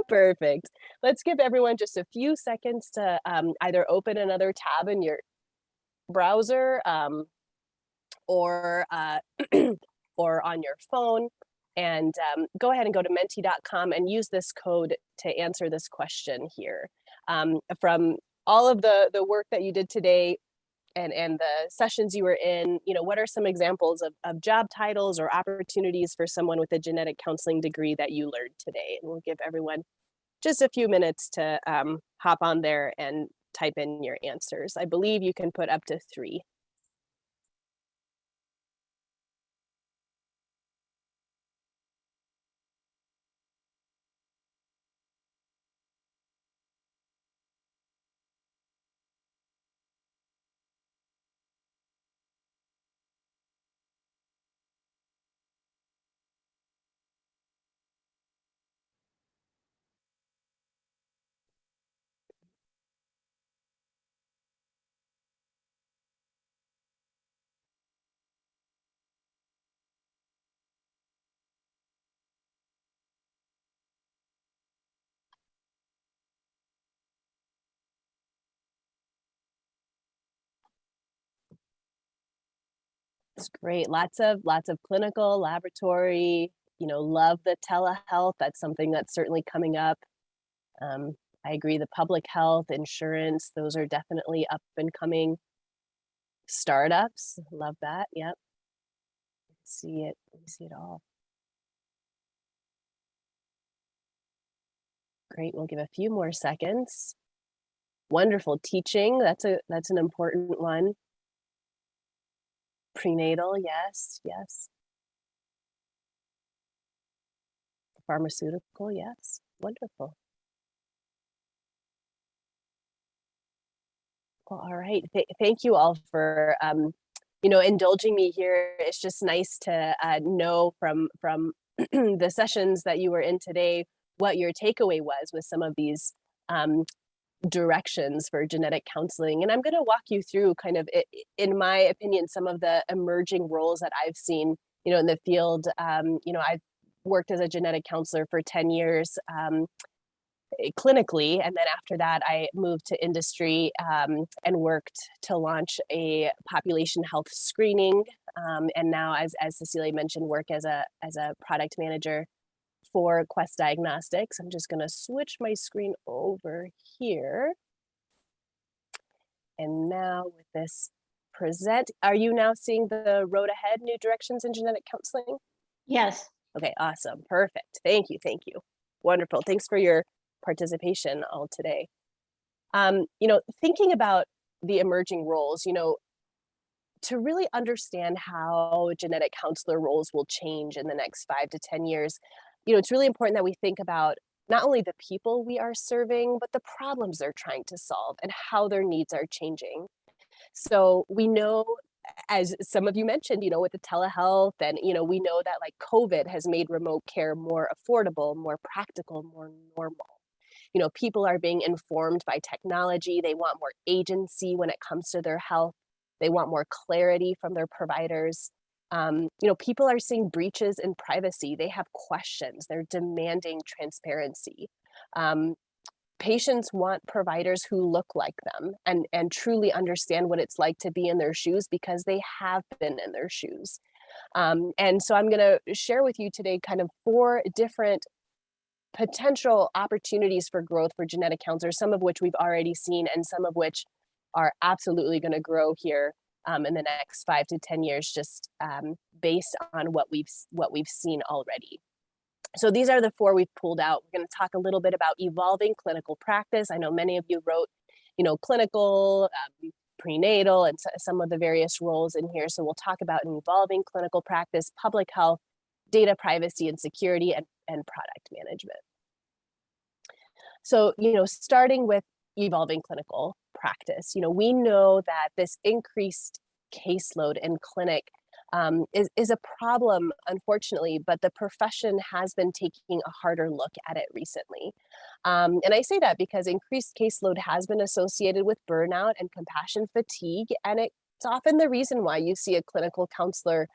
Perfect. Let's give everyone just a few seconds to either open another tab in your browser or or on your phone, and go ahead and go to menti.com and use this code to answer this question here. From all of the work that you did today and the sessions you were in, what are some examples of job titles or opportunities for someone with a genetic counseling degree that you learned today? And we'll give everyone just a few minutes to hop on there and type in your answers. I believe you can put up to 3. It's great. Lots of clinical, laboratory, love the telehealth. That's something that's certainly coming up. I agree, the public health, insurance, those are definitely up and coming. Startups, love that. Yep. See it. We see it all. Great. We'll give a few more seconds. Wonderful. Teaching. That's an important one. Prenatal. Yes. Yes. Pharmaceutical. Yes. Wonderful. Well, all right. Thank you all for indulging me here. It's just nice to know from the sessions that you were in today what your takeaway was with some of these directions for genetic counseling. And I'm going to walk you through kind of, in my opinion, some of the emerging roles that I've seen, in the field. I've worked as a genetic counselor for 10 years. Clinically, and then after that I moved to industry and worked to launch a population health screening, and now, as Cecilia mentioned, work as a product manager for Quest Diagnostics. I'm just going to switch my screen over here, and now with this present, are you now seeing the road ahead, new directions in genetic counseling? Yes. Okay, awesome, perfect. Thank you, wonderful. Thanks for your participation all today. Thinking about the emerging roles, to really understand how genetic counselor roles will change in the next 5 to 10 years, it's really important that we think about not only the people we are serving, but the problems they're trying to solve and how their needs are changing. So we know, as some of you mentioned, with the telehealth, and, we know that like COVID has made remote care more affordable, more practical, more normal. People are being informed by technology. They want more agency when it comes to their health. They want more clarity from their providers. People are seeing breaches in privacy. They have questions. They're demanding transparency. Patients want providers who look like them and truly understand what it's like to be in their shoes, because they have been in their shoes. And so I'm going to share with you today kind of 4 different potential opportunities for growth for genetic counselors, some of which we've already seen and some of which are absolutely going to grow here in the next 5 to 10 years, just based on what we've seen already. So these are the 4 we've pulled out. We're going to talk a little bit about evolving clinical practice. I know many of you wrote clinical, prenatal, and some of the various roles in here. So we'll talk about an evolving clinical practice, public health, data privacy and security, and product management. So, starting with evolving clinical practice, we know that this increased caseload in clinic is a problem, unfortunately, but the profession has been taking a harder look at it recently. And I say that because increased caseload has been associated with burnout and compassion fatigue, and it's often the reason why you see a clinical counselor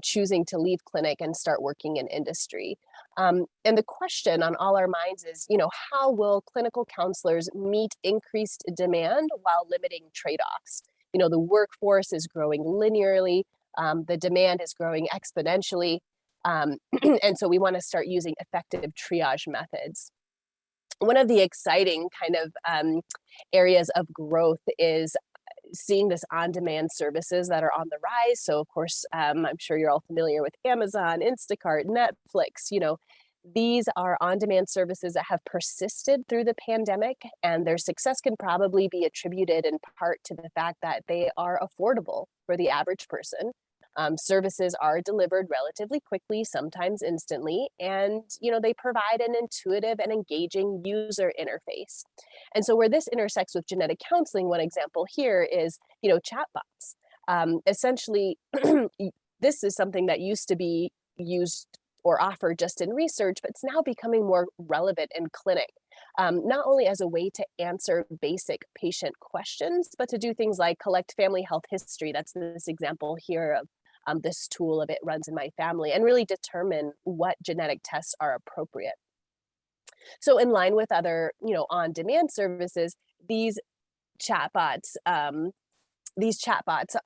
choosing to leave clinic and start working in industry. And the question on all our minds is, how will clinical counselors meet increased demand while limiting trade-offs? The workforce is growing linearly, the demand is growing exponentially, and so we want to start using effective triage methods. One of the exciting kind of areas of growth is seeing this on-demand services that are on the rise. So of course, I'm sure you're all familiar with Amazon, Instacart, Netflix. These are on-demand services that have persisted through the pandemic, and their success can probably be attributed in part to the fact that they are affordable for the average person. Services are delivered relatively quickly, sometimes instantly, and they provide an intuitive and engaging user interface. And so where this intersects with genetic counseling, one example here is chatbots. Essentially, this is something that used to be used or offered just in research, but it's now becoming more relevant in clinic. Not only as a way to answer basic patient questions, but to do things like collect family health history. That's this example here of this tool of It Runs in My Family, and really determine what genetic tests are appropriate. So in line with other, on-demand services, these chatbots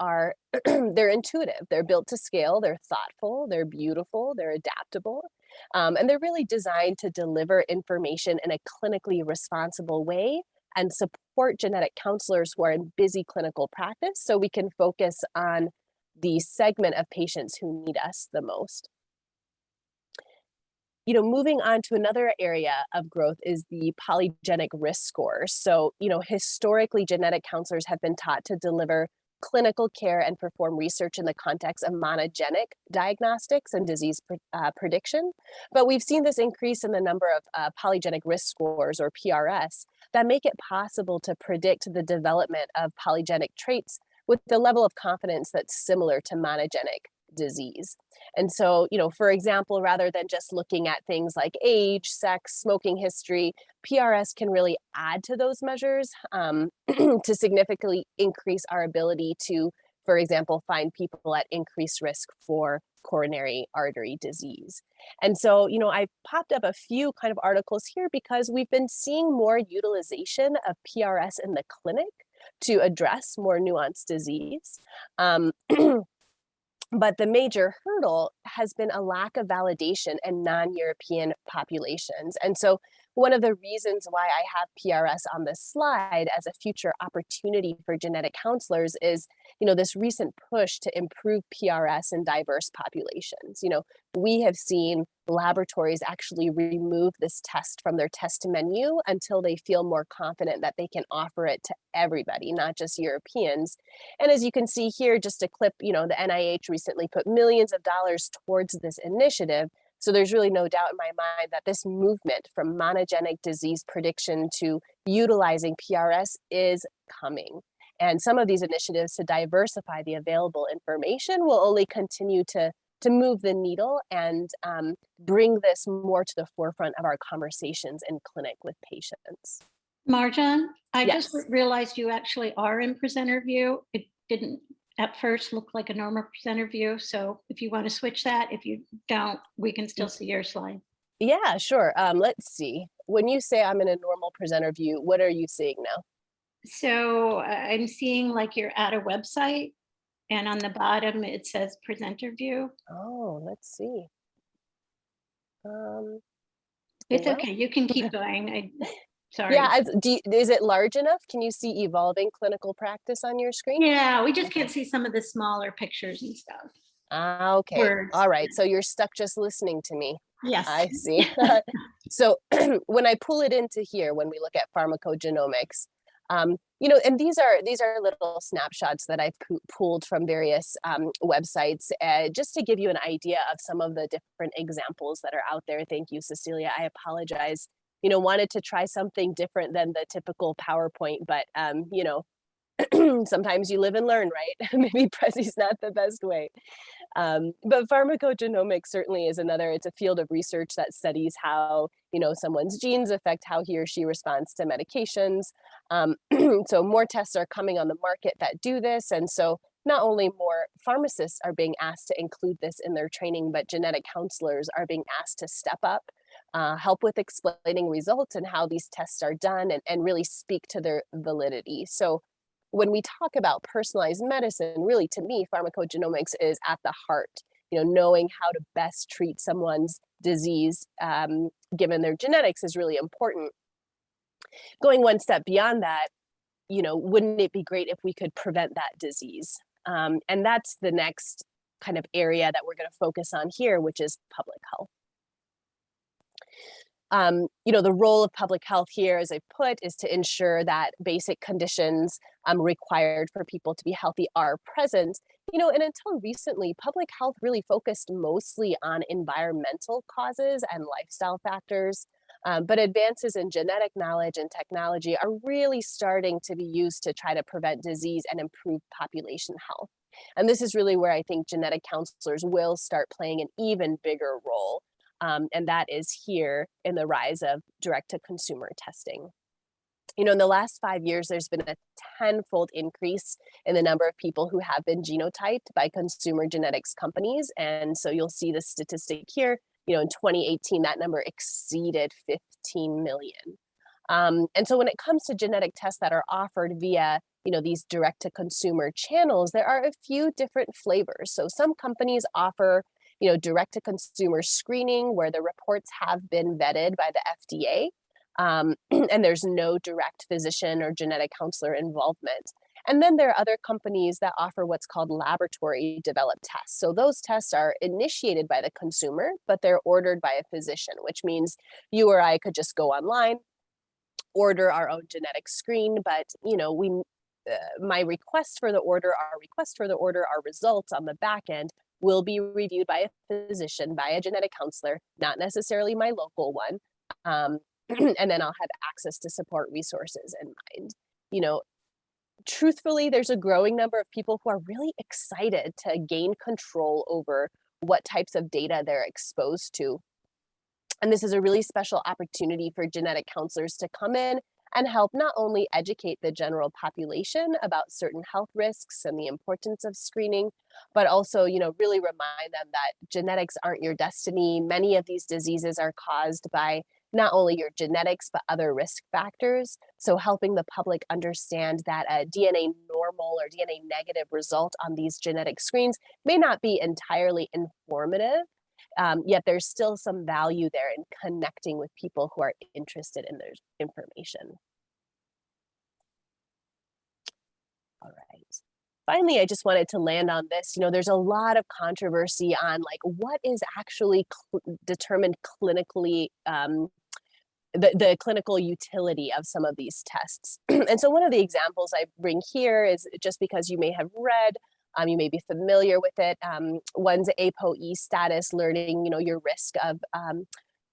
are, they're intuitive, they're built to scale, they're thoughtful, they're beautiful, they're adaptable, and they're really designed to deliver information in a clinically responsible way and support genetic counselors who are in busy clinical practice so we can focus on the segment of patients who need us the most. Moving on to another area of growth is the polygenic risk score. So, historically, genetic counselors have been taught to deliver clinical care and perform research in the context of monogenic diagnostics and disease prediction. But we've seen this increase in the number of polygenic risk scores, or PRS, that make it possible to predict the development of polygenic traits with the level of confidence that's similar to monogenic disease. And so, for example, rather than just looking at things like age, sex, smoking history, PRS can really add to those measures to significantly increase our ability to, for example, find people at increased risk for coronary artery disease. And so, I popped up a few kind of articles here because we've been seeing more utilization of PRS in the clinic to address more nuanced disease. But the major hurdle has been a lack of validation in non-European populations. And so one of the reasons why I have PRS on this slide as a future opportunity for genetic counselors is, this recent push to improve PRS in diverse populations. We have seen laboratories actually remove this test from their test menu until they feel more confident that they can offer it to everybody, not just Europeans. And as you can see here, just a clip, the NIH recently put millions of dollars towards this initiative. So there's really no doubt in my mind that this movement from monogenic disease prediction to utilizing PRS is coming. And some of these initiatives to diversify the available information will only continue to move the needle and bring this more to the forefront of our conversations in clinic with patients. Marjan, I Yes. just realized you actually are in presenter view. It didn't at first look like a normal presenter view. So if you want to switch that, if you don't, we can still see your slide. Yeah, sure. Let's see. When you say I'm in a normal presenter view, what are you seeing now? So I'm seeing like you're at a website, and on the bottom it says presenter view. Oh, let's see. It's well. okay. You can keep going. Sorry. Yeah, is it large enough? Can you see evolving clinical practice on your screen? Yeah, we just can't see some of the smaller pictures and stuff. Okay. Words. All right. So you're stuck just listening to me. Yes. I see. So when I pull it into here, when we look at pharmacogenomics, And these are little snapshots that I've pulled from various websites just to give you an idea of some of the different examples that are out there. Thank you, Cecilia. I apologize. Wanted to try something different than the typical PowerPoint, but sometimes you live and learn, right? Maybe Presi's not the best way. But pharmacogenomics certainly is it's a field of research that studies how, someone's genes affect how he or she responds to medications. So more tests are coming on the market that do this. And so not only more pharmacists are being asked to include this in their training, but genetic counselors are being asked to step up, help with explaining results and how these tests are done, and really speak to their validity. So when we talk about personalized medicine, really, to me, pharmacogenomics is at the heart. Knowing how to best treat someone's disease, given their genetics, is really important. Going one step beyond that, wouldn't it be great if we could prevent that disease? And that's the next kind of area that we're going to focus on here, which is public health. The role of public health here, as I put, is to ensure that basic conditions required for people to be healthy are present. And until recently, public health really focused mostly on environmental causes and lifestyle factors. But advances in genetic knowledge and technology are really starting to be used to try to prevent disease and improve population health. And this is really where I think genetic counselors will start playing an even bigger role. And that is here in the rise of direct-to-consumer testing. In the last 5 years, there's been a 10-fold increase in the number of people who have been genotyped by consumer genetics companies. And so you'll see the statistic here. In 2018, that number exceeded 15 million. And so when it comes to genetic tests that are offered via, these direct-to-consumer channels, there are a few different flavors. So some companies offer direct-to-consumer screening where the reports have been vetted by the FDA, and there's no direct physician or genetic counselor involvement. And then there are other companies that offer what's called laboratory developed tests. So those tests are initiated by the consumer, but they're ordered by a physician, which means you or I could just go online, order our own genetic screen, but my request for the order, our results on the back end will be reviewed by a physician, by a genetic counselor, not necessarily my local one. And then I'll have access to support resources in mind. Truthfully, there's a growing number of people who are really excited to gain control over what types of data they're exposed to. And this is a really special opportunity for genetic counselors to come in and help not only educate the general population about certain health risks and the importance of screening, but also, really remind them that genetics aren't your destiny. Many of these diseases are caused by not only your genetics, but other risk factors. So helping the public understand that a DNA normal or DNA negative result on these genetic screens may not be entirely informative, yet there's still some value there in connecting with people who are interested in their information. All right. Finally, I just wanted to land on this. There's a lot of controversy on what is actually determined clinically, the clinical utility of some of these tests. And so one of the examples I bring here is just because you may have read, you may be familiar with it. One's ApoE status, learning, your risk of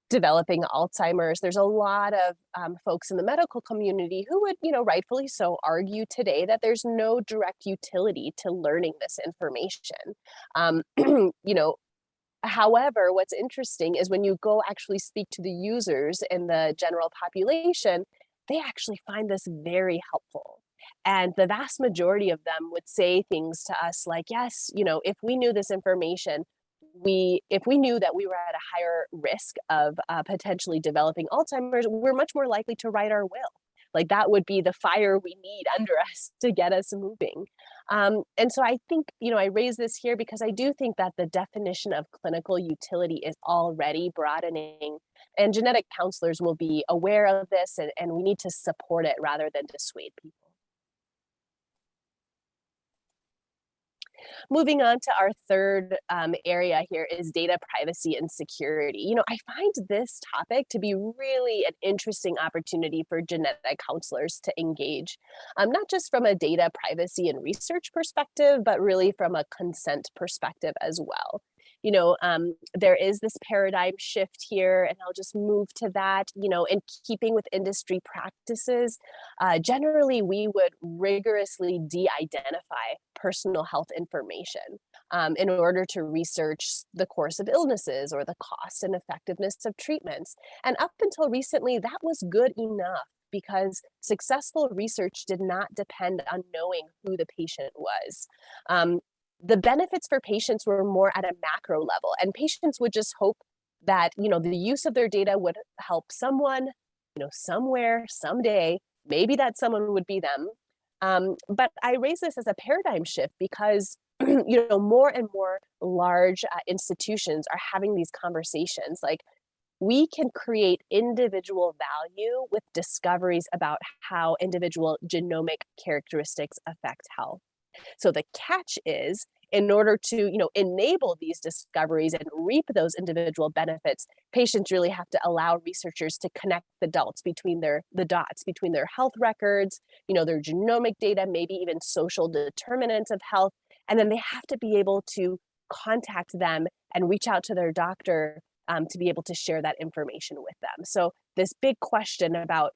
developing Alzheimer's. There's a lot of folks in the medical community who would, rightfully so, argue today that there's no direct utility to learning this information. However, what's interesting is when you go actually speak to the users in the general population, they actually find this very helpful. And the vast majority of them would say things to us like, yes, if we knew this information, if we knew that we were at a higher risk of potentially developing Alzheimer's, we're much more likely to write our will. That would be the fire we need under us to get us moving. And so I think, I raise this here because I do think that the definition of clinical utility is already broadening, and genetic counselors will be aware of this, and we need to support it rather than dissuade people. Moving on to our third area here is data privacy and security. You know, I find this topic to be really an interesting opportunity for genetic counselors to engage, not just from a data privacy and research perspective, but really from a consent perspective as well. You know, there is this paradigm shift here, and I'll just move to that. You know, in keeping with industry practices, generally we would rigorously de-identify personal health information in order to research the course of illnesses or the cost and effectiveness of treatments. And up until recently, that was good enough because successful research did not depend on knowing who the patient was. The benefits for patients were more at a macro level, and patients would just hope that, you know, the use of their data would help someone, you know, somewhere, someday. Maybe that someone would be them. But I raise this as a paradigm shift because you know, more and more large institutions are having these conversations. Like, we can create individual value with discoveries about how individual genomic characteristics affect health. So the catch is, in order to, you know, enable these discoveries and reap those individual benefits, patients really have to allow researchers to connect the dots between their health records, you know, their genomic data, maybe even social determinants of health, and then they have to be able to contact them and reach out to their doctor to be able to share that information with them. So this big question about,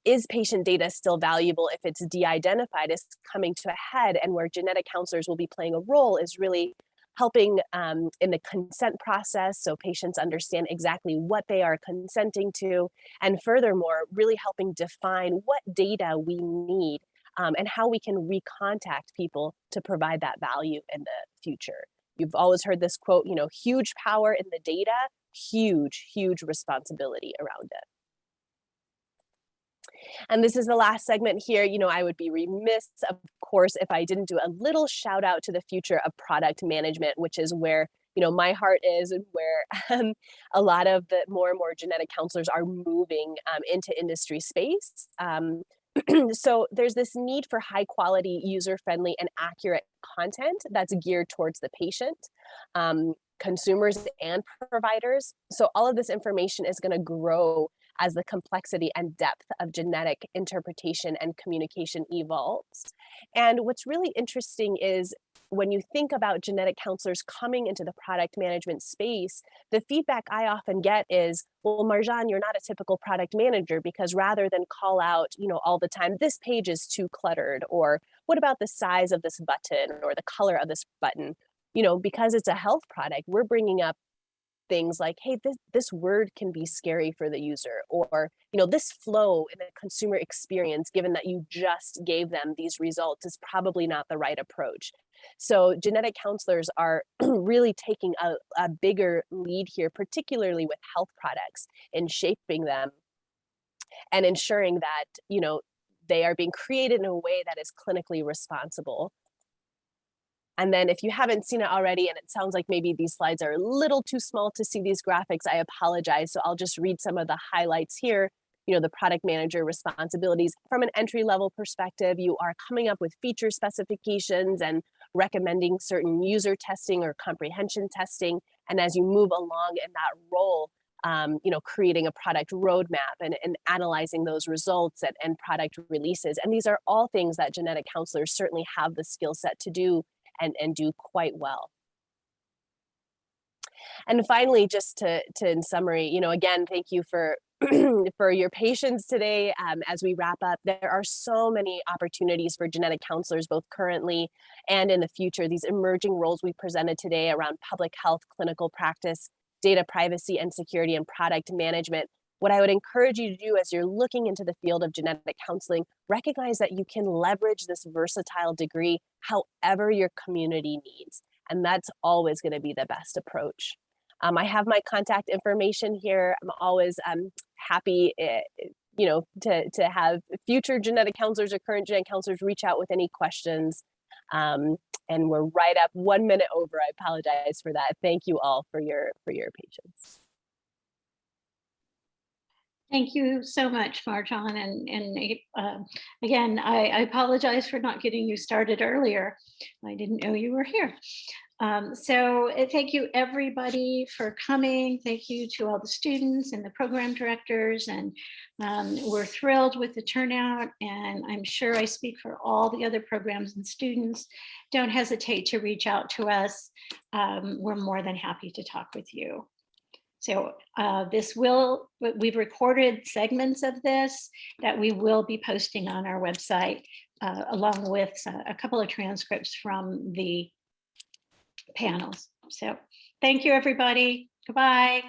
is patient data still valuable if it's de-identified, is coming to a head, and where genetic counselors will be playing a role is really helping in the consent process, so patients understand exactly what they are consenting to, and furthermore, really helping define what data we need and how we can recontact people to provide that value in the future. You've always heard this quote, you know, huge power in the data, huge, huge responsibility around it. And this is the last segment here. You know, I would be remiss, of course, if I didn't do a little shout out to the future of product management, which is where, you know, my heart is, and where a lot of the more and more genetic counselors are moving into industry space. So there's this need for high quality, user-friendly, and accurate content that's geared towards the patient, consumers, and providers. So all of this information is going to grow as the complexity and depth of genetic interpretation and communication evolves. And what's really interesting is, when you think about genetic counselors coming into the product management space, the feedback I often get is, well, Marjan, you're not a typical product manager, because rather than call out, you know, all the time, this page is too cluttered, or what about the size of this button or the color of this button? You know, because it's a health product, we're bringing up things like, hey, this word can be scary for the user, or, you know, this flow in the consumer experience, given that you just gave them these results, is probably not the right approach. So genetic counselors are really taking a bigger lead here, particularly with health products, in shaping them and ensuring that, you know, they are being created in a way that is clinically responsible. And then, if you haven't seen it already, and it sounds like maybe these slides are a little too small to see these graphics, I apologize. So I'll just read some of the highlights here. You know, the product manager responsibilities from an entry-level perspective, you are coming up with feature specifications and recommending certain user testing or comprehension testing. And as you move along in that role, you know, creating a product roadmap and analyzing those results and product releases. And these are all things that genetic counselors certainly have the skill set to do and do quite well. And finally, just to in summary, you know, again, thank you for for your patience today. As we wrap up, there are so many opportunities for genetic counselors, both currently and in the future. These emerging roles we presented today around public health, clinical practice, data privacy and security, and product management. What I would encourage you to do as you're looking into the field of genetic counseling, recognize that you can leverage this versatile degree however your community needs. And that's always going to be the best approach. I have my contact information here. I'm always happy you know, to have future genetic counselors or current genetic counselors reach out with any questions. And we're right up 1 minute over. I apologize for that. Thank you all for your patience. Thank you so much, Marjan. Again, I apologize for not getting you started earlier. I didn't know you were here. Thank you everybody for coming. Thank you to all the students and the program directors. And we're thrilled with the turnout. And I'm sure I speak for all the other programs and students. Don't hesitate to reach out to us. We're more than happy to talk with you. So we've recorded segments of this that we will be posting on our website, along with a couple of transcripts from the panels. So thank you, everybody. Goodbye.